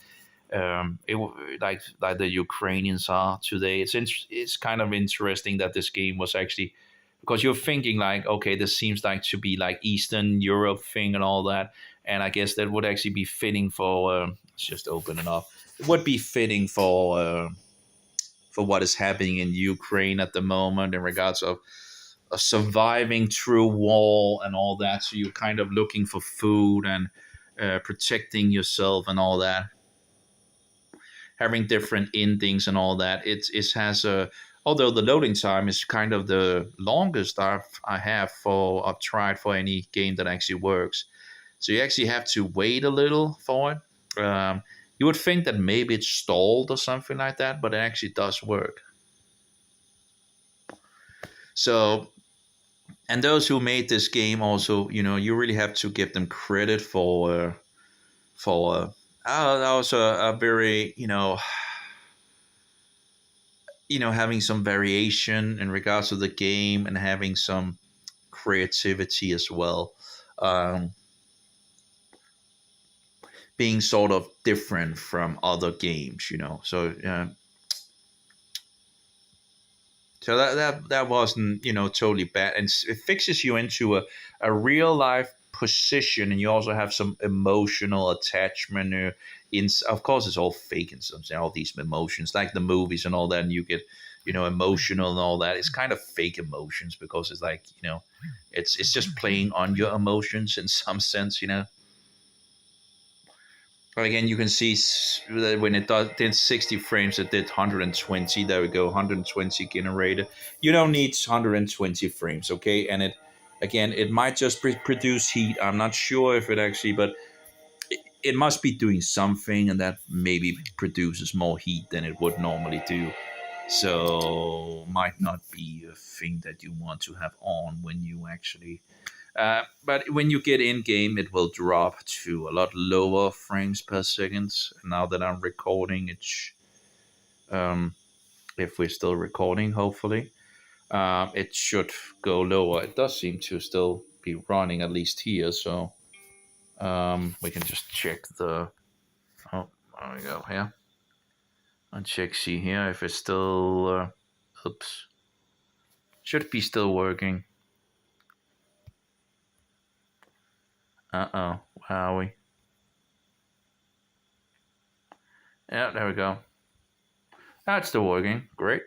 like the Ukrainians are today. It's kind of interesting that this game was actually, because you're thinking like, okay, this seems like to be like Eastern Europe thing and all that, and I guess that would actually be fitting for. Let's just open it up. It would be fitting for what is happening in Ukraine at the moment in regards of surviving through war and all that. So you're kind of looking for food and protecting yourself and all that. having different endings and all that. It has a, although the loading time is kind of the longest I've tried for any game that actually works. So you actually have to wait a little for it. You would think that maybe it's stalled or something like that, but it actually does work. So, and those who made this game also, you really have to give them credit for that was a very, having some variation in regards to the game and having some creativity as well. Being sort of different from other games, So, so that wasn't totally bad, and it fixes you into a real life position, and you also have some emotional attachment. Of course, it's all fake and something. All these emotions, like the movies and all that, and you get emotional and all that. It's kind of fake emotions because it's like it's just playing on your emotions in some sense. But again, you can see that when it did 60 frames, it did 120. There we go, 120 generated. You don't need 120 frames, okay? And it might just produce heat. I'm not sure if it actually, but it must be doing something, and that maybe produces more heat than it would normally do. So might not be a thing that you want to have on when you actually. But when you get in game, it will drop to a lot lower frames per second. Now that I'm recording, if we're still recording, hopefully, it should go lower. It does seem to still be running, at least here. So we can just check the. Oh, there we go. Here, and see here if it's still. Oops, should be still working. Where are we? Yeah, there we go. That's still working. Great.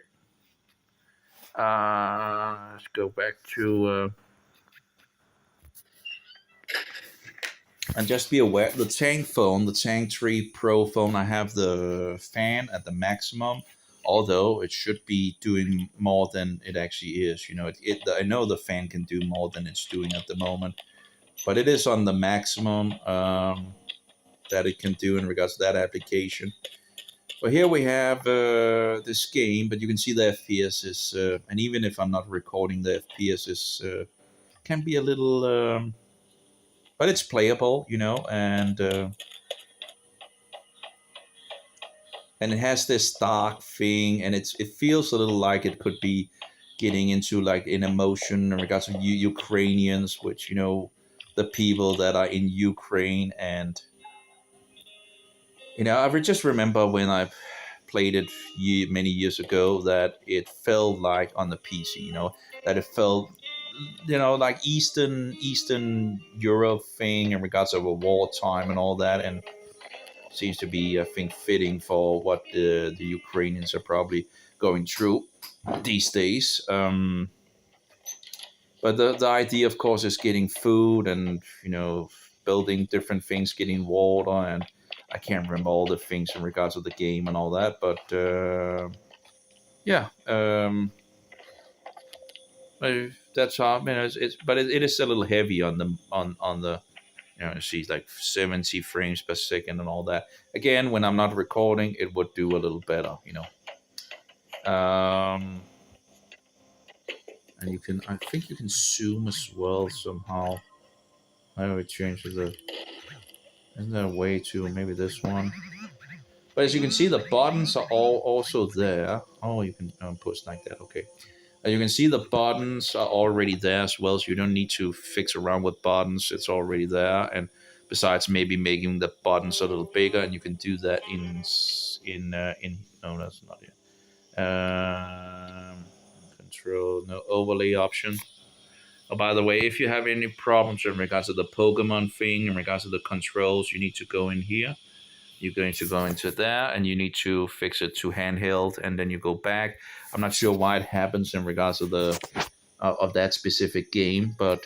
Let's go back to... and just be aware, the Tank phone, the Tank 3 Pro phone, I have the fan at the maximum, although it should be doing more than it actually is. I know the fan can do more than it's doing at the moment, but it is on the maximum that it can do in regards to that application. But here we have this game, but you can see the FPS is, and even if I'm not recording, the FPS is can be a little, but it's playable, and it has this dark thing, and it feels a little like it could be getting into like an emotion in regards to Ukrainians, which the people that are in Ukraine, and I just remember when I played it many years ago that it felt like on the PC, that it felt, like Eastern Europe thing in regards of a wartime and all that, and seems to be, I think, fitting for what the Ukrainians are probably going through these days. But the idea, of course, is getting food and building different things, getting water, and I can't remember all the things in regards to the game and all that, but yeah, that's how. It is a little heavy on the she's like 70 frames per second and all that. Again, when I'm not recording, it would do a little better, and I think you can zoom as well somehow. How do we change isn't there a way to, maybe this one? But as you can see, the buttons are all also there. Oh, you can push like that. Okay. You can see the buttons are already there as well, so you don't need to fix around with buttons. It's already there. And besides, maybe making the buttons a little bigger, and you can do that in no, that's not it. Control, no overlay option. Oh, by the way, if you have any problems in regards to the Pokemon thing, in regards to the controls, you need to go in here. You're going to go into there, and you need to fix it to handheld, and then you go back. I'm not sure why it happens in regards to the of that specific game, but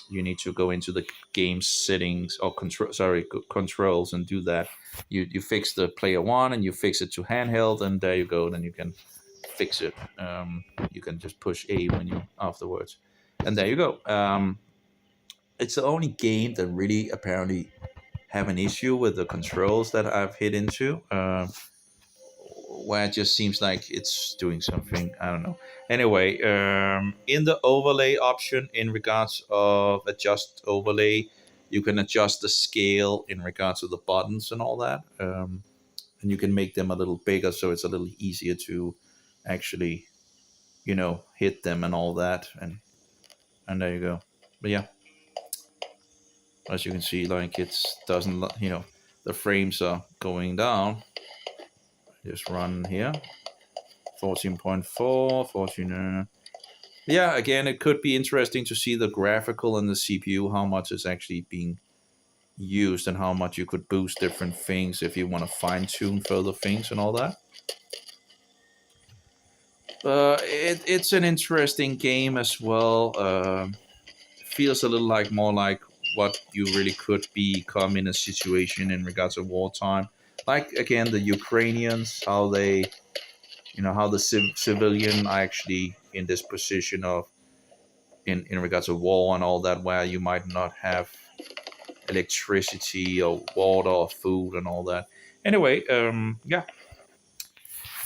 you need to go into the game settings or controls and do that. You fix the player one and you fix it to handheld, and there you go. Then you can fix it. You can just push A when you afterwards, and there you go. It's the only game that really apparently have an issue with the controls that I've hit into. Where it just seems like it's doing something. I don't know. Anyway, in the overlay option, in regards of adjust overlay, you can adjust the scale in regards to the buttons and all that, and you can make them a little bigger so it's a little easier to actually, hit them and all that, and there you go. But yeah, as you can see, like it doesn't, the frames are going down. Just run here. 14.4, 14. Yeah, again, it could be interesting to see the graphical and the CPU, how much is actually being used and how much you could boost different things if you want to fine tune further things and all that. It's an interesting game as well. Feels a little like more like what you really could become in a situation in regards to wartime. Like, again, the Ukrainians, how they, how the civilian are actually in this position of, in regards to war and all that, where you might not have electricity or water or food and all that. Anyway, yeah.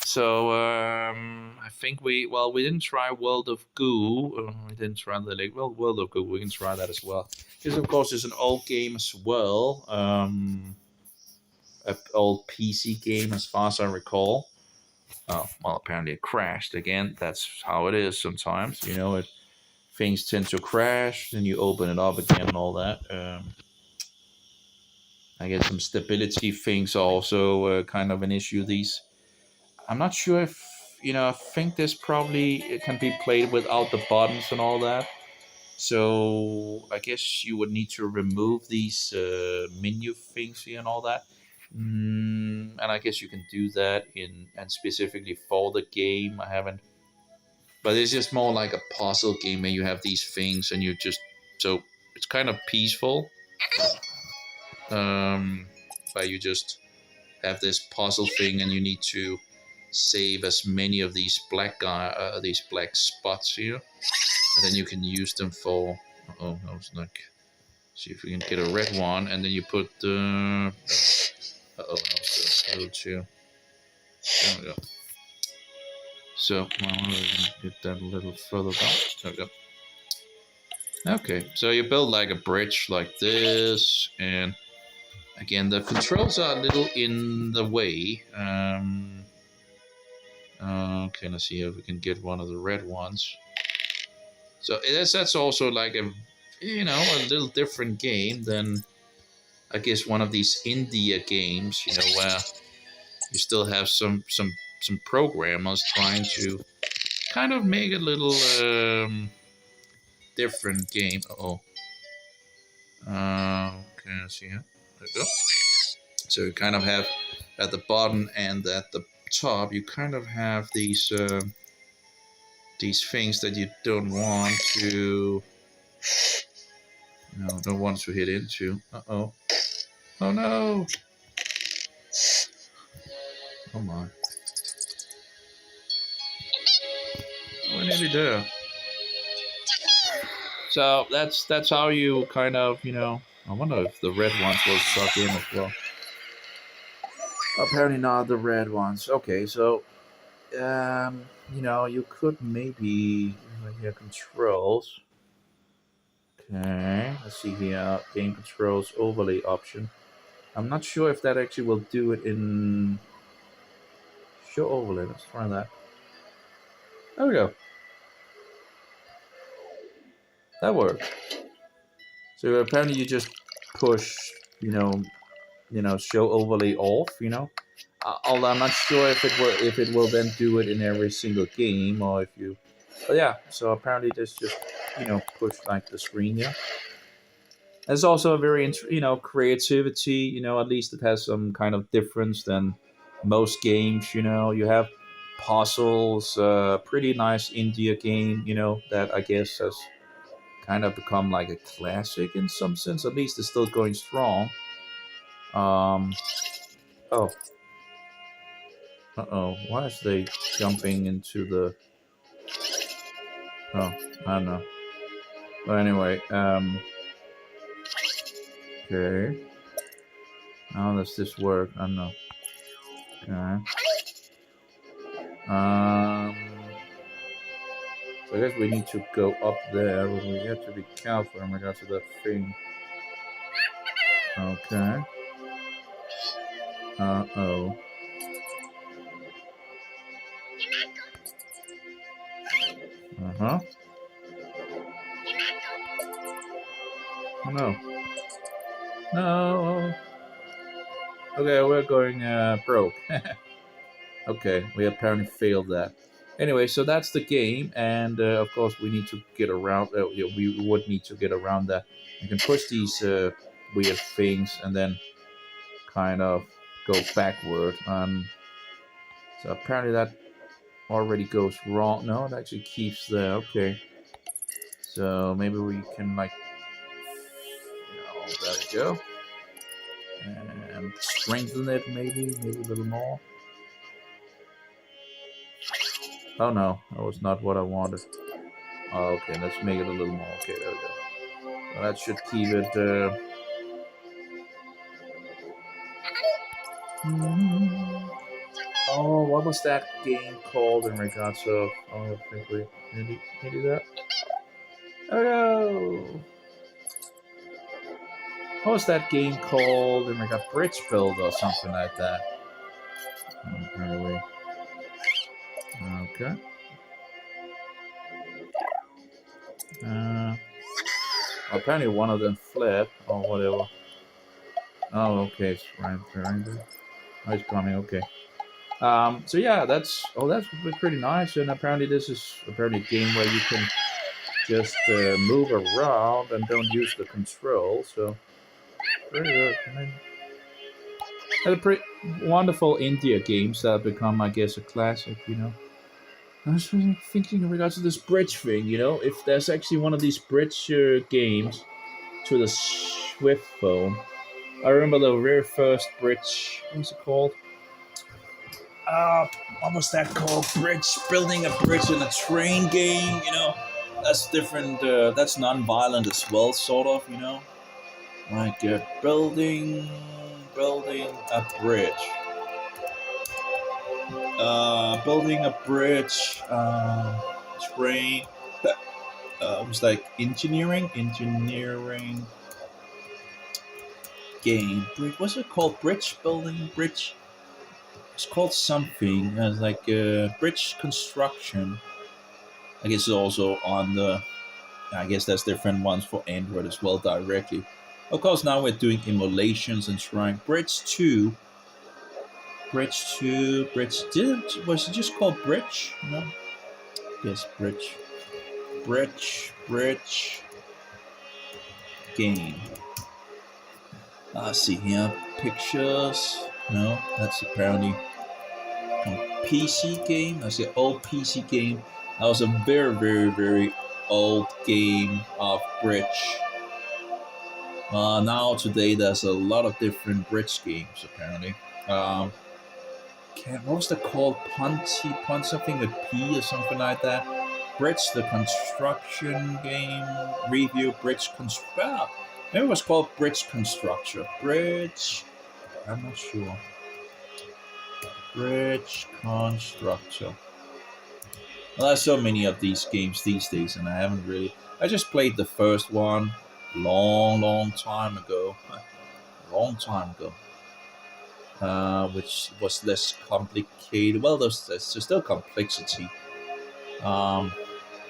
So, I think we didn't try World of Goo. We didn't try World of Goo, we can try that as well. This, of course, is an old game as well. An old PC game, as far as I recall. Oh, well, apparently it crashed again. That's how it is sometimes. Things tend to crash, then you open it up again and all that. I guess some stability things are also kind of an issue. I'm not sure if, I think this probably it can be played without the buttons and all that. So I guess you would need to remove these menu things here and all that. And I guess you can do that and specifically for the game. I haven't, but it's just more like a puzzle game where you have these things and so it's kind of peaceful. But you just have this puzzle thing and you need to save as many of these black spots here, and then you can use them for. Oh, I was like, see if we can get a red one, and then you put the. That was a little too. There we go. So I'm gonna get that a little further down. There we go. Okay, so you build like a bridge like this, and again the controls are a little in the way. Okay, let's see if we can get one of the red ones. So that's also like a little different game than, I guess, one of these India games, where you still have some programmers trying to kind of make a little different game. Okay, let's see here. There we go. So you kind of have at the bottom and at the top, you kind of have these things that you don't want to, don't want to hit into. Oh no! Oh my! We're nearly there. So that's how you kind of, I wonder if the red ones will suck in as well. Apparently not the red ones. Okay, so you could maybe here controls. Okay, let's see here, game controls overlay option. I'm not sure if that actually will do it in show overlay. Let's try that. There we go. That worked. So apparently you just push, show overlay off, although I'm not sure if it will then do it in every single game, or if you. But yeah, so apparently this just push like the screen here. There's also a very creativity. At least it has some kind of difference than most games. You have puzzles. Pretty nice India game. That I guess has kind of become like a classic in some sense. At least it's still going strong. Oh. Uh-oh. Why is they jumping into the... Oh, I don't know. But anyway, okay. How does this work? I don't know. Okay. So I guess we need to go up there, but we have to be careful in regards to that thing. Okay. Uh-oh. Uh-huh. Oh, no. No. Okay, we're going broke. Okay, we apparently failed that. Anyway, so that's the game, and of course we need to get around. Yeah, we would need to get around that. You can push these weird things, and then kind of go backward. So apparently that already goes wrong. No, it actually keeps there. Okay. So maybe we can like, there we go, and strengthen it maybe a little more. Oh no, that was not what I wanted. Oh, okay, let's make it a little more. Okay, there we go. Well, that should keep it. Oh, what was that game called in regards of? Oh, I think we maybe do that. Oh. What was that game called? And like a bridge build or something like that. Apparently. Okay. Apparently one of them fled or whatever. Oh, okay, it's right there. Oh, it's coming. Okay. So yeah, that's pretty nice. And apparently this is a game where you can just move around and don't use the control. So pretty good. I mean, they're pretty wonderful India games that have become, I guess, a classic. You know. I was really thinking in regards to this bridge thing, you know, if there's actually one of these bridge games to the Swift phone. I remember the very first bridge, what's it called? What was that called? Building a bridge in a train game, you know? That's different, that's non-violent as well, sort of, you know? Like, building a bridge. Building a bridge, train. It was like engineering game. What's it called? Bridge building, bridge. It's called something. It's like bridge construction. I guess it's also on the. I guess there's different ones for Android as well directly. Of course, now we're doing emulations and trying Bridge 2. Was it just called Bridge? No. Yes, Bridge game. See here, pictures. No, that's apparently a PC game. That's an old PC game. That was a very, very, very old game of bridge. Now today there's a lot of different bridge games apparently. What was that called? Punt something with P or something like that. Bridge, the construction game review. Maybe it was called Bridge Constructor. I'm not sure. Bridge Constructor. Well, there's so many of these games these days, and I just played the first one long time ago. Which was less complicated. Well, there's still complexity. But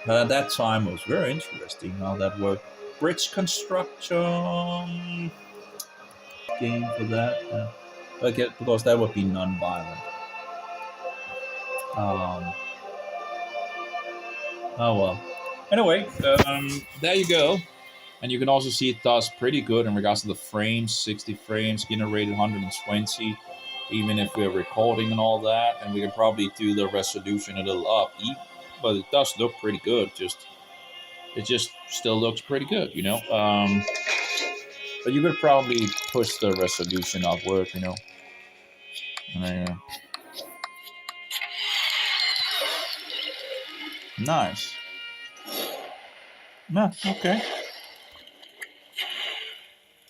at that time, it was very interesting how that worked. Bridge construction game for that. Okay, because that would be non-violent. Oh well. Anyway, there you go. And you can also see it does pretty good in regards to the frames, 60 frames, generated 120, even if we're recording and all that. And we can probably do the resolution a little up, but it does look pretty good. Just it just still looks pretty good, you know. But you could probably push the resolution upward, you know. And nice. Yeah, okay.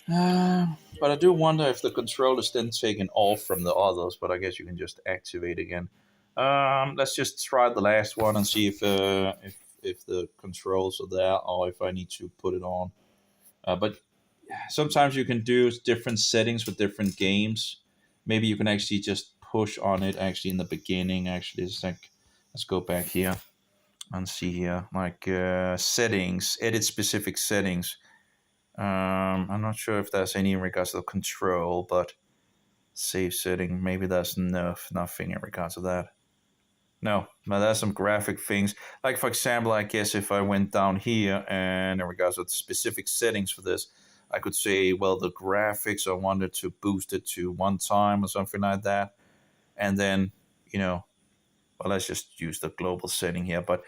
But I do wonder if the control is then taken off from the others, but I guess you can just activate again. Let's just try the last one and see if the controls are there or if I need to put it on. But sometimes you can do different settings for different games. Maybe you can actually just push on it actually in the beginning. Actually, it's like, let's go back here and see here, like settings, edit specific settings. I'm not sure if there's any in regards to the control, but save setting, maybe there's nothing in regards to that. No, but there's some graphic things. Like, for example, I guess if I went down here and in regards to the specific settings for this, I could say, well, the graphics, I wanted to boost it to 1 time or something like that. And then, well, let's just use the global setting here. But,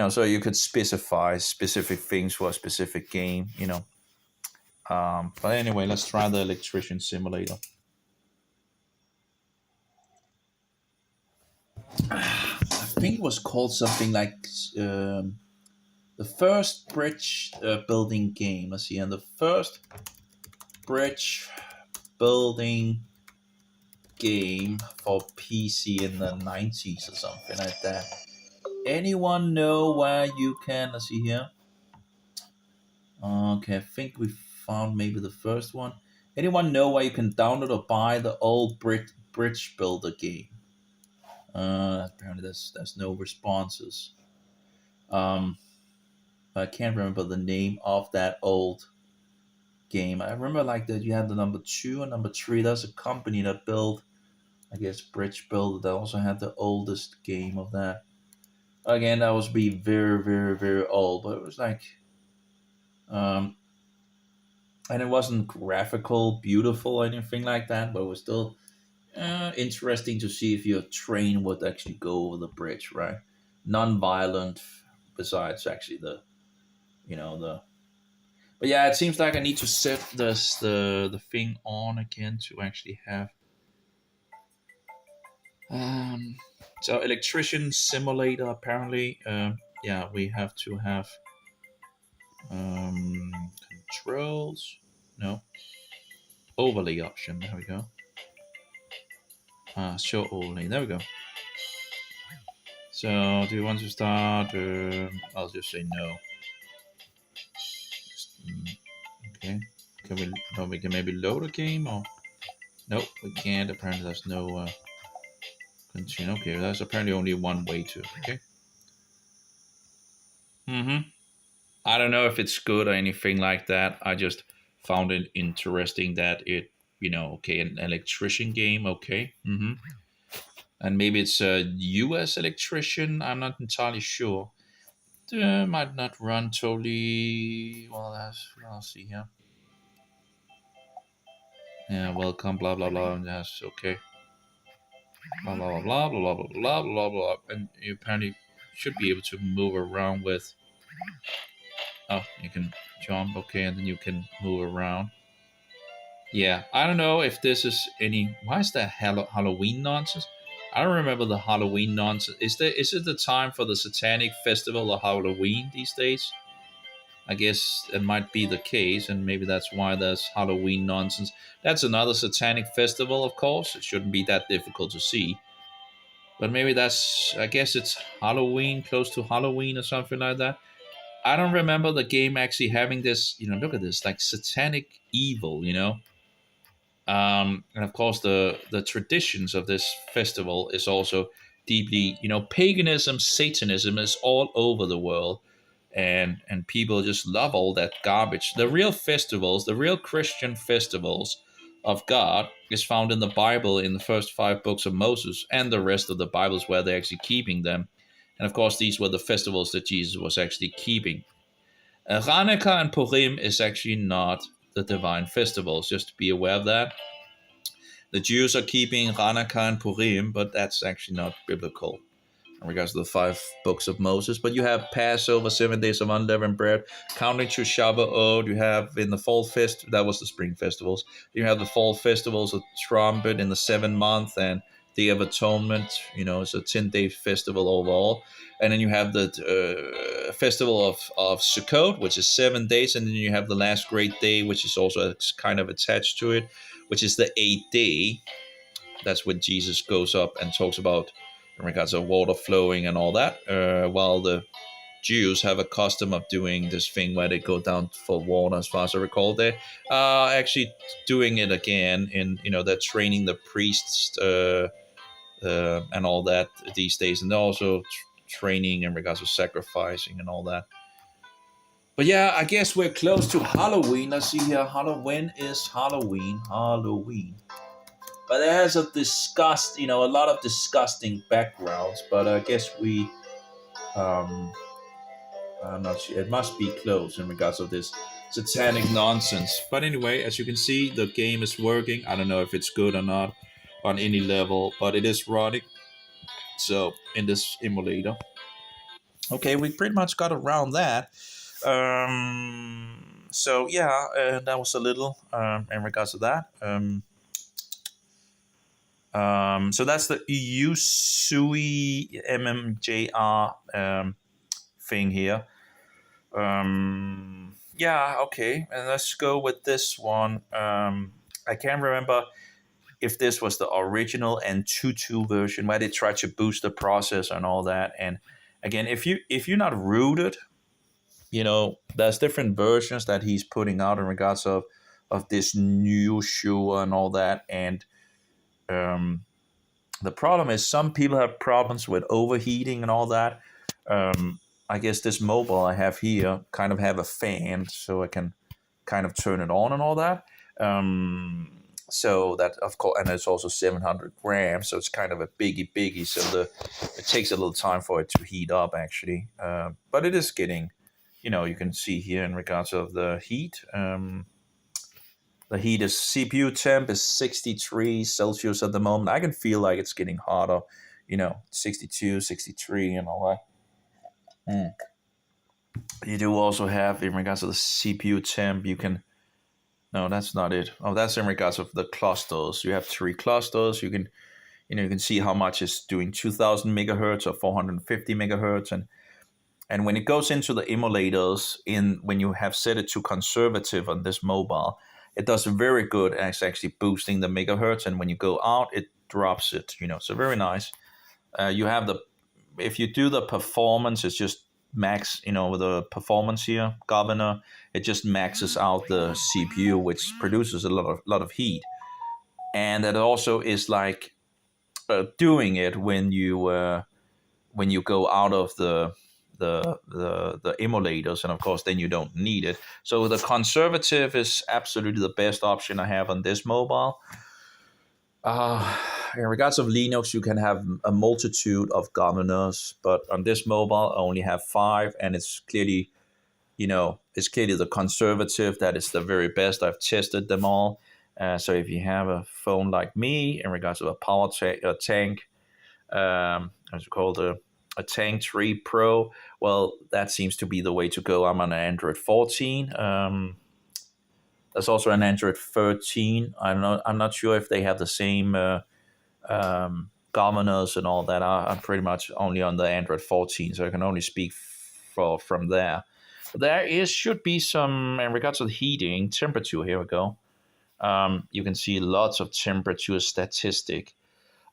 so you could specify specific things for a specific game, But anyway, let's try the electrician simulator. I think it was called something like the first bridge building game. Let's see, and the first bridge building game for PC in the 90s or something like that. Anyone know where you can? Let's see here. Okay, I think we found maybe the first one. Anyone know where you can download or buy the old bridge builder game? Apparently there's no responses. I can't remember the name of that old game. I remember like that you had the number 2 and number 3. There's a company that built, I guess, Bridge Builder that also had the oldest game of that. Again, that was be very, very, very old, but it was like, and it wasn't graphical, beautiful, or anything like that, but it was still interesting to see if your train would actually go over the bridge, right? Non-violent, besides actually but yeah, it seems like I need to set the thing on again to actually have so electrician simulator apparently. Yeah, we have to have controls. No, overlay option. There we go. Show overlay. There we go. So, do you want to start? I'll just say no. Okay. We can maybe load a game or nope, we can't. Apparently, there's no continue. Okay, there's apparently only one way to. Okay. I don't know if it's good or anything like that. I just found it interesting that it, okay, an electrician game. Okay. And maybe it's a U.S. electrician. I'm not entirely sure. Might not run totally. Well, I'll see here. Yeah, welcome, blah blah blah. Yes, okay. Blah blah blah blah blah blah blah blah blah. And you apparently should be able to move around with. Oh, you can jump, okay, and then you can move around. Yeah, I don't know if this is any. Why is that Halloween nonsense? I don't remember the Halloween nonsense. Is it the time for the Satanic Festival of Halloween these days? I guess it might be the case, and maybe that's why there's Halloween nonsense. That's another satanic festival, of course. It shouldn't be that difficult to see. But maybe I guess it's Halloween, close to Halloween or something like that. I don't remember the game actually having this, look at this, like satanic evil, and of course the traditions of this festival is also deeply, paganism, Satanism is all over the world. And people just love all that garbage. The real festivals, the real Christian festivals of God is found in the Bible in the first 5 books of Moses and the rest of the Bibles where they're actually keeping them. And of course, these were the festivals that Jesus was actually keeping. Hanukkah and Purim is actually not the divine festivals, just to be aware of that. The Jews are keeping Hanukkah and Purim, but that's actually not biblical. in regards to the 5 books of Moses. But you have Passover, 7 days of unleavened bread, counting to Shavuot. You have in the fall fest, that was the spring festivals. You have the fall festivals of trumpet in the 7th month, and Day of Atonement. It's a 10-day festival overall. And then you have the festival of Sukkot, which is 7 days, and then you have the last great day, which is also kind of attached to it, which is the 8th day. That's when Jesus goes up and talks about in regards of water flowing and all that, while the Jews have a custom of doing this thing where they go down for water. As far as I recall, they are actually doing it again in, they're training the priests and all that these days, and they're also training in regards to sacrificing and all that. But yeah, I guess we're close to Halloween. Let's see here. Halloween is Halloween. But it has a lot of disgusting backgrounds. But I guess I'm not sure. It must be close in regards of this satanic nonsense. But anyway, as you can see, the game is working. I don't know if it's good or not on any level, but it is running. So in this emulator. Okay, we pretty much got around that. So yeah, that was a little in regards to that. So that's the Uzuy MMJR thing here. Yeah, okay, and let's go with this one. I can't remember if this was the original and 2.2 version where they tried to boost the processor and all that. And again, if you're not rooted, there's different versions that he's putting out in regards of this Nyushu and all that. And the problem is some people have problems with overheating and all that. I guess this mobile I have here kind of have a fan, so I can kind of turn it on and all that. So that, of course, and it's also 700 grams, so it's kind of a biggie. So it takes a little time for it to heat up, actually. But it is getting, you can see here in regards of the heat. The heat is CPU temp is 63 Celsius at the moment. I can feel like it's getting hotter, 62, 63 and all that. You do also have, in regards to the CPU temp, no, that's not it. Oh, that's in regards of the clusters. You have 3 clusters. You can see how much is doing 2000 megahertz or 450 megahertz. And when it goes into the emulators, when you have set it to conservative on this mobile, it does very good and it's actually boosting the megahertz. And when you go out, it drops it, so very nice. If you do the performance, it's just max, with the performance here, governor, it just maxes out the CPU, which produces a lot of heat. And that also is like doing it when you go out of the emulators, and of course then you don't need it. So the conservative is absolutely the best option I have on this mobile. In regards of Linux, you can have a multitude of governors, but on this mobile I only have 5, and it's clearly the conservative that is the very best. I've tested them all. So if you have a phone like me, in regards to a power tank, as we call a Tank 3 Pro, well, that seems to be the way to go. I'm on an Android 14. There's also an Android 13. I'm not sure if they have the same governors and all that. I'm pretty much only on the Android 14, so I can only speak from there. There should be some, in regards to the heating, temperature, here we go. You can see lots of temperature statistic.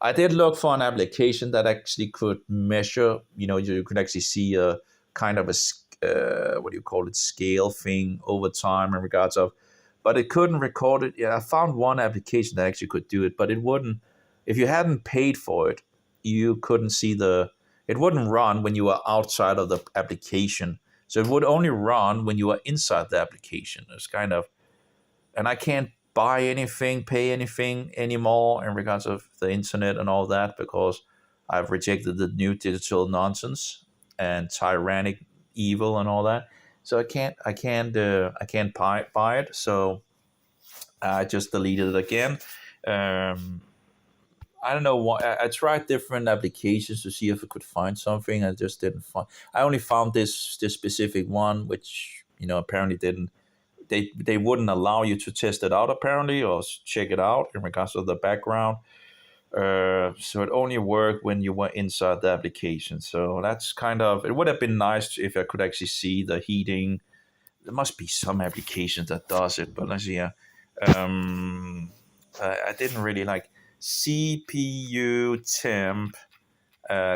I did look for an application that actually could measure, you could actually see a kind of a, scale thing over time in regards of, but it couldn't record it. Yeah, I found one application that actually could do it, but it wouldn't, if you hadn't paid for it, you couldn't see it wouldn't run when you were outside of the application. So it would only run when you were inside the application. It's kind of, and I can't buy anything, pay anything anymore in regards of the internet and all that, because I've rejected the new digital nonsense and tyrannic evil and all that. So I can't buy it. So I just deleted it again. I don't know what I tried different applications to see if I could find something. I just didn't find. I only found this specific one, which apparently didn't. They wouldn't allow you to test it out apparently or check it out in regards to the background. So it only worked when you were inside the application. So that's kind of. It would have been nice if I could actually see the heating. There must be some application that does it, but let's see. I didn't really like CPU temp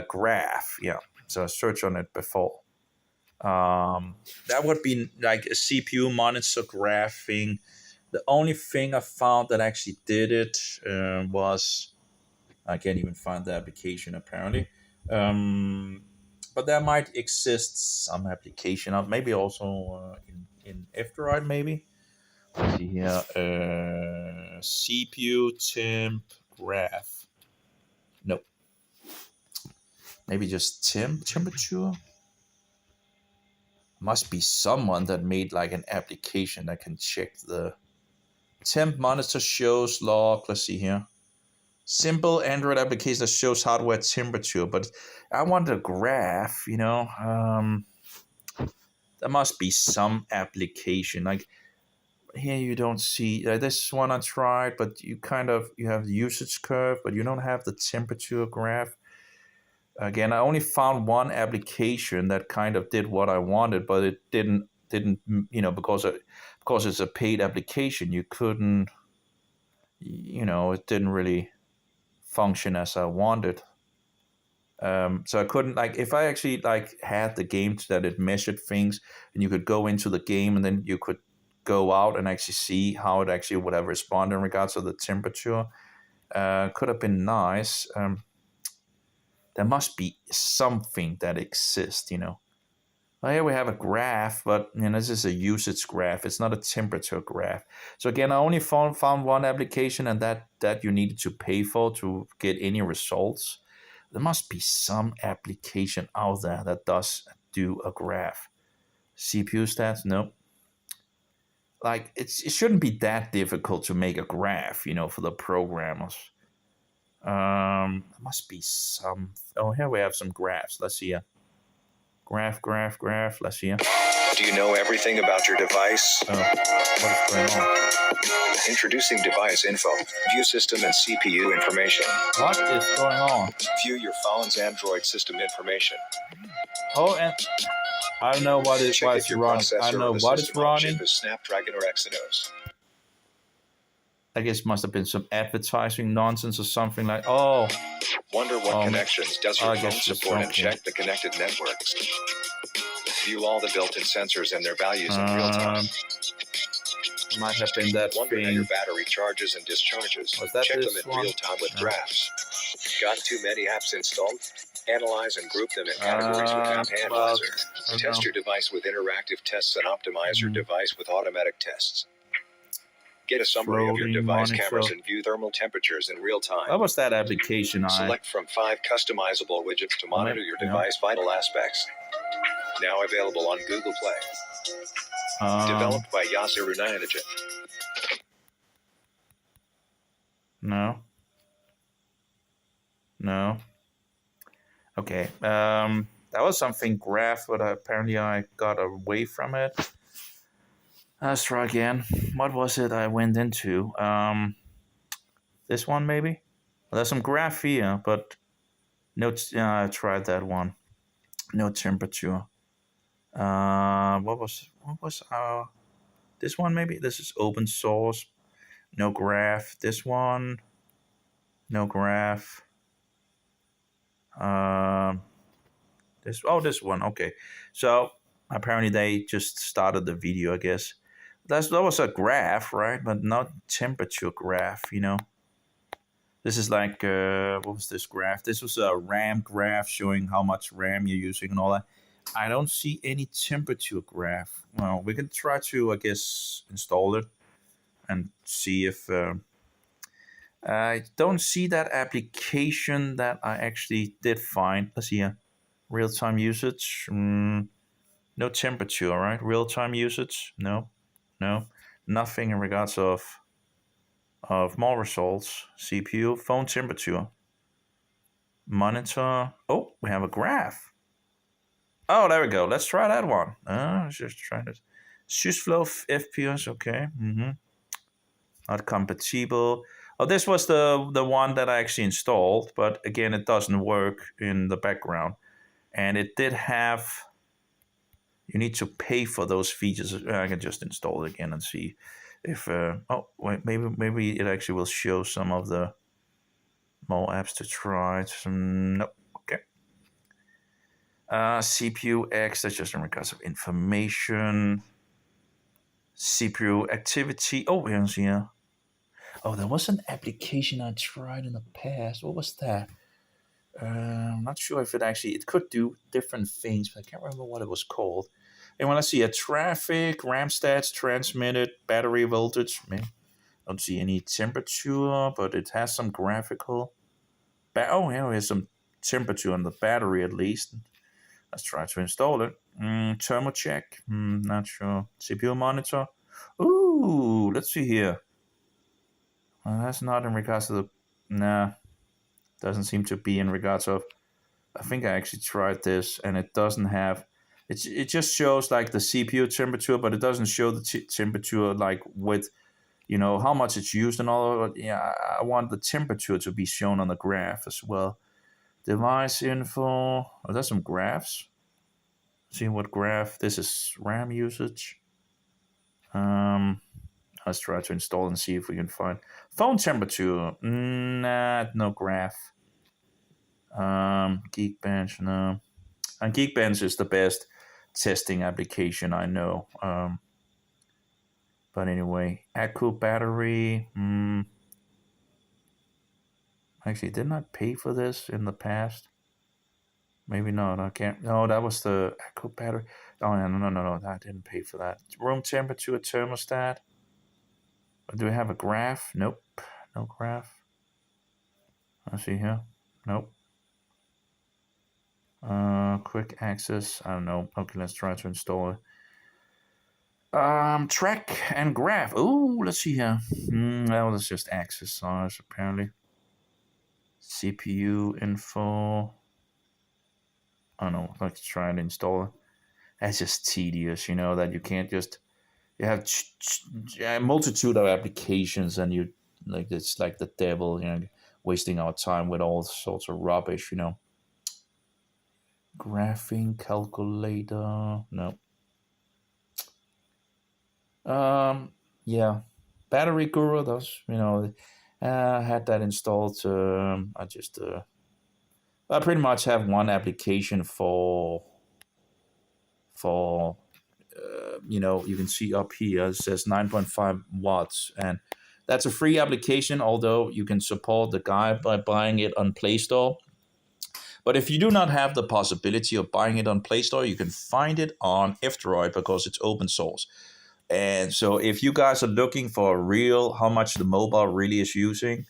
graph. Yeah, so I searched on it before. That would be like a CPU monitor graphing. The only thing I found that actually did it was I can't even find the application apparently. But there might exist some application of maybe also in F-Droid maybe. Let's see here. CPU temp graph. Nope. Maybe just temperature. Must be someone that made like an application that can check the temp monitor shows log. Let's see here. Simple Android application that shows hardware temperature, but I want a graph, there must be some application. Like here you don't see this one I tried, but you have the usage curve, but you don't have the temperature graph. Again, I only found one application that kind of did what I wanted, but it didn't because it's a paid application, you couldn't it didn't really function as I wanted. So I couldn't if I actually had the game that it measured things and you could go into the game and then you could go out and actually see how it actually would have responded in regards to the temperature. Could have been nice. There must be something that exists, Well, here we have a graph, but this is a usage graph. It's not a temperature graph. So again, I only found one application, and that you needed to pay for to get any results. There must be some application out there that does do a graph. CPU stats, nope. It shouldn't be that difficult to make a graph, for the programmers. There must be some. Oh, here we have some graphs. Let's see. Graph. Let's see. Do you know everything about your device? Oh, what is going on? Introducing device info. View system and CPU information. What is going on? View your phone's Android system information. Oh, and I don't know what is running. I don't know what is running. Snapdragon or Exynos. I guess must have been some advertising nonsense or something like. Oh. Wonder what connections does your phone support and check the connected networks. View all the built-in sensors and their values in real time. Might have been that Wonder thing. how your battery charges and discharges. Check them in real time with graphs. Got too many apps installed? Analyze and group them in categories with App Analyzer. Test your device with interactive tests and optimize your device with automatic tests. Get a summary of your device cameras and view thermal temperatures in real time. What was that application? Select from 5 customizable widgets to monitor your device vital aspects. Now available on Google Play. Developed by Yasuru Nyushu. No. Okay. That was something graph, but apparently I got away from it. Let's try again. What was it I went into? This one maybe? Well, there's some graph here, but no. I tried that one. No temperature. What was this one maybe? This is open source. No graph. This one. No graph. This one. Okay. So apparently they just started the video, I guess. That was a graph, right? But not temperature graph, This is like, what was this graph? This was a RAM graph showing how much RAM you're using and all that. I don't see any temperature graph. Well, we can try to, I guess, install it and see if... I don't see that application that I actually did find. Let's see here. Real-time usage. No temperature, right? Real-time usage. No. Nothing in regards of more results. CPU, phone temperature. Monitor. Oh, we have a graph. Oh, there we go. Let's try that one. Let's just try this. SysFlow FPS. Okay. Not compatible. Oh, this was the one that I actually installed, but again, it doesn't work in the background. And it did have. You need to pay for those features. I can just install it again and see if. Oh, wait. Maybe it actually will show some of the more apps to try. Nope. Okay. CPU X. That's just in regards of information. CPU activity. Oh, here's here. Oh, there was an application I tried in the past. What was that? I'm not sure if it could do different things, but I can't remember what it was called. And when I see a traffic, RAM stats, transmitted, battery voltage, I don't see any temperature, but it has some graphical. Here's some temperature on the battery at least. Let's try to install it. Thermo check. Not sure. CPU monitor. Ooh, let's see here. Well, that's not in regards to the. Nah, doesn't seem to be in regards of. I think I actually tried this, and it doesn't have. It just shows like the CPU temperature, but it doesn't show the temperature like with, how much it's used and all. Yeah, I want the temperature to be shown on the graph as well. Device info. Oh, there's some graphs. See what graph. This is RAM usage. Let's try to install and see if we can find phone temperature. Nah, no graph. Geekbench, no. And Geekbench is the best testing application I know. But anyway, Accu battery. Actually, didn't I pay for this in the past? Maybe not. I can't. No, that was the Accu battery. Oh, no. I didn't pay for that. Room temperature thermostat. Do we have a graph? Nope. No graph. Let's see here. Nope. Quick access. I don't know. Okay, let's try to install it. Track and graph. Ooh, let's see here. That was just access size apparently. CPU info. I don't know. Let's try and install it. That's just tedious, that you can't just. You have a multitude of applications, and you it's like the devil, wasting our time with all sorts of rubbish, Graphing calculator, no. Yeah, Battery Guru. Those, I had that installed. I pretty much have one application for. You can see up here it says 9.5 watts, and that's a free application, although you can support the guide by buying it on Play Store. But if you do not have the possibility of buying it on Play Store, you can find it on F-Droid because it's open source. And so if you guys are looking for how much the mobile really is using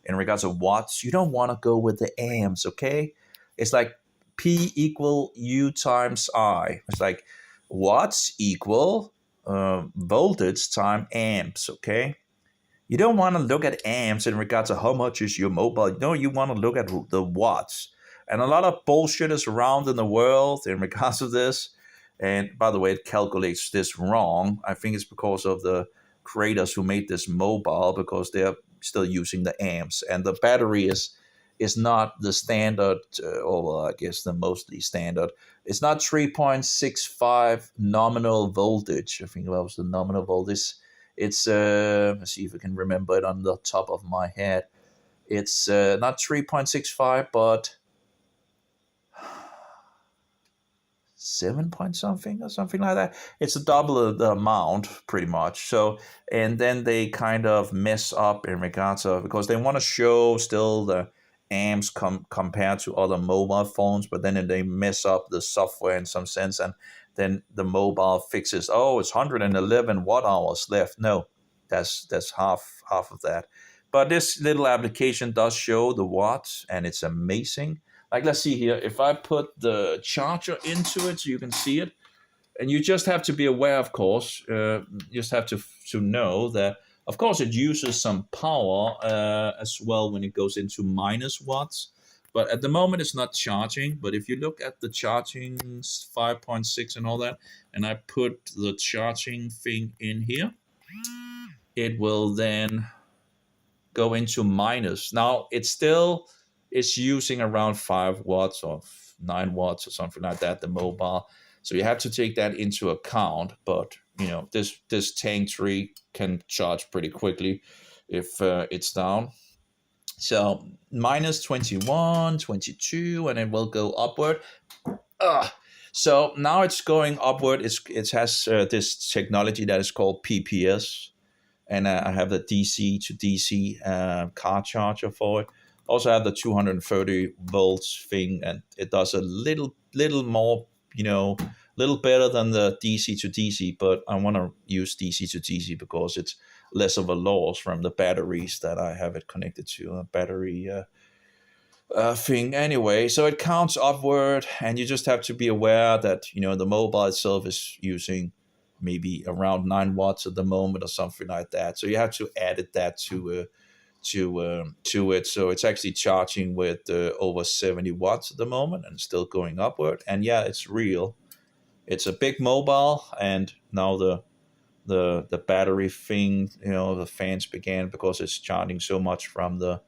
in regards to watts, you don't want to go with the amps, okay? It's like P equal U times I. It's like watts equal voltage times amps, okay? You don't want to look at amps in regards to how much is your mobile. No, you want to look at the watts. And a lot of bullshit is around in the world in regards to this. And by the way, it calculates this wrong. I think it's because of the creators who made this mobile, because they're still using the amps. And the battery is not the standard, I guess the mostly standard. It's not 3.65 nominal voltage. I think that was the nominal voltage. It's, let's see if I can remember it on the top of my head. It's not 3.65, but 7 point something or something like that. It's a double the amount pretty much. So, and then they kind of mess up in regards of, because they want to show still the amps compared to other mobile phones, but then they mess up the software in some sense, and then the mobile fixes, it's 111 watt hours left. No, that's half of that. But this little application does show the watts, and it's amazing. Like, let's see here. If I put the charger into it so you can see it, and you just have to be aware, of course, you just have to know that, of course, it uses some power as well when it goes into minus watts. But at the moment, it's not charging. But if you look at the charging 5.6 and all that, and I put the charging thing in here, it will then go into minus. Now, it still is using around 5 watts or 9 watts or something like that, the mobile. So you have to take that into account. But, you know, this tank tree can charge pretty quickly if it's down. So minus 21, 22, and it will go upward. So now it's going upward. It has this technology that is called PPS, and I have the DC to DC car charger for it. Also have the 230 volts thing, and it does a little more, you know, little better than the DC to DC. But I want to use DC to DC because it's less of a loss from the batteries that I have it connected to, a battery thing anyway. So it counts upward, and you just have to be aware that, you know, the mobile itself is using maybe around 9 watts at the moment or something like that. So you have to add that to it. So it's actually charging with over 70 watts at the moment and still going upward. And yeah, it's real. It's a big mobile, and now the battery thing, you know, the fans began because it's charging so much from the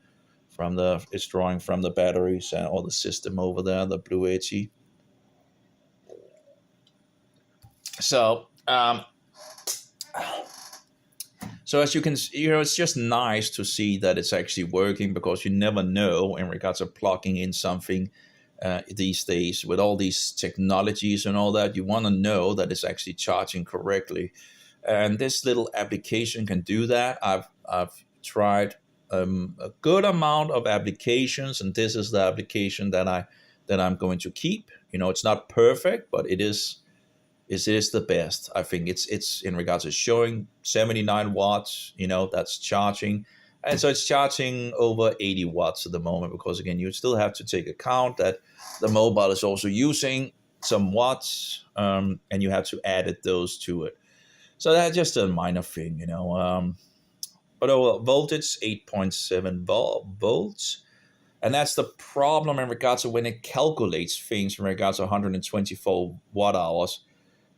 it's drawing from the batteries and all the system over there, the Blue 80. So so as you can, you know, it's just nice to see that it's actually working, because you never know in regards to plugging in something these days with all these technologies and all that. You want to know that it's actually charging correctly, and this little application can do that. I've tried a good amount of applications, and this is the application that I'm going to keep. You know, it's not perfect, but it is the best. I think it's in regards to showing 79 watts, you know, that's charging. And so it's charging over 80 watts at the moment, because again, you still have to take account that the mobile is also using some watts, and you have to add those to it. So that's just a minor thing, you know. But voltage, 8.7 volts. And that's the problem in regards to when it calculates things in regards to 124 watt hours.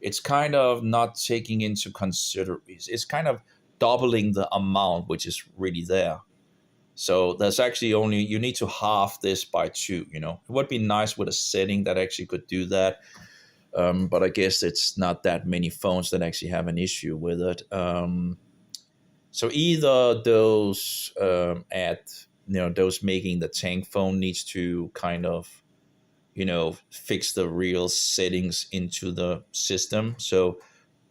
It's kind of not taking into consideration. It's kind of doubling the amount, which is really there. So there's actually only, you need to halve this by 2, you know. It would be nice with a setting that actually could do that. But I guess it's not that many phones that actually have an issue with it. So either those those making the tank phone needs to kind of, you know, fix the real settings into the system so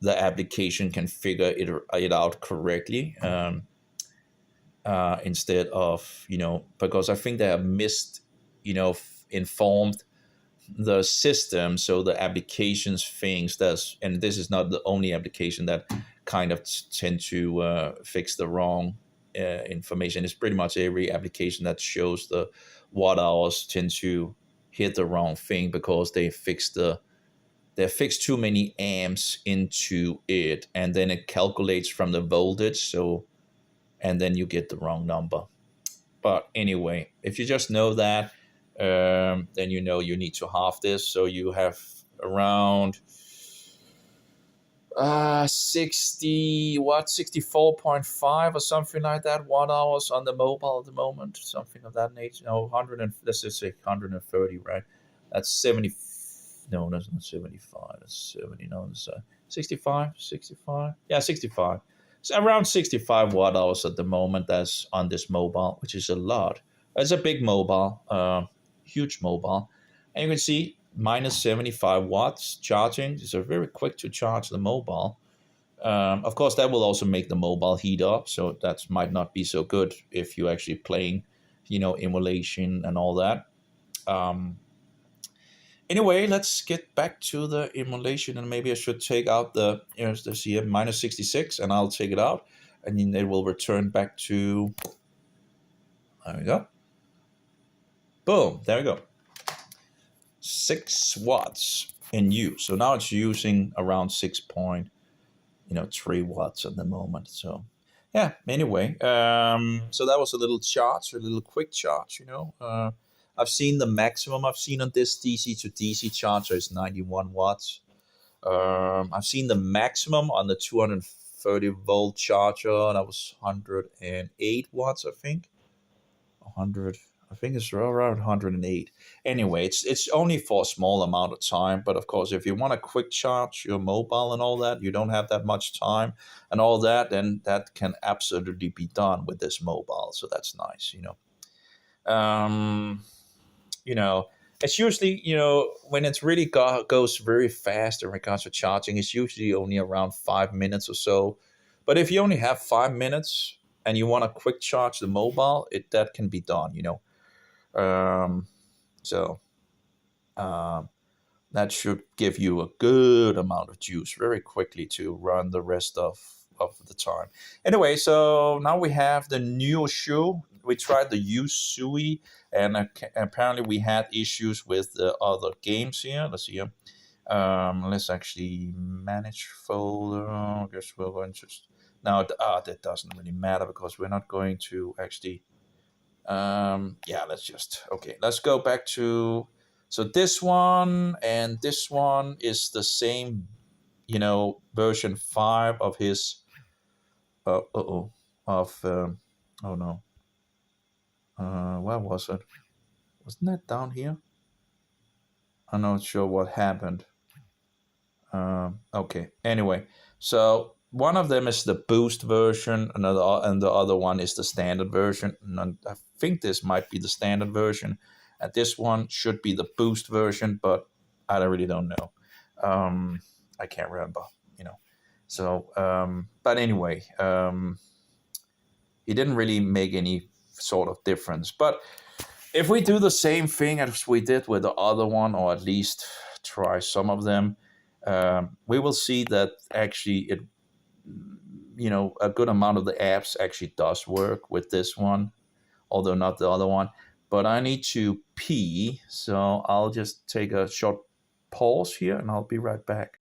the application can figure it out correctly, instead of, you know, because I think they have informed the system, so the applications things that's, and this is not the only application that kind of tend to fix the wrong information. It's pretty much every application that shows the watt hours tend to hit the wrong thing, because they fix too many amps into it, and then it calculates from the voltage, so, and then you get the wrong number. But anyway, if you just know that, then you know you need to halve this, so you have around 64.5 or something like that watt hours on the mobile at the moment, something of that nature. No, let's just say 130, right? That's 70. No, that's not 75. That's 70. No, it's 65. Yeah, 65. So around 65 watt hours at the moment. That's on this mobile, which is a lot. It's a big mobile, huge mobile, and you can see minus 75 watts charging. So very quick to charge the mobile. Of course, that will also make the mobile heat up, so that might not be so good if you're actually playing, you know, emulation and all that. Anyway, let's get back to the emulation, and maybe I should take out the, you know, this here, minus 66, and I'll take it out, and then it will return back to, there we go. Boom, there we go. 6 watts in use. So now it's using around 6.3 watts at the moment. So yeah, anyway, so that was a little charge, a little quick charge, you know. I've seen the maximum I've seen on this DC to DC charger is 91 watts. I've seen the maximum on the 230 volt charger, that was 108 watts, I think. 100, I think it's around 108. Anyway, it's only for a small amount of time, but of course, if you want a quick charge your mobile and all that, you don't have that much time and all that, then that can absolutely be done with this mobile. So that's nice, you know. You know, it's usually, you know, when it's really goes very fast in regards to charging, it's usually only around 5 minutes or so. But if you only have 5 minutes and you want to quick charge the mobile, that can be done, you know. So that should give you a good amount of juice very quickly to run the rest of the time. Anyway, so now we have the Nyushu. We tried the Uzuy, and apparently we had issues with the other games here. Let's see here. Let's actually manage folder. I guess we're going to... Now, that doesn't really matter because we're not going to actually... yeah, let's go back to... So this one and this one is the same, you know, version 5 of his... oh no. Where was it? Wasn't that down here? I'm not sure what happened. Okay. Anyway, so one of them is the boost version, and the other one is the standard version. And I think this might be the standard version, and this one should be the boost version, but I really don't know. I can't remember, you know. So, but anyway, it didn't really make any sort of difference. But if we do the same thing as we did with the other one, or at least try some of them, we will see that actually it, you know, a good amount of the apps actually does work with this one, although not the other one. But I need to pee, so I'll just take a short pause here and I'll be right back.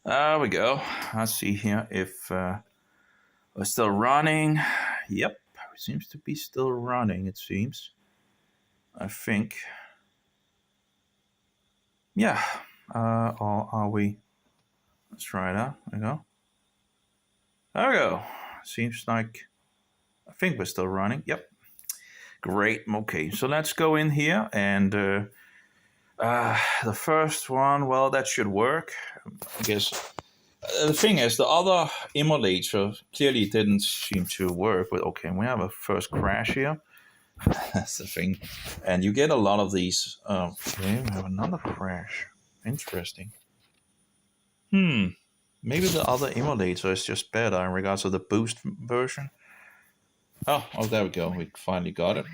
There we go. Let's see here if we're still running. Yep, it seems to be still running, it seems. I think. Yeah. Or are we? Let's try that. There we go. There we go. Seems like, I think we're still running. Yep. Great. Okay, so let's go in here and the first one, well, that should work. I guess the thing is, the other emulator clearly didn't seem to work. But okay, we have a first crash here. That's the thing. And you get a lot of these. Okay, we have another crash. Interesting. Maybe the other emulator is just better in regards to the boost version. Oh, there we go. We finally got it.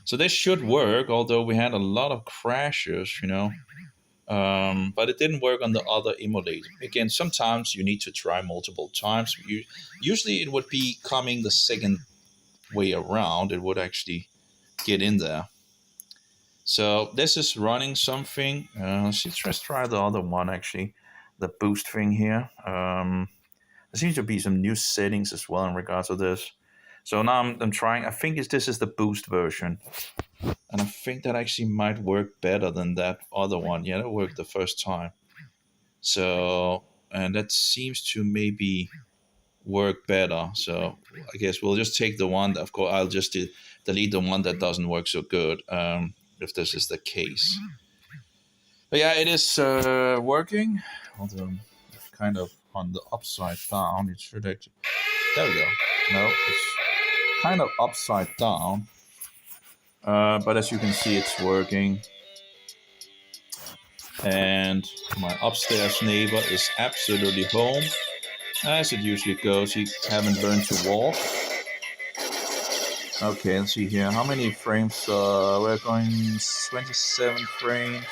So this should work, although we had a lot of crashes, you know. But it didn't work on the other emulator. Again, sometimes you need to try multiple times. Usually it would be coming the second way around. It would actually get in there. So this is running something. Let's try the other one, actually. The boost thing here. There seems to be some new settings as well in regards to this. So now I'm trying. I think this is the boost version, and I think that actually might work better than that other one. Yeah, that worked the first time. So, and that seems to maybe work better. So I guess we'll just take the one. Of course, I'll just delete the one that doesn't work so good. If this is the case. But yeah, it is working. Although kind of on the upside down. It should actually. There we go. No, it's kind of upside down. But as you can see, it's working. And my upstairs neighbor is absolutely home, as it usually goes. He haven't learned to walk. Okay, let's see here. How many frames? We're going 27 frames.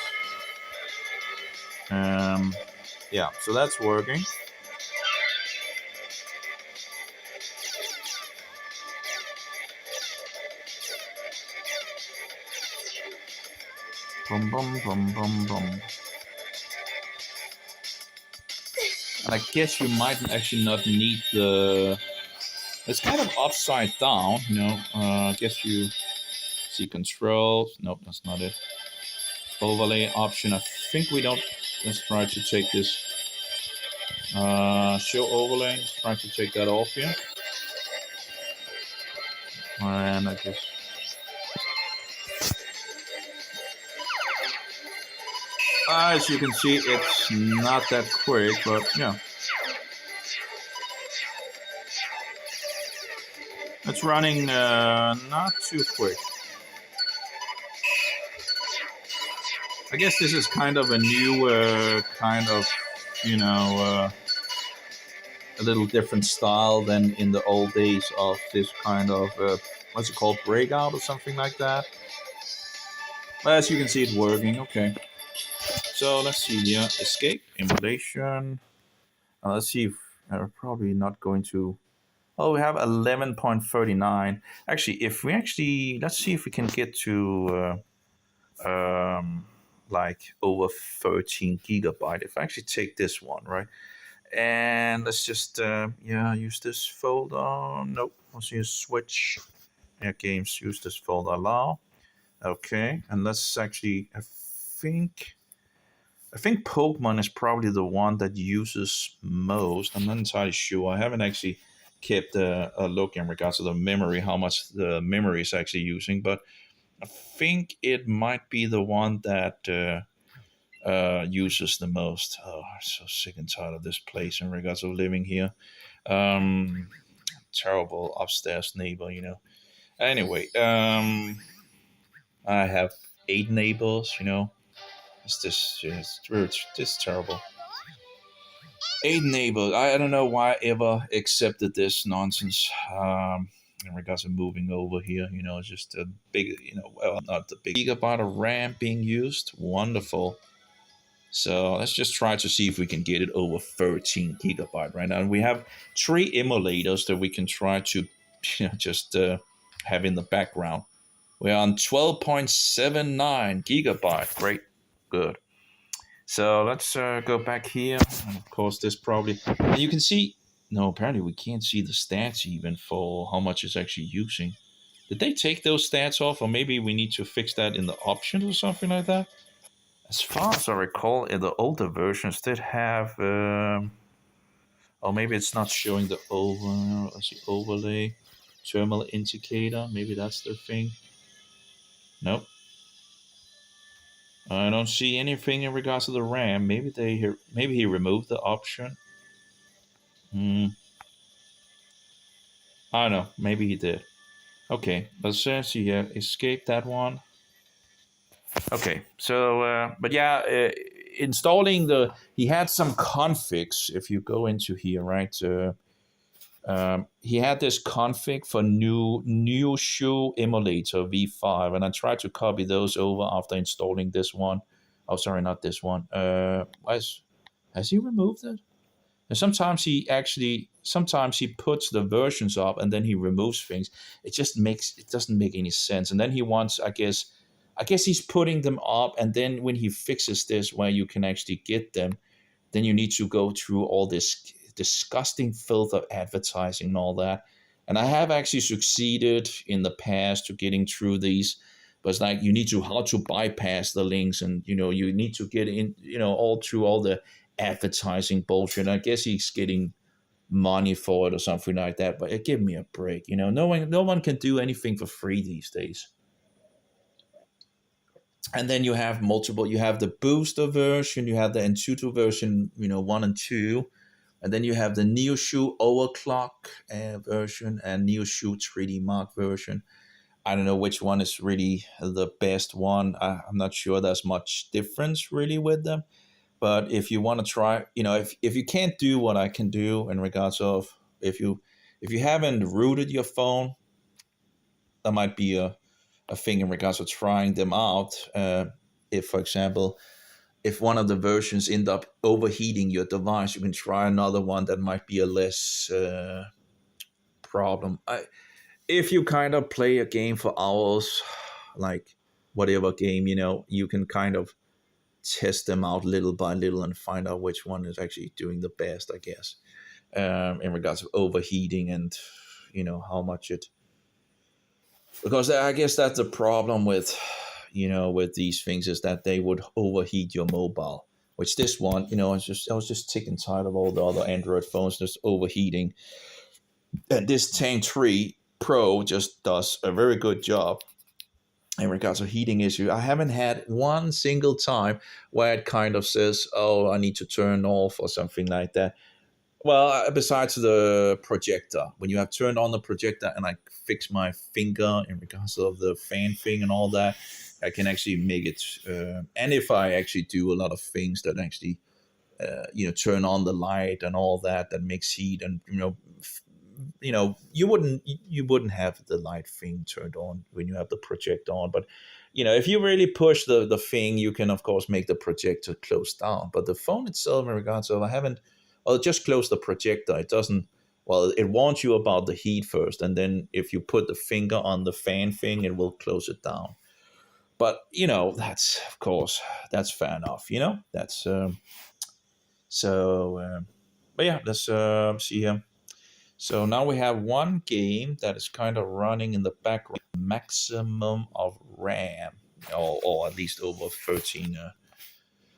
Yeah, so that's working. Bum, bum, bum, bum, bum. And I guess you might actually not need the... It's kind of upside down, you know. I guess you see controls. Nope, that's not it. Overlay option. I think we don't... Let's try to take this. Show overlay. Let's try to take that off here. And I guess... As you can see, it's not that quick, but yeah. It's running not too quick. I guess this is kind of a new kind of, you know, a little different style than in the old days of this kind of, what's it called, breakout or something like that. But as you can see, it's working. Okay. So let's see here. Escape, emulation. Let's see if we're probably not going to... Oh, we have 11.39. Actually, if we actually... Let's see if we can get to like over 13 gigabyte. If I actually take this one, right? And let's just, yeah, use this folder. Nope. Let's use switch. Yeah, games, use this folder. Allow. Okay. And let's actually... I think Pokemon is probably the one that uses most. I'm not entirely sure. I haven't actually kept a look in regards to the memory, how much the memory is actually using, but I think it might be the one that uses the most. Oh, I'm so sick and tired of this place in regards to living here. Terrible upstairs neighbor, you know. Anyway, I have 8 neighbors, you know. It's terrible. 8 neighbors. I don't know why I ever accepted this nonsense. In regards to moving over here, you know, it's just a big, you know, well, not the big gigabyte of RAM being used. Wonderful. So let's just try to see if we can get it over 13 gigabyte right now. And we have 3 emulators that we can try to, you know, just have in the background. We're on 12.79 gigabyte. Great. Good. So let's go back here. And of course, this probably... And you can see... No, apparently we can't see the stats even for how much it's actually using. Did they take those stats off? Or maybe we need to fix that in the options or something like that? As far as I recall, in the older versions did have... or maybe it's not showing the overlay. Terminal indicator. Maybe that's the thing. Nope. I don't see anything in regards to the RAM. Maybe he removed the option. I don't know. Maybe he did. Okay, let's see here. Escape that one. Okay, so but yeah, installing the... He had some configs. If you go into here, right? He had this config for Nyushu emulator v5, and I tried to copy those over after installing this one. Oh, sorry, not this one. Has he removed it? And sometimes he puts the versions up and then he removes things. It doesn't make any sense. And then he wants, I guess he's putting them up, and then when he fixes this where you can actually get them, then you need to go through all this disgusting filth of advertising and all that. And I have actually succeeded in the past to getting through these, but it's like you need to how to bypass the links, and you need to get in, all through all the advertising bullshit. I guess he's getting money for it or something like that, but give me a break. No one can do anything for free these days. And then you have multiple. You have the booster version, you have the Antutu version, 1 and 2, and then you have the Nyushu overclock version and Nyushu 3D Mark version. I don't know which one is really the best one. I'm not sure there's much difference really with them. But if you want to try, if you can't do what I can do in regards of if you haven't rooted your phone, that might be a thing in regards of trying them out. If, for example, if one of the versions end up overheating your device, you can try another one that might be a less problem. If you kind of play a game for hours, like whatever game, you can kind of test them out little by little and find out which one is actually doing the best, I guess, in regards of overheating and how much it, because I guess that's the problem with with these things, is that they would overheat your mobile, which this one, I was just sick and tired of all the other Android phones just overheating, and this Tank 3 Pro just does a very good job in regards to heating issue. I haven't had one single time where it kind of says, oh, I need to turn off or something like that. Well, besides the projector, when you have turned on the projector and I fix my finger in regards of the fan thing and all that, I can actually make it. And if I actually do a lot of things that actually, turn on the light and all that, that makes heat, and you wouldn't have the light thing turned on when you have the projector on. But if you really push the thing, you can of course make the projector close down. But the phone itself, in regards of, I haven't. Well, just close the projector. It doesn't. Well, it warns you about the heat first, and then if you put the finger on the fan thing, it will close it down. But that's, of course, that's fair enough. That's so. But yeah, let's see here. So now we have one game that is kind of running in the background, maximum of RAM, or at least over 13.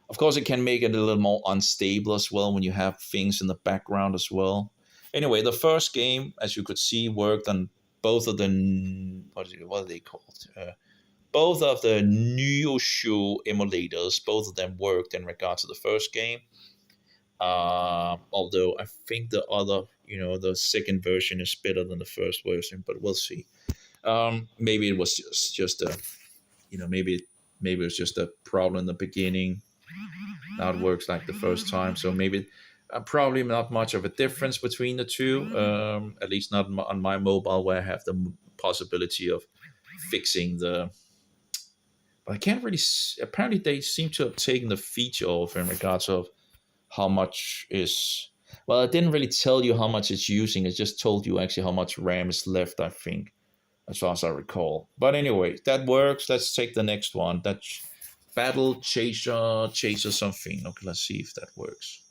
Of course, it can make it a little more unstable as well when you have things in the background as well. Anyway, the first game, as you could see, worked on both of the, what are they called? Both of the Nyushu emulators, both of them worked in regards to the first game. Although I think the other, the second version is better than the first version, but we'll see. Maybe it was just a, maybe it was just a problem in the beginning. Now it works like the first time, so maybe probably not much of a difference between the two. At least not on my mobile, where I have the possibility of fixing the. But I can't really. Apparently, they seem to have taken the feature off in regards of how much is. Well, it didn't really tell you how much it's using. It just told you actually how much RAM is left, I think, as far as I recall. But anyway, that works. Let's take the next one. That's Battle Chaser something. Okay, let's see if that works.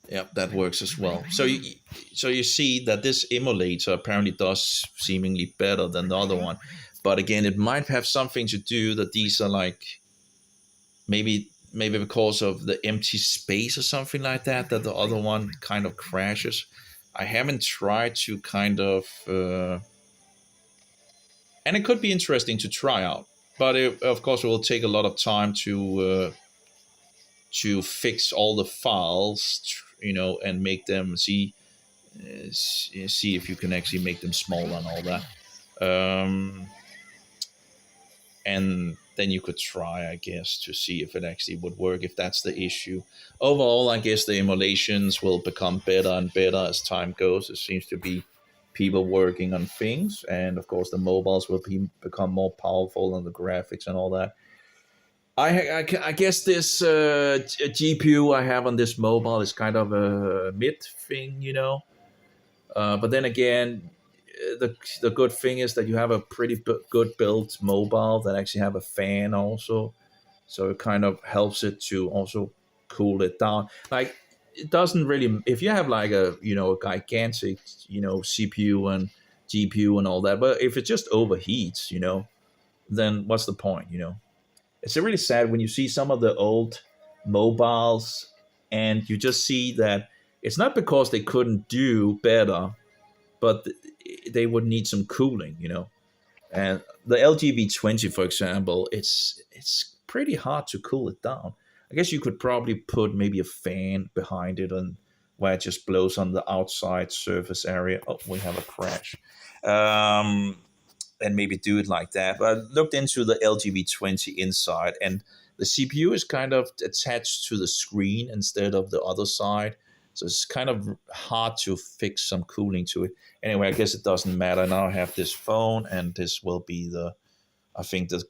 Yep, that works as well. So you see that this emulator apparently does seemingly better than the other one. But again, it might have something to do that these are like maybe because of the empty space or something like that the other one kind of crashes. I haven't tried to kind of and it could be interesting to try out, but of course it will take a lot of time to fix all the files, and make them see if you can actually make them smaller and all that. And then you could try, I guess, to see if it actually would work, if that's the issue. Overall, I guess the emulations will become better and better as time goes. It seems to be people working on things, and of course the mobiles will become more powerful, and the graphics and all that. I guess this GPU I have on this mobile is kind of a mid thing, but then again, the good thing is that you have a pretty good built mobile that actually have a fan also, so it kind of helps it to also cool it down. Like it doesn't really. If you have like a a gigantic CPU and GPU and all that, but if it just overheats, then what's the point? It's really sad when you see some of the old mobiles, and you just see that it's not because they couldn't do better, but they would need some cooling. And the LGV20, for example, it's pretty hard to cool it down. I guess you could probably put maybe a fan behind it, and where it just blows on the outside surface area. Oh, we have a crash. And maybe do it like that. But I looked into the LGV20 inside, and the CPU is kind of attached to the screen instead of the other side. So it's kind of hard to fix some cooling to it. Anyway, I guess it doesn't matter. Now I have this phone, and this will be I think, the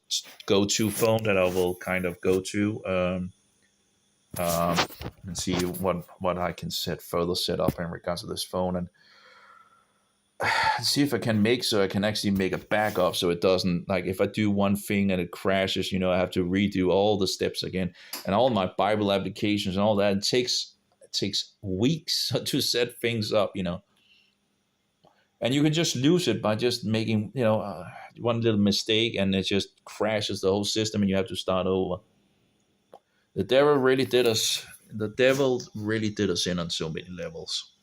go-to phone that I will kind of go to. And see what I can further set up in regards to this phone, and see if I can I can actually make a backup, so it doesn't, like, if I do one thing and it crashes, I have to redo all the steps again, and all my Bible applications and all that. It takes weeks to set things up, and you can just lose it by just making one little mistake, and it just crashes the whole system, and you have to start over. The devil really did us in on so many levels.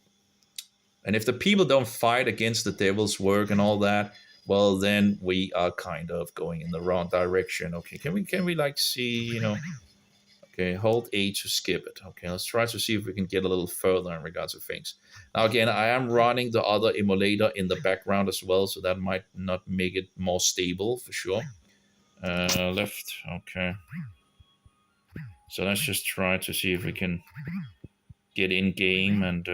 And if the people don't fight against the devil's work and all that, well, then we are kind of going in the wrong direction. Okay, can we like see, okay, hold A to skip it. Okay, let's try to see if we can get a little further in regards to things. Now, again, I am running the other emulator in the background as well, so that might not make it more stable for sure. Left, okay. So let's just try to see if we can get in game and.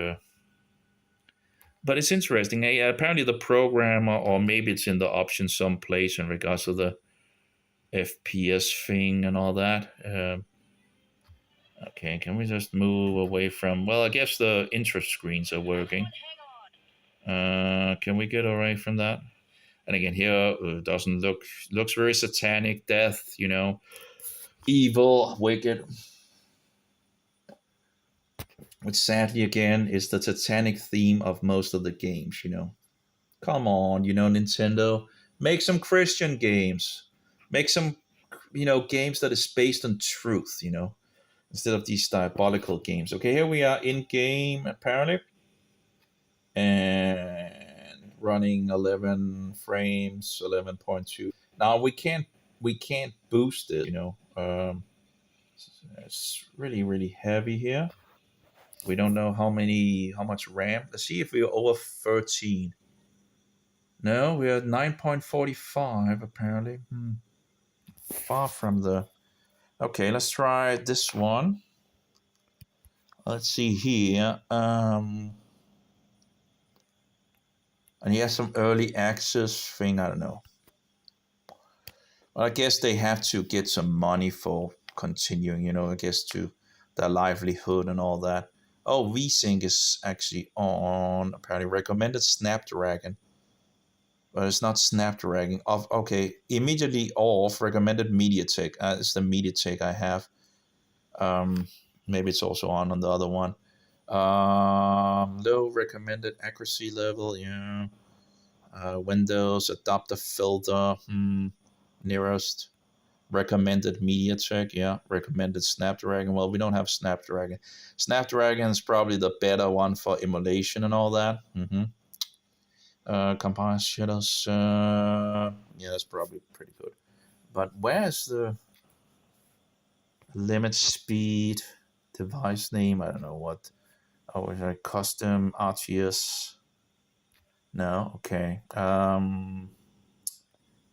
But it's interesting. Apparently, the programmer, or maybe it's in the options someplace in regards to the FPS thing and all that. Okay, can we just move away from? Well, I guess the intro screens are working. Can we get away from that? And again, here it doesn't looks very satanic, death, evil, wicked. Which sadly, again, is the satanic theme of most of the games, Come on, Nintendo. Make some Christian games. Make some, games that is based on truth, instead of these diabolical games. Okay, here we are in game, apparently. And running 11 frames, 11.2. Now, we can't boost it, It's really, really heavy here. We don't know how much RAM. Let's see if we're over 13. No, we're at 9.45 apparently. Far from the. Okay, let's try this one. Let's see here. And he has some early access thing. I don't know. Well, I guess they have to get some money for continuing. I guess to their livelihood and all that. Oh, VSync is actually on, apparently recommended Snapdragon. But it's not Snapdragon. Off, okay, immediately off, recommended Mediatek. It's the Mediatek I have. Maybe it's also on the other one. Low recommended accuracy level, yeah. Windows, adapter filter, nearest. Recommended Mediatek, yeah. Recommended Snapdragon. Well, we don't have Snapdragon. Snapdragon is probably the better one for emulation and all that. Compile shadows. Yeah, that's probably pretty good. But where's the limit speed? Device name? I don't know what. Oh, is it custom RTS? No, okay.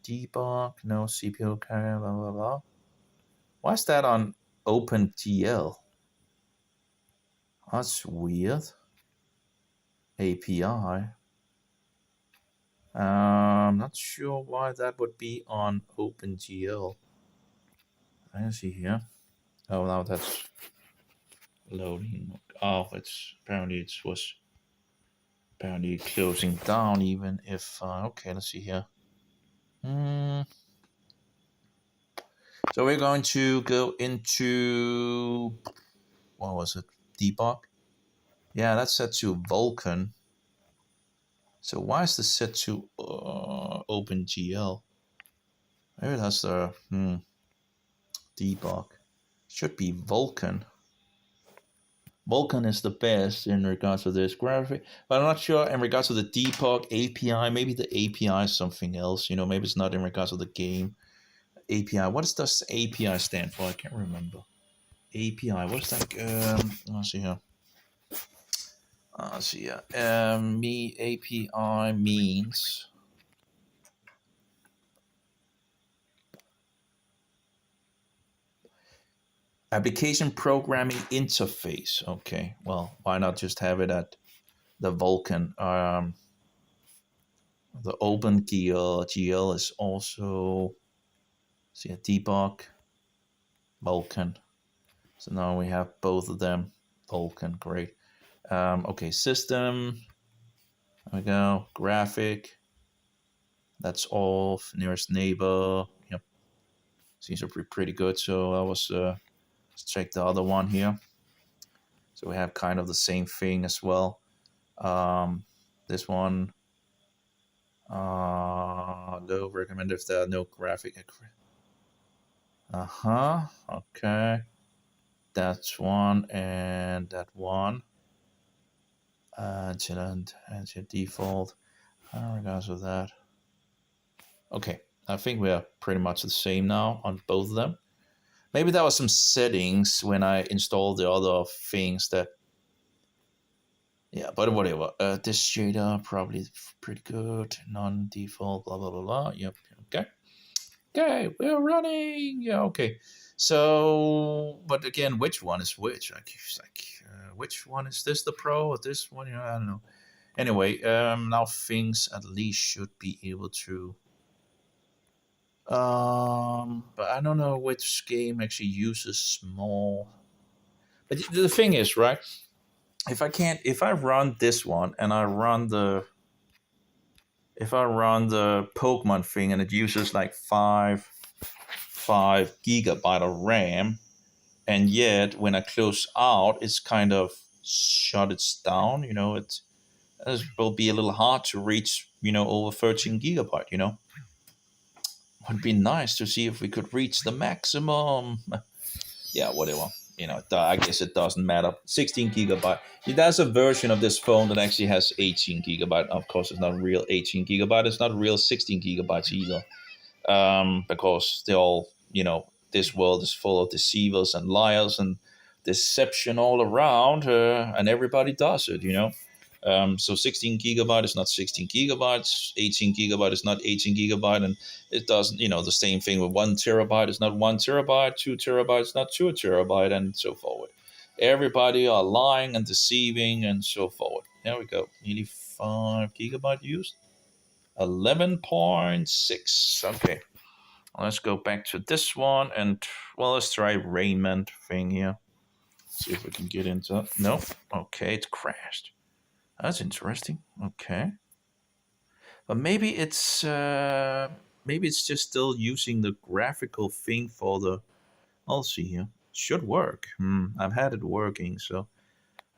Debug, no CPU carrier, blah blah blah. Why is that on OpenGL? That's weird. API. I'm not sure why that would be on OpenGL. I see here. Oh, now that's loading. Oh, it's apparently closing down. Even if okay, let's see here. So we're going to go into, what was it? Debug. Yeah, that's set to Vulkan. So why is this set to OpenGL? Maybe that's the debug. Should be Vulkan. Vulkan is the best in regards to this graphic, but I'm not sure in regards to the debug API. Maybe the API is something else. You know, maybe it's not in regards to the game API. What does API stand for? I can't remember. API. What's that? Let's see here. Let's see here. API means application programming interface. Okay. Well, why not just have it at the Vulkan? The OpenGL is also, see a debug, Vulkan. So now we have both of them. Vulkan, great. Okay, system. There we go. Graphic. That's off. Nearest neighbor. Yep. Seems to be pretty good. So I was let's check the other one here. So we have kind of the same thing as well. This one. Low recommended if there are no graphic. Okay. That's one and that one. And your default. Regards of that. Okay, I think we are pretty much the same now on both of them. Maybe there was some settings when I installed the other things that. Yeah, but whatever. This shader probably pretty good. Non-default. Blah blah blah blah. Yep. Okay. Okay, we're running. Yeah. Okay. So, but again, which one is which? Which one is this? The Pro or this one? You know, I don't know. Anyway, now things at least should be able to. But I don't know which game actually uses small. But the thing is, right? If I run this one and I run the Pokemon thing and it uses like 5 gigabyte of RAM, and yet when I close out, it's kind of shut it down. You know, it will be a little hard to reach. You know, over 13 gigabyte. You know, would be nice to see if we could reach the maximum. Yeah, whatever. You know, I guess it doesn't matter. 16 gigabyte. There's a version of this phone that actually has 18 gigabyte. Of course, it's not real 18 gigabyte. It's not real 16 gigabytes either. Because they all, you know, this world is full of deceivers and liars and deception all around, and everybody does it, you know. So 16 gigabyte is not 16 gigabytes, 18 gigabyte is not 18 gigabyte, and it doesn't, you know, the same thing with 1 terabyte is not 1 terabyte, 2 terabytes is not 2 terabyte, and so forward. Everybody are lying and deceiving and so forward. There we go. Nearly 5 gigabyte used. 11.6. Okay. Let's go back to this one and, well, let's try Raymond thing here. See if we can get into it. Nope. Okay, it crashed. That's interesting. Okay. But maybe it's just still using the graphical thing for the. I'll see here. Should work. I've had it working, so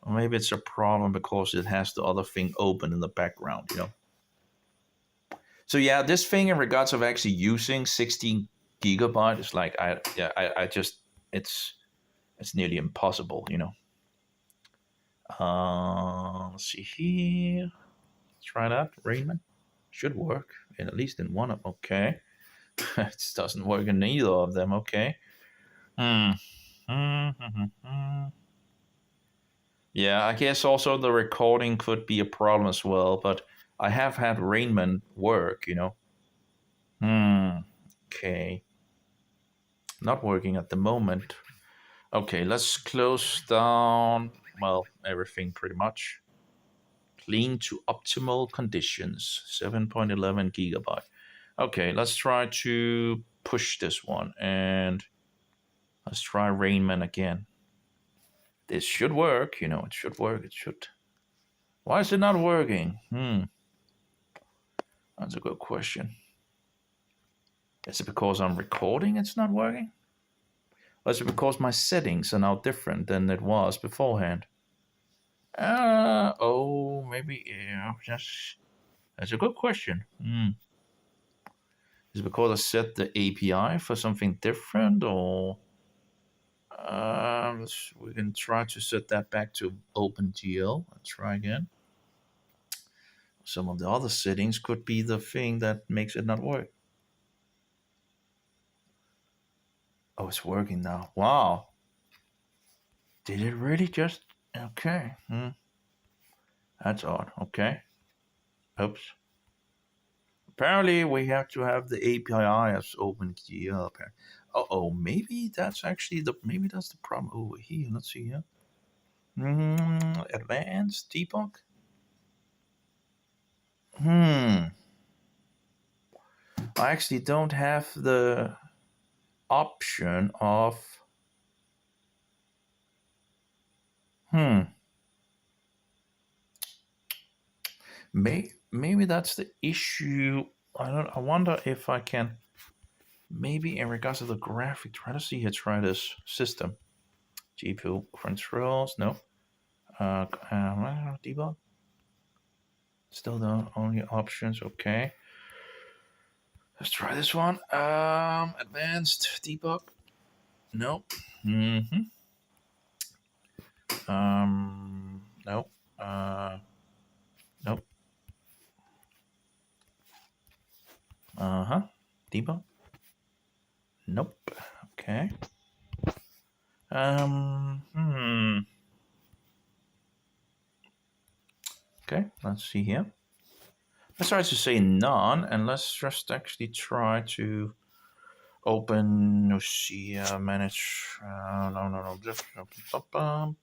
maybe it's a problem because it has the other thing open in the background, you know. So yeah, this thing in regards of actually using 16 gigabyte is like I just it's nearly impossible, you know. Let's see here. Try that, Raymond. Should work, at least in one of them. Okay. It doesn't work in either of them. Okay. Yeah, I guess also the recording could be a problem as well, but I have had Raymond work, you know. Okay. Not working at the moment. Okay, let's close down, well, everything pretty much. Clean to optimal conditions, 7.11 gigabyte. Okay, let's try to push this one, and let's try Rainman again. This should work, you know, it should work, it should. Why is it not working? That's a good question. Is it because I'm recording it's not working? Or is it because my settings are now different than it was beforehand? Oh, maybe, yeah, that's a good question. Is it because I set the API for something different, or we can try to set that back to OpenGL. Let's try again. Some of the other settings could be the thing that makes it not work. Oh, it's working now. Wow. Did it really just... Okay. That's odd. Okay. Oops. Apparently, we have to have the API as OpenGL. Oh, maybe that's actually the... Maybe that's the problem over here. Let's see here. Advanced debug. I actually don't have the option of... Maybe that's the issue. I wonder if I can... Maybe in regards to the graphic, try to see here, try this system. GPU controls, no. Debug. Still the only options, okay. Let's try this one. Advanced debug. Nope. No. Nope. Nope. Debug. Nope. Okay. Okay, let's see here. Let's try to say none, and let's just actually try to open Nyushu manage. No. Just okay.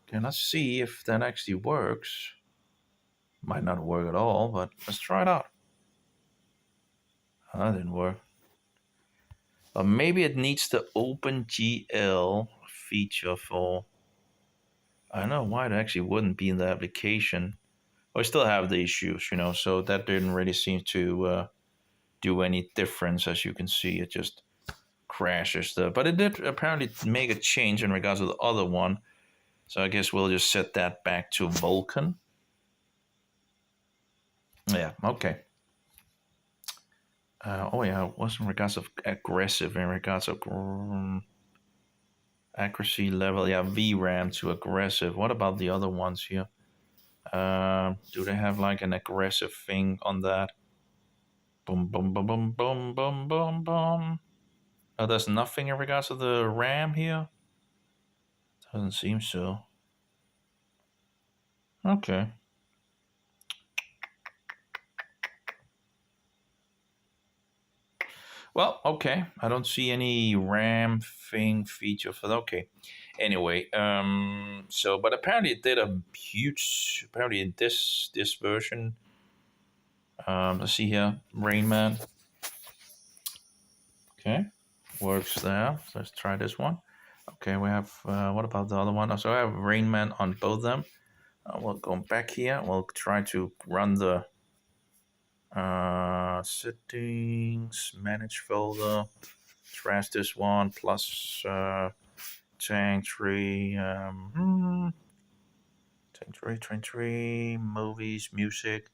Okay, let's see if that actually works. Might not work at all, but let's try it out. That didn't work. But maybe it needs the OpenGL feature for... I don't know why it actually wouldn't be in the application. We still have the issues, so that didn't really seem to do any difference. As you can see, it just crashes. But it did apparently make a change in regards to the other one. So I guess we'll just set that back to Vulkan. Yeah, okay. It was in regards of aggressive, in regards of accuracy level. Yeah, VRAM to aggressive. What about the other ones here? Do they have like an aggressive thing on that? Boom, boom, boom, boom, boom, boom, boom, boom. Oh, there's nothing in regards to the RAM here? Doesn't seem so. Okay. Well, okay. I don't see any RAM thing feature for that. Okay. Anyway, but apparently it did a huge... Apparently in this version... let's see here. Rain Man. Okay. Works there. So let's try this one. Okay, we have... what about the other one? So I have Rain Man on both of them. We'll go back here. We'll try to run the... settings, manage folder, trash this one, plus tank tree, movies, music.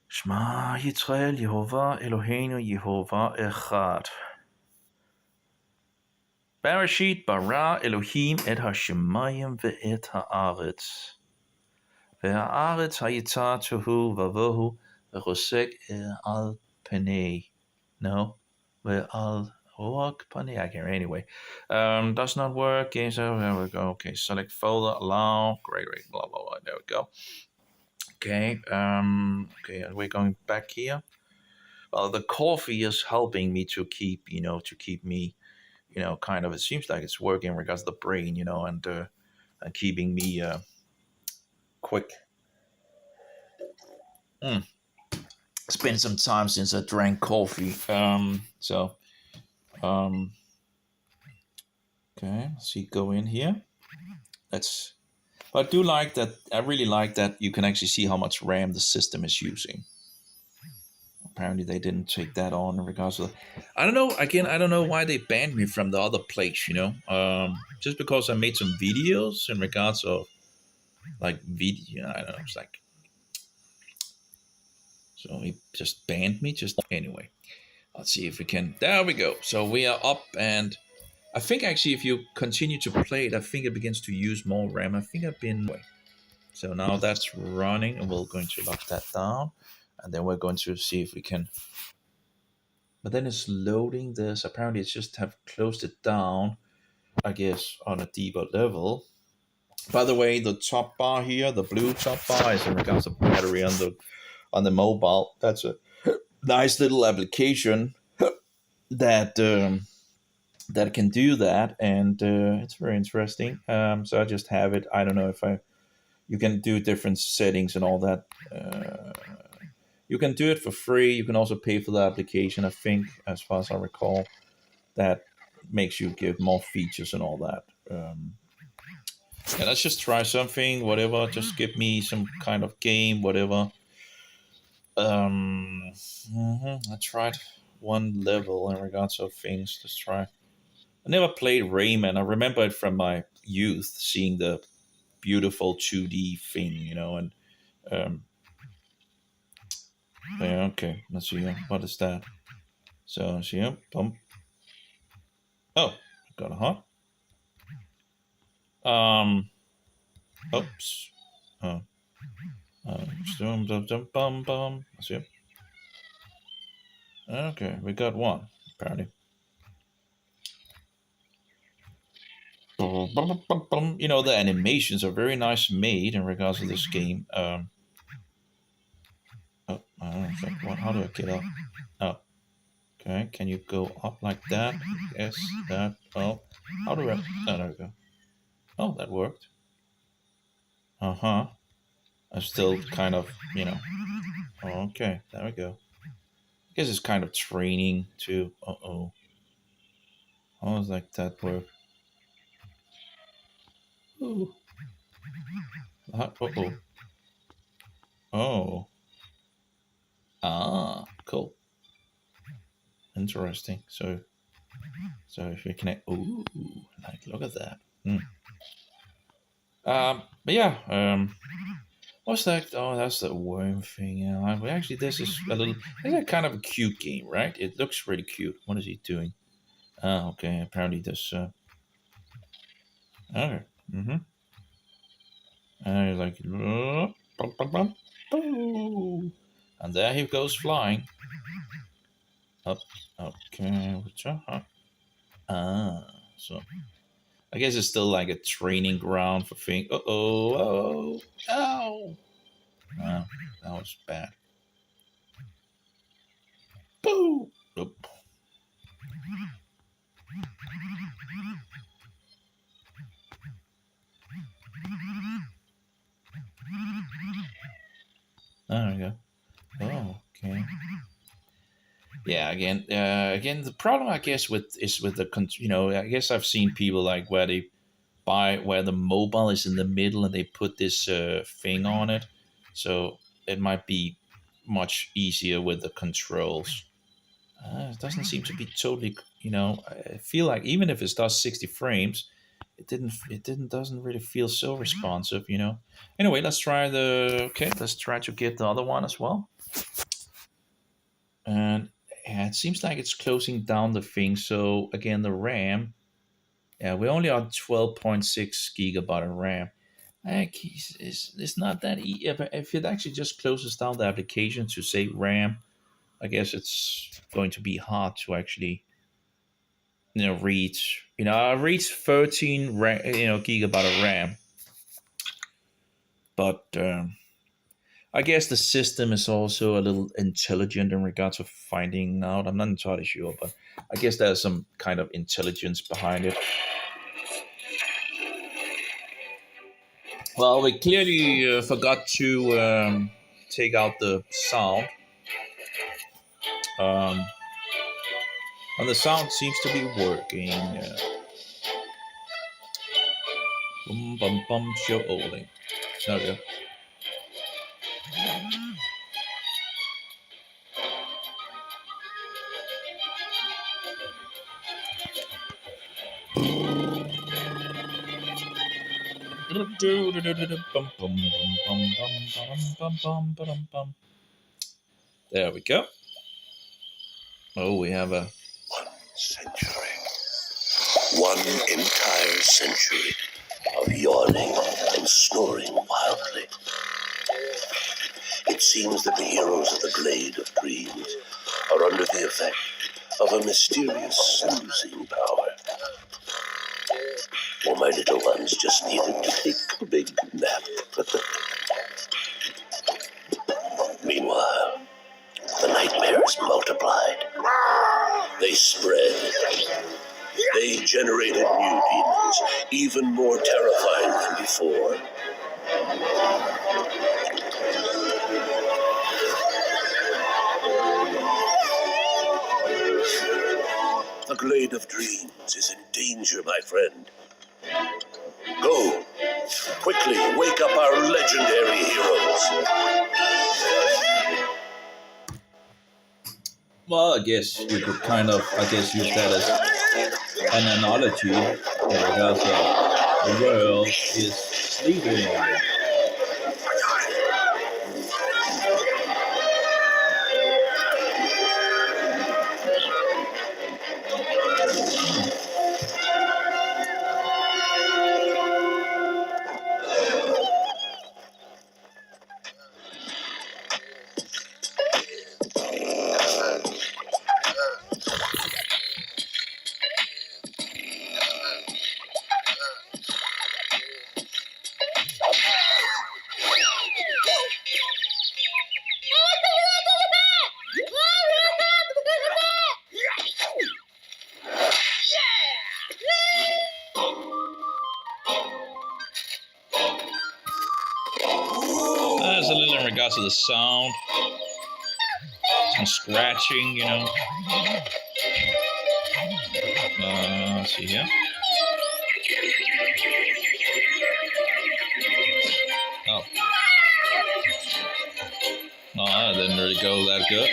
Shema Yisrael Yehovah Eloheinu Yehovah Echad. Bereshit bara Elohim et hashemayim ve'et haaretz. והארץ הייתה תוהו ובוהו ורוסק על פני. No? ועל רוח פני. I can't. Anyway. Does not work. Okay, so there we go. Okay, select folder, allow. Great, blah, blah, blah. There we go. Okay, okay, we're going back here. Well, the coffee is helping me to keep, me, kind of, it seems like it's working in regards to the brain, and keeping me quick. It's been some time since I drank coffee. Okay, let's see, go in here. I do like that. I really like that you can actually see how much RAM the system is using. apparently they didn't take that on in regards to. I don't know. Again, I don't know why they banned me from the other place. Just because I made some videos in regards of like video. I don't know. It's like so he just banned me. Just anyway. Let's see if we can. There we go. So we are up, and I think actually if you continue to play it, I think it begins to use more RAM. I think I've been. So now that's running, and we're going to lock that down, and then we're going to see if we can. But then it's loading this. Apparently, it's just have closed it down, I guess, on a deeper level. By the way, the top bar here, the blue top bar, is in regards to battery on the mobile. That's a nice little application that that can do that, and it's very interesting. So I just have it. I don't know if you can do different settings and all that. You can do it for free. You can also pay for the application. I think, as far as I recall, that makes you give more features and all that. Yeah, let's just try something. Whatever. Just give me some kind of game. Whatever. I tried one level in regards to things. Let's try. I never played Rayman. I remember it from my youth, seeing the beautiful 2D thing, and yeah, okay. Let's see. What is that? So, see, bump. Oh, got a heart. Oops. Oh. See. Okay, we got one, apparently. The animations are very nice made in regards to this game. I don't think. How do I get up? Oh. Okay, can you go up like that? Yes, that. Oh, how do I? Oh, there we go. Oh, that worked. I'm still kind of, Okay, there we go. I guess it's kind of training to. How does like that work? Ooh. Oh. Cool. Interesting. So if we connect, look at that. But yeah, what's that? Oh, that's the worm thing. Yeah, actually, this is a kind of a cute game, right? It looks really cute. What is he doing? Okay. Apparently, this. Okay. And he's like, and there he goes flying. Up. Okay. So I guess it's still like a training ground for things. Oh. That was bad. Boo! Oop. There we go. Oh, okay. Yeah, again, the problem I guess with the I guess I've seen people like where they buy where the mobile is in the middle and they put this thing on it, so it might be much easier with the controls. It doesn't seem to be totally, I feel like even if it does 60 frames, it doesn't really feel so responsive. Anyway, let's try let's try to get the other one as well. And yeah, it seems like it's closing down the thing. So again, the RAM, yeah, we only are 12.6 gigabyte of RAM. It's not that easy. If it actually just closes down the application to say RAM, I guess it's going to be hard to actually, reach. I reached 13 gigabyte of RAM, but I guess the system is also a little intelligent in regards to finding out. I'm not entirely sure, but I guess there's some kind of intelligence behind it. Well, we clearly forgot to take out the sound. And the sound seems to be working. Bum bum bum show olding. There we go. There we go. Oh, we have a 1 century. 1 entire century of yawning and snoring wildly. It seems that the heroes of the Glade of Dreams are under the effect of a mysterious snoozing power. Well, my little ones just needed to take a big nap. Meanwhile, the nightmares multiplied. They spread. They generated new demons, even more terrifying than before. The Glade of Dreams is in danger, my friend. Go, quickly wake up our legendary heroes. Well, I guess you could kind of, use that as an analogy, because the world is sleeping. There's a little in regards to the sound. Some scratching, you know. Let's see here. Oh. No, that didn't really go that good.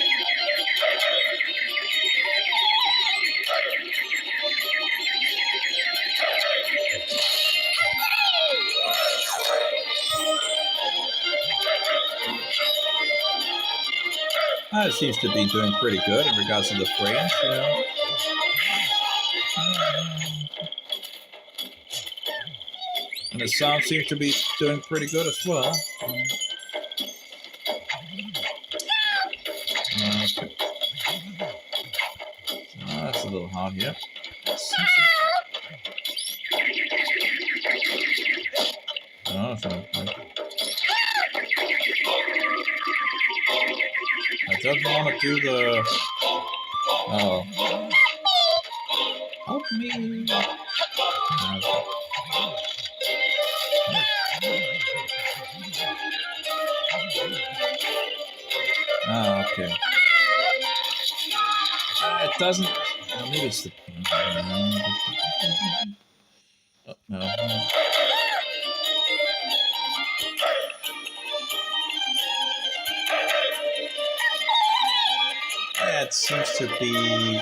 It seems to be doing pretty good in regards to the frames, you know. And the sound seems to be doing pretty good as well. Okay. That's a little hard here. Oh, sorry. I don't want to do the... Oh. Help me. Okay. It doesn't... maybe it's the... Oh, no. It seems to be...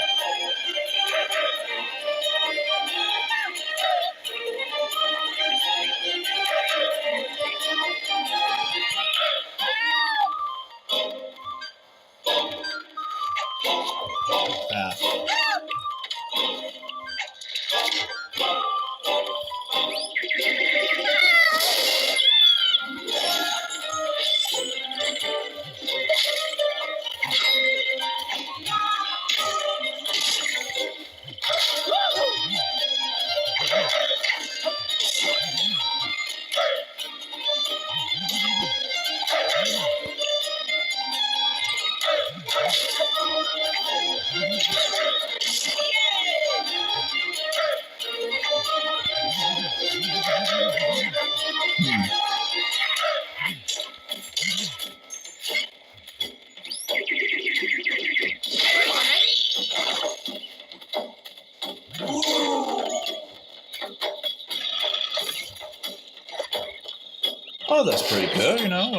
Oh, that's pretty good, you know.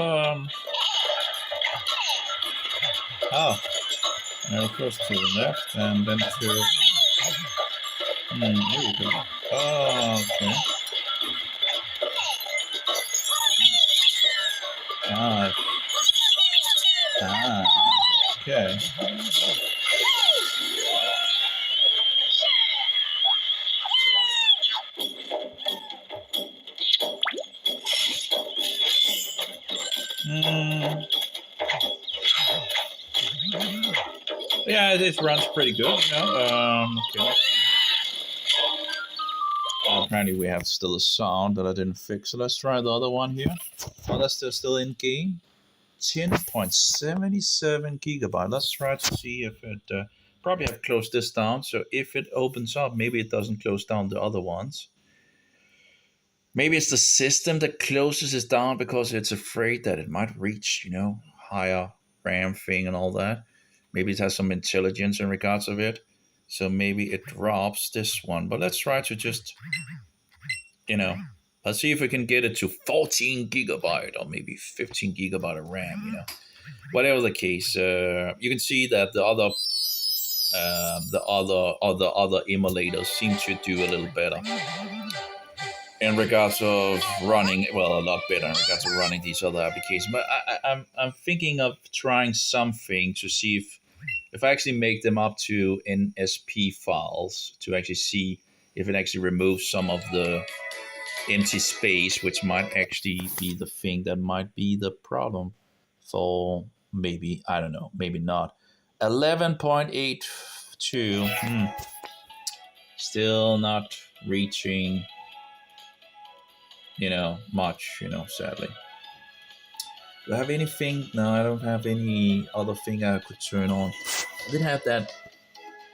Oh, now first to the left and then to... There you go. Oh, okay. Ah, okay. Yeah, it runs pretty good, you know. Okay. Apparently we have still a sound that I didn't fix, so let's try the other one here. Oh, that's still in game. 10.77 gigabyte. Let's try to see if it probably have closed this down. So if it opens up, maybe it doesn't close down the other ones. Maybe it's the system that closes it down because it's afraid that it might reach, you know, higher RAM thing and all that. Maybe it has some intelligence in regards of it. So maybe it drops this one. But let's try to just, you know, let's see if we can get it to 14 gigabyte or maybe 15 gigabyte of RAM, you know. Whatever the case, you can see that the other emulators seem to do a little better in regards of running, well, a lot better in regards of running these other applications. But I'm thinking of trying something to see if I actually make them up to NSP files to actually see if it actually removes some of the empty space, which might actually be the thing that might be the problem for maybe, I don't know, maybe not. 11.82, still not reaching, you know, much, you know, sadly. Do I have anything? No, I don't have any other thing I could turn on. I did have that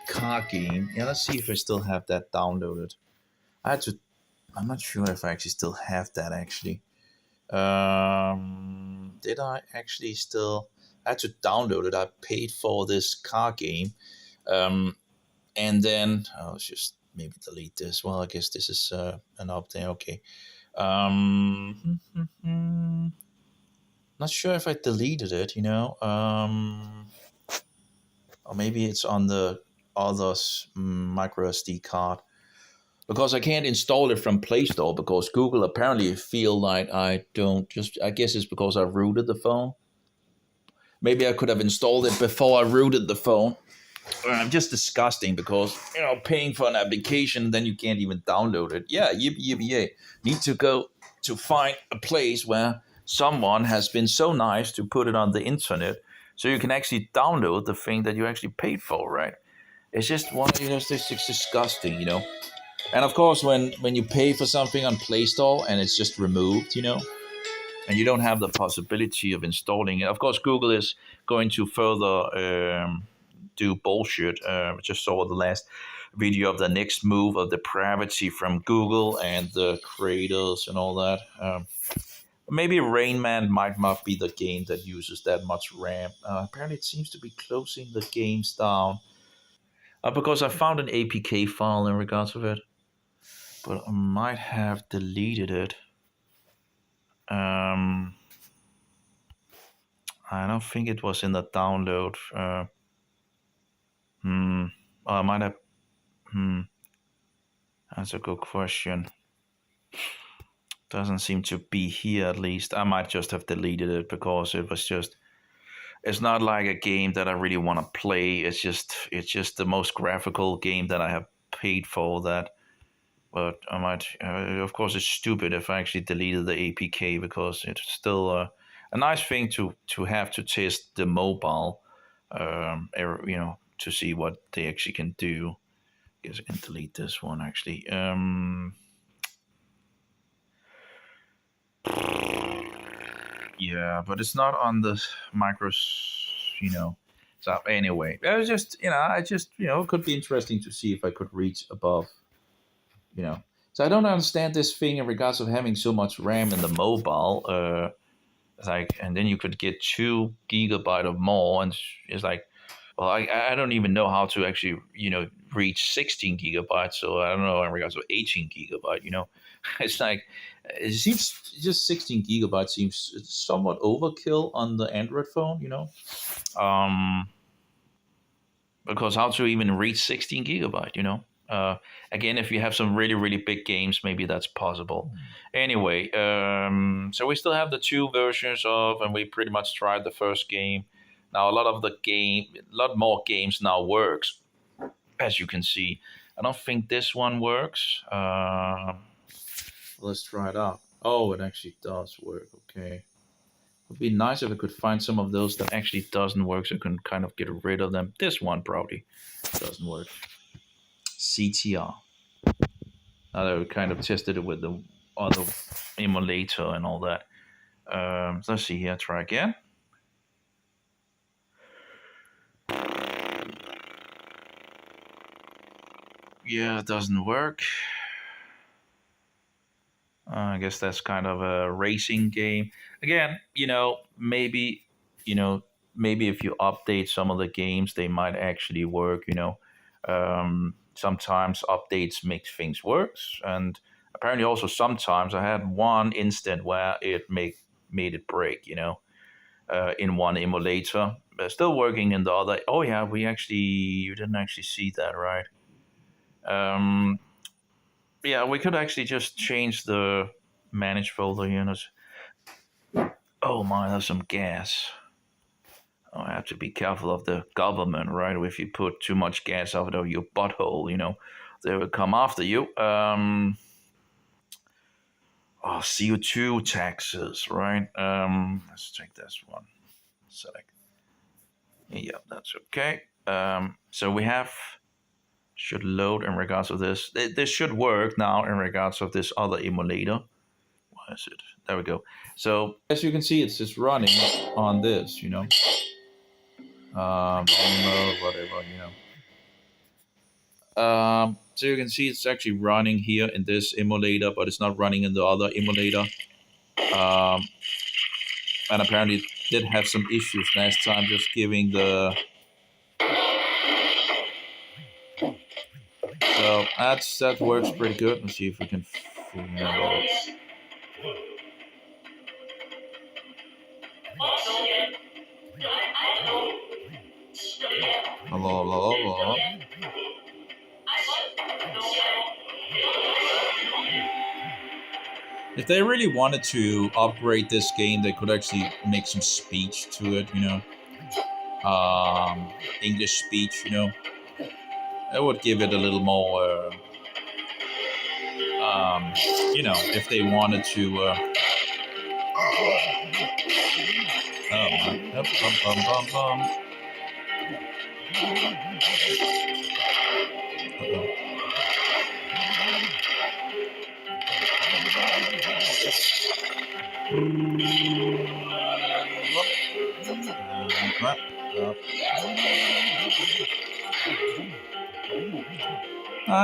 car game. Yeah, let's see if I still have that downloaded. I'm not sure if I actually still have that actually. Did I actually still? I had to download it. I paid for this car game, and then let's just maybe delete this. Well, I guess this is an update. Okay. Not sure if I deleted it. You know, or maybe it's on the other's micro SD card. Because I can't install it from Play Store because Google apparently feel like I don't I guess it's because I rooted the phone. Maybe I could have installed it before I rooted the phone. Just disgusting because, you know, paying for an application, then you can't even download it. Yeah, yippee. Need to go to find a place where someone has been so nice to put it on the internet so you can actually download the thing that you actually paid for, right? It's just it's disgusting, you know. And of course, when you pay for something on Play Store and it's just removed, you know, and you don't have the possibility of installing it. Of course, Google is going to further do bullshit. I just saw the last video of the next move of depravity from Google and the creators and all that. Maybe Rain Man might not be the game that uses that much RAM. Apparently, it seems to be closing the games down. Because I found an APK file in regards of it. But I might have deleted it. I don't think it was in the download. I might have. That's a good question. Doesn't seem to be here at least. I might just have deleted it because it was just. It's not like a game that I really want to play. It's just the most graphical game that I have paid for that. But I might, of course, it's stupid if I actually deleted the APK because it's still a nice thing to have to test the mobile, you know, to see what they actually can do. I guess I can delete this one actually. Yeah, but it's not on the micros, you know. So anyway, it was just, you know, it could be interesting to see if I could reach above. You know, so I don't understand this thing in regards of having so much RAM in the mobile. And then you could get 2 gigabyte or more, and it's like, well, I don't even know how to actually, you know, reach 16 gigabytes. So I don't know in regards of 18 gigabyte. You know, it's like it seems just 16 gigabytes seems somewhat overkill on the Android phone. You know, because how to even reach 16 gigabyte? You know. Again, if you have some really, really big games, maybe that's possible. Anyway, so we still have the 2 versions of, and we pretty much tried the first game. Now a lot more games now works, as you can see. I don't think this one works. Let's try it out. Oh, it actually does work. Okay. It would be nice if I could find some of those that actually doesn't work, so I can kind of get rid of them. This one probably doesn't work. CTR. Now that we kind of tested it with the other emulator and all that. Let's see here. Try again. Yeah, it doesn't work. I guess that's kind of a racing game. Again, maybe if you update some of the games, they might actually work. Sometimes updates make things worse, and apparently also sometimes I had one instant where it made it break. In one emulator, but still working in the other. Oh yeah, you didn't actually see that, right? Yeah, we could actually just change the manage folder units. Oh my, there's some gas. Oh, I have to be careful of the government, right? If you put too much gas out of your butthole, they will come after you. CO2 taxes, right? Let's check this one. Select. Yeah, that's okay. So we should load in regards of this. This should work now in regards of this other emulator. Why is it? There we go. So as you can see, it's just running on this, whatever, so you can see it's actually running here in this emulator, but it's not running in the other emulator. And apparently it did have some issues last time, just giving the... So that works pretty good. Let's see if we can figure it out. Hello. If they really wanted to upgrade this game, they could actually make some speech to it, English speech, It would give it a little more, if they wanted to.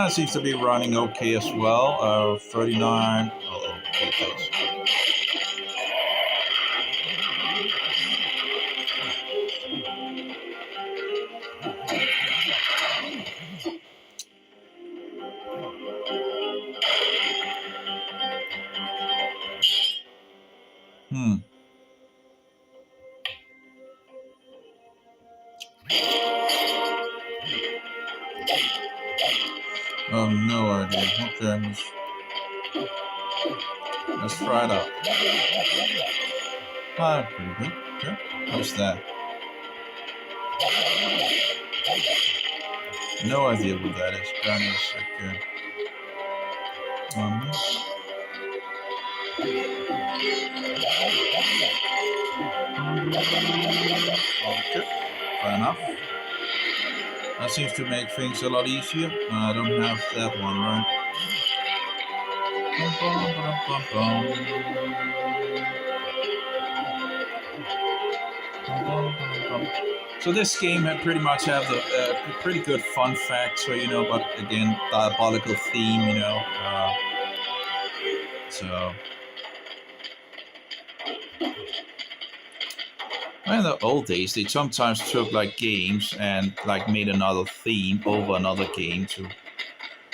Seems to be running okay as well. 39. Oh, no idea. Okay, let's try it out. Pretty good. Okay, what's that? No idea what that is. Kind of like, okay, fair enough. That seems to make things a lot easier. I don't have that one, right? So this game had pretty much have the pretty good fun factor, but again, diabolical theme, so. In the old days, they sometimes took like games and like made another theme over another game to,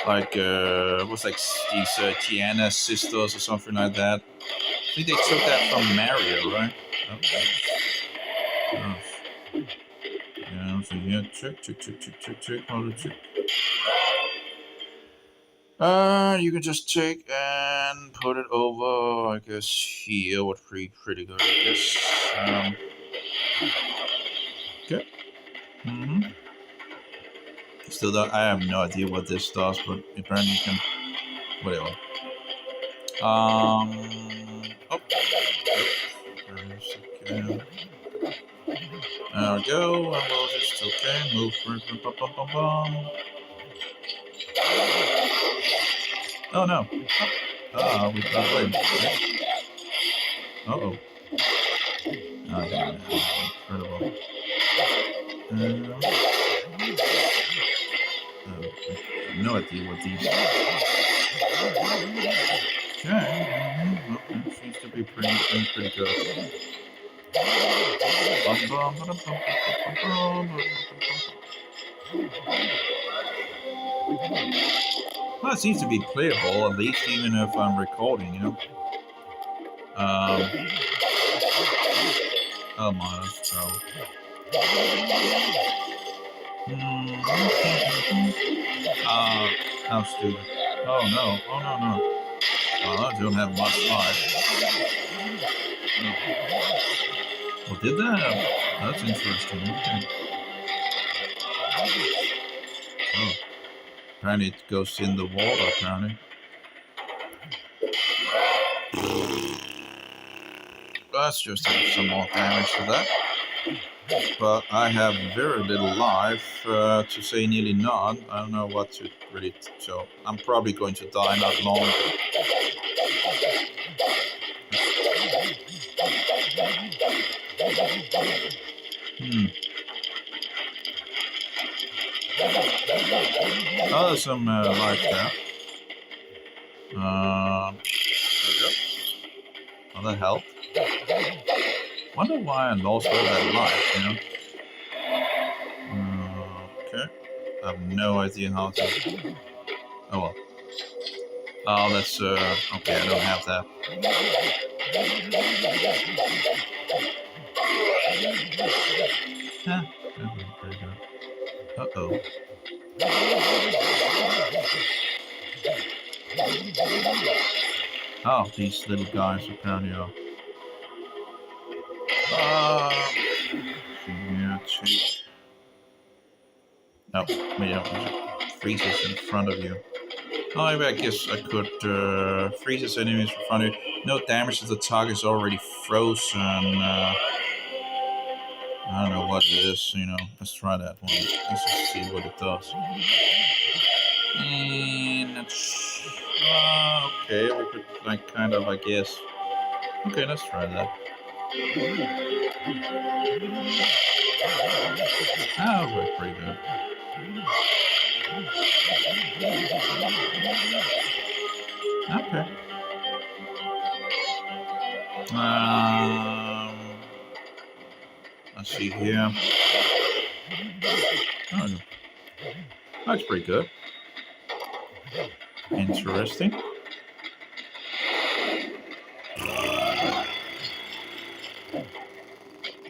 like it was like these Gianna sisters or something like that. I think they took that from Mario, right? Okay. Oh. Yeah, so yeah, check. Hold it, check. You can just take and put it over, I guess, here would be pretty good, I guess. Okay. Still, I have no idea what this does, but apparently you can, whatever. Oh. There we go, and we'll just, okay, move. Oh no. We got away. Uh-oh. Oh, damn. Incredible. I have no idea what these are. Okay. Well, seems to be pretty good. Well, it seems to be playable, at least even if I'm recording, you know. Oh my, that's trouble. How stupid. Oh no. Well, I don't have much life. Well, did that? That's interesting. Okay. Oh. Apparently it goes in the water, apparently. Let's just have some more damage to that. But I have very little life, to say nearly none. I don't know what to really... So I'm probably going to die not long. Oh, there's some life there. There we go. Oh, that helped. Wonder why I lost all that life, you know? Okay. I have no idea how to... Oh well. Oh, that's, okay, I don't have that. Huh. Pretty good. Uh-oh. Oh, these little guys apparently are... Mediatek. Oh, Mediatek freezes in front of you. Oh, maybe I guess I could freeze enemies in front of you. No damage to the target is already frozen. I don't know what it is, you know. Let's try that one. Let's just see what it does. And okay, we could like kind of, I guess. Okay, let's try that. Oh, we're pretty good. Okay. Let's see here. Oh, that's pretty good. Interesting.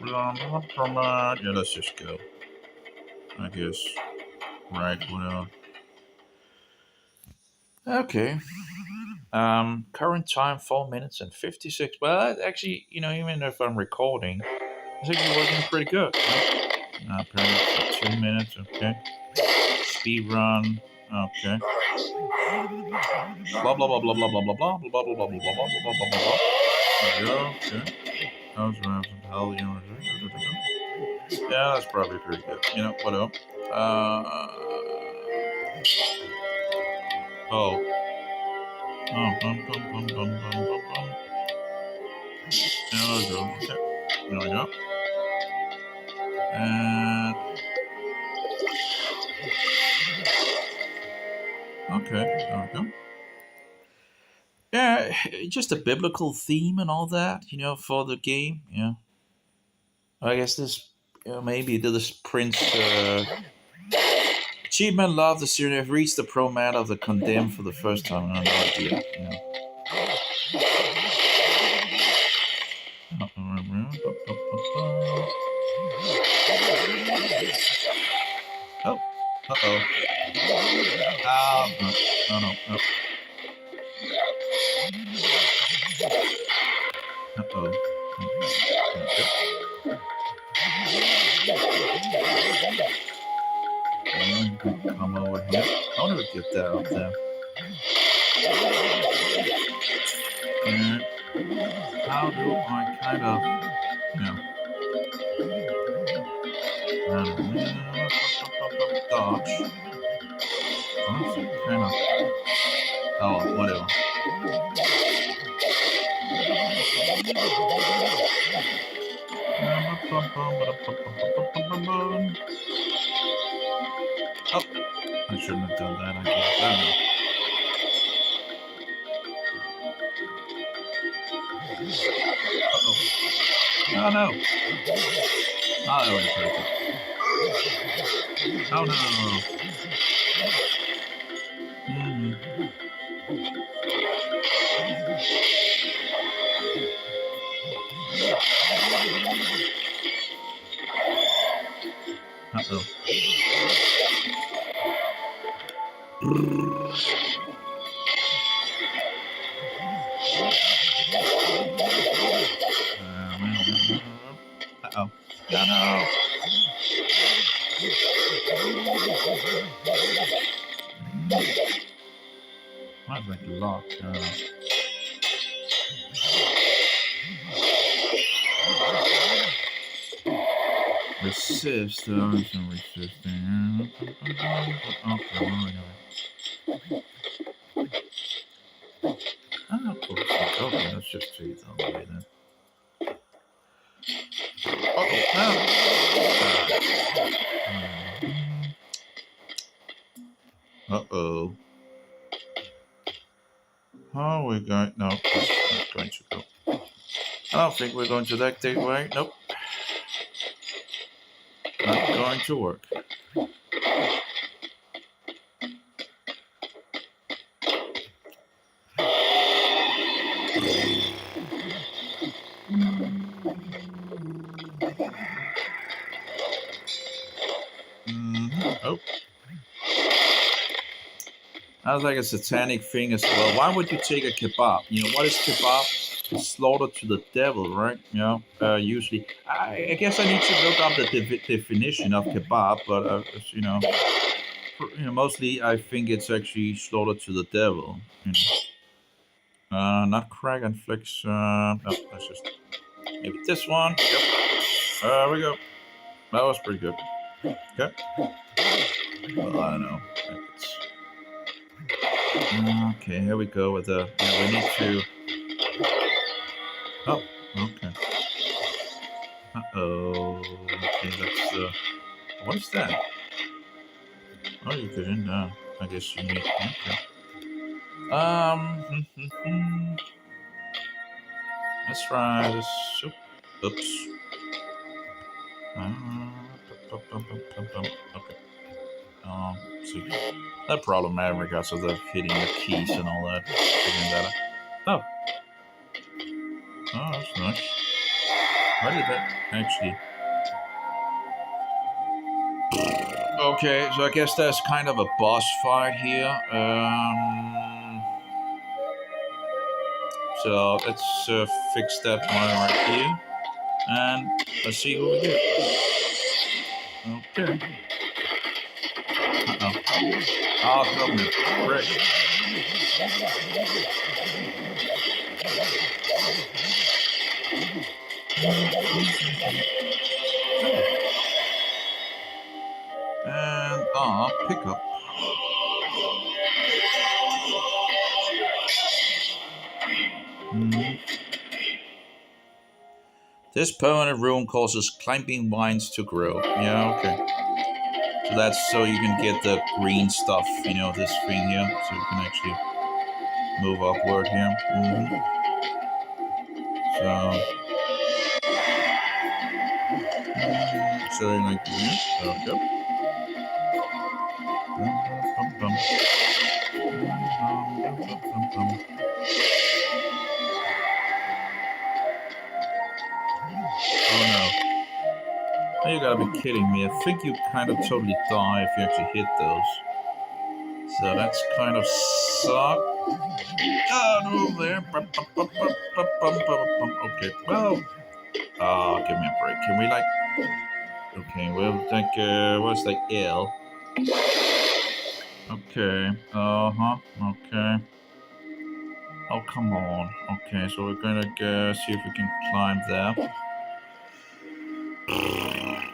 Yeah, let's just go. I guess. Right, well. Okay. Current time 4 minutes and 56. Well, actually, you know, even if I'm recording, it's actually working pretty good. Apparently for 2 minutes. Okay. Speed run. Okay. Blah blah blah blah blah blah blah blah blah blah blah blah blah blah blah blah. There we go. Okay. Yeah, that's probably pretty good. You know, whatever. Oh. Oh, bum, bum, bum, bum, bum, bum, bum. There we go. Okay. There we go. And okay, there we go. Yeah, just a biblical theme and all that, you know, for the game. Yeah. I guess this, maybe this Prince achievement love the series have reached the pro mat of the condemned for the first time. I have no idea. Yeah. Oh, uh-oh. Oh no, no. Uh-oh. Come over here. I want to get that up there. And how do I kind of, dodge? Kind of. Oh, whatever. Oh, I shouldn't have done that, I guess. I don't know. Uh-oh. Oh no! Oh, that went perfect. Oh no! Uh-oh. Uh-oh. No, no! Mine's like locked. Resist, though, some resisting. Okay, okay, let's just treat it all the way then. Uh-oh. How are we going? No, that's not going to go. I don't think we're going to that way. Nope. Not going to work. Oh. That's like a satanic thing as well. Why would you take a kebab? You know, what is kebab? It's slaughtered to the devil, right? You know, usually. I guess I need to look up the definition of kebab, but, you know, mostly I think it's actually slaughtered to the devil. You know. Not crack and flicks. No, that's just maybe this one. Yep. There we go. That was pretty good. Okay. Well, I don't know. Okay, here we go with the. Yeah, we need to. Oh, okay. Uh-oh. Okay, that's what is that? Oh, you get in there. I guess you need. Okay. Let's try this. Oops. Okay. See. That problem in regards to the hitting the keys and all that. Oh. Oh, that's nice. Why did that actually? Okay, so I guess that's kind of a boss fight here. So let's fix that one right here. And let's see who we get. Okay. Uh-oh. Oh, throw me a brick. And pick up. This permanent room causes climbing vines to grow. Yeah, okay. So that's so you can get the green stuff, you know, this thing here. So you can actually move upward here. So like this. Okay. Oh no. You gotta be kidding me. I think you kind of totally die if you actually hit those. So So that's kind of suck. Oh, no, there. Okay, well. Give me a break. Can we like... Okay, we'll take... what's like L? Okay. Uh-huh. Okay. Oh, come on. Okay, so we're gonna go see if we can climb there.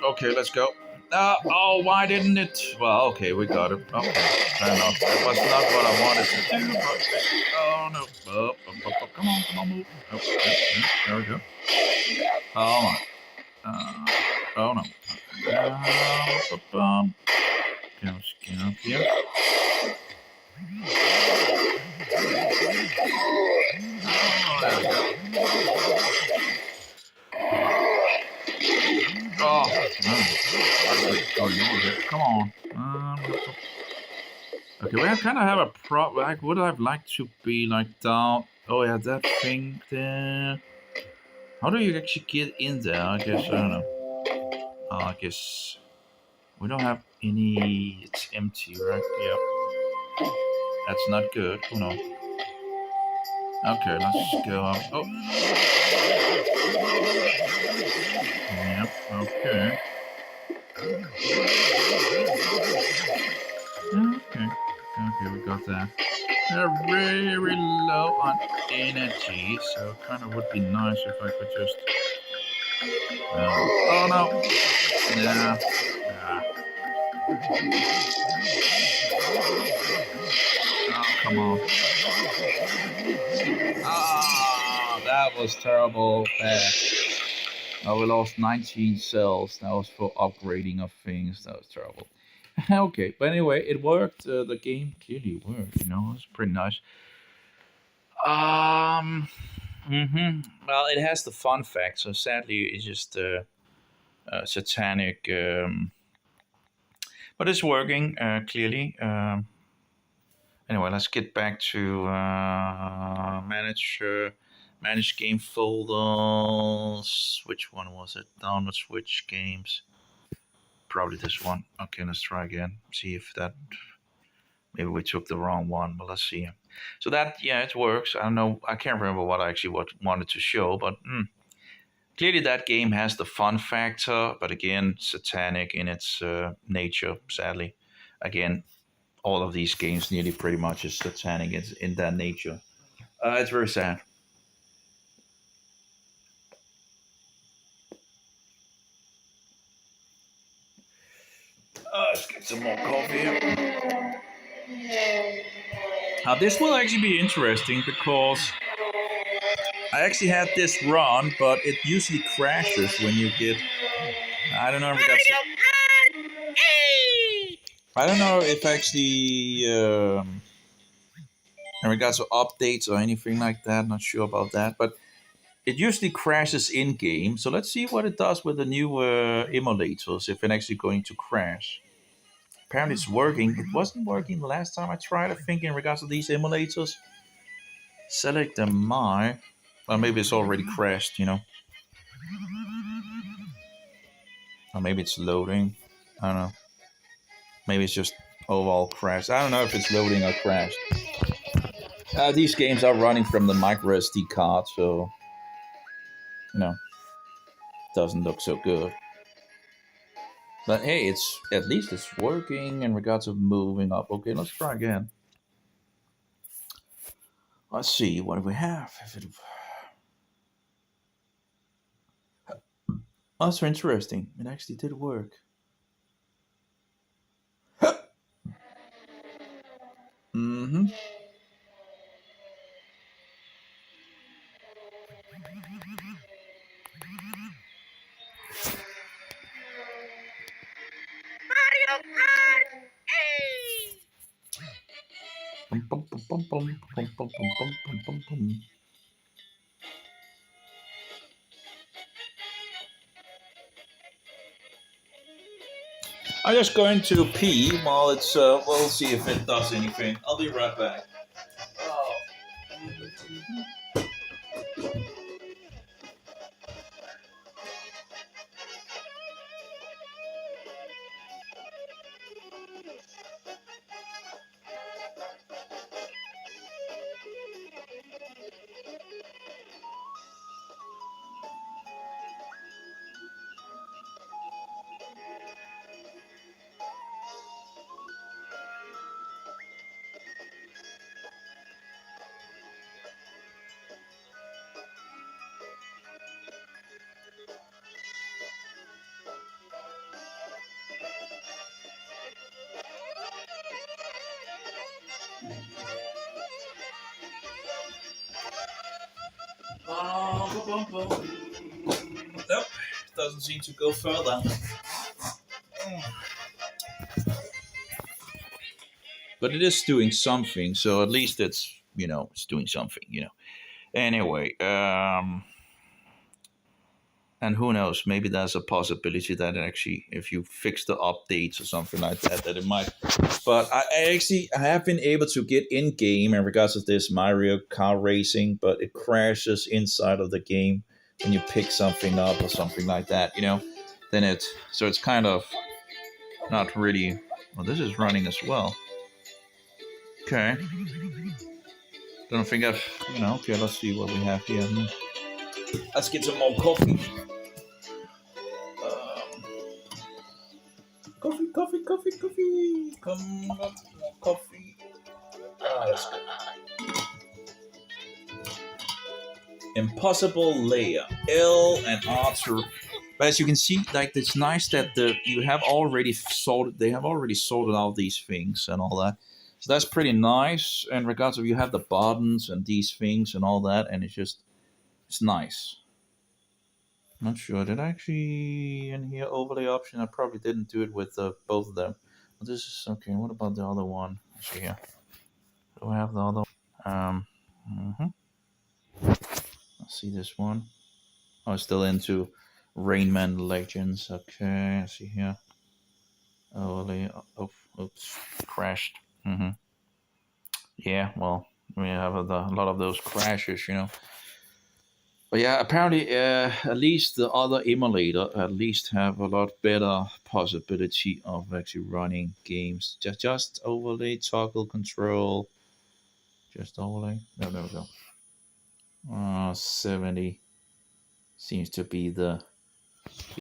Okay, let's go. Oh, why didn't it? Well, okay, we got it. Okay, fair enough. That was not what I wanted to do, but... Oh, no. Come on, move. Oh, there we go. Oh, my. Oh, no. Go skin up here. Oh, no. Come on. Okay, we kind of have a problem. Like, would I like to be like down? Oh, yeah, that thing there. How do you actually get in there? I guess, I don't know. I guess we don't have any. It's empty, right? Yep. That's not good. Oh, no. Okay, let's go up. Oh. Yep, okay. Okay, we got that. They're very low on energy, so it kind of would be nice if I could just... oh no! Yeah. Oh, come on. Ah, that was terrible. Oh, we lost 19 cells. That was for upgrading of things. That was terrible. Okay, but anyway, it worked. The game clearly worked. You know, it's pretty nice. Well, it has the fun fact. So sadly, it's just satanic. But it's working clearly. Anyway, let's get back to manage game folders. Which one was it? Download switch games. Probably this one. Okay, let's try again. See if that... Maybe we took the wrong one, but let's see. So that, yeah, it works. I don't know. I can't remember what I actually wanted to show, but clearly that game has the fun factor, but again, satanic in its nature, sadly. Again, all of these games nearly pretty much is satanic in their nature. It's very sad. Let's get some more coffee. Now this will actually be interesting because I actually had this run, but it usually crashes when you get... I don't know if that's... I don't know if actually in regards to updates or anything like that. Not sure about that, but it usually crashes in game. So let's see what it does with the new emulators. If it's actually going to crash. Apparently it's working. It wasn't working the last time I tried. I think in regards to these emulators. Select the my. Well, maybe it's already crashed. You know. Or maybe it's loading. I don't know. Maybe it's just overall crashed. I don't know if it's loading or crashed. These games are running from the micro SD card, so you know, doesn't look so good. But hey, it's at least it's working in regards of moving up. Okay, let's try again. Let's see what do we have. Oh, that's interesting. It actually did work. Mm-hmm. I'm just going to pee while it's, we'll see if it does anything. I'll be right back. Oh. Nope, doesn't seem to go further. But it is doing something, so at least it's, it's doing something, Anyway, and who knows, maybe there's a possibility that actually, if you fix the updates or something like that, that it might. But I have been able to get in game in regards to this Mario Kart racing, but it crashes inside of the game when you pick something up or something like that, Then it's kind of not really. Well, this is running as well. Okay. Don't think I've, okay, let's see what we have here. Let's get some more coffee. Coffee. Come up, more coffee. That's good. Impossible layer. L and R to. But as you can see, like, it's nice that they have already sorted out these things and all that. So that's pretty nice. In regards of, you have the buttons and these things and all that, and it's nice. Not sure. Did I actually in here overlay option? I probably didn't do it with both of them. But this is okay. What about the other one? Let's see here. Do I have the other? Let's see this one. Oh, it's still into Rainman Legends. Okay, let's see here. Overlay. Oops, crashed. Yeah, well, we have a lot of those crashes, But yeah, apparently, at least the other emulator at least have a lot better possibility of actually running games. Just overlay, toggle control. Just overlay. No, there we go. 70 seems to be the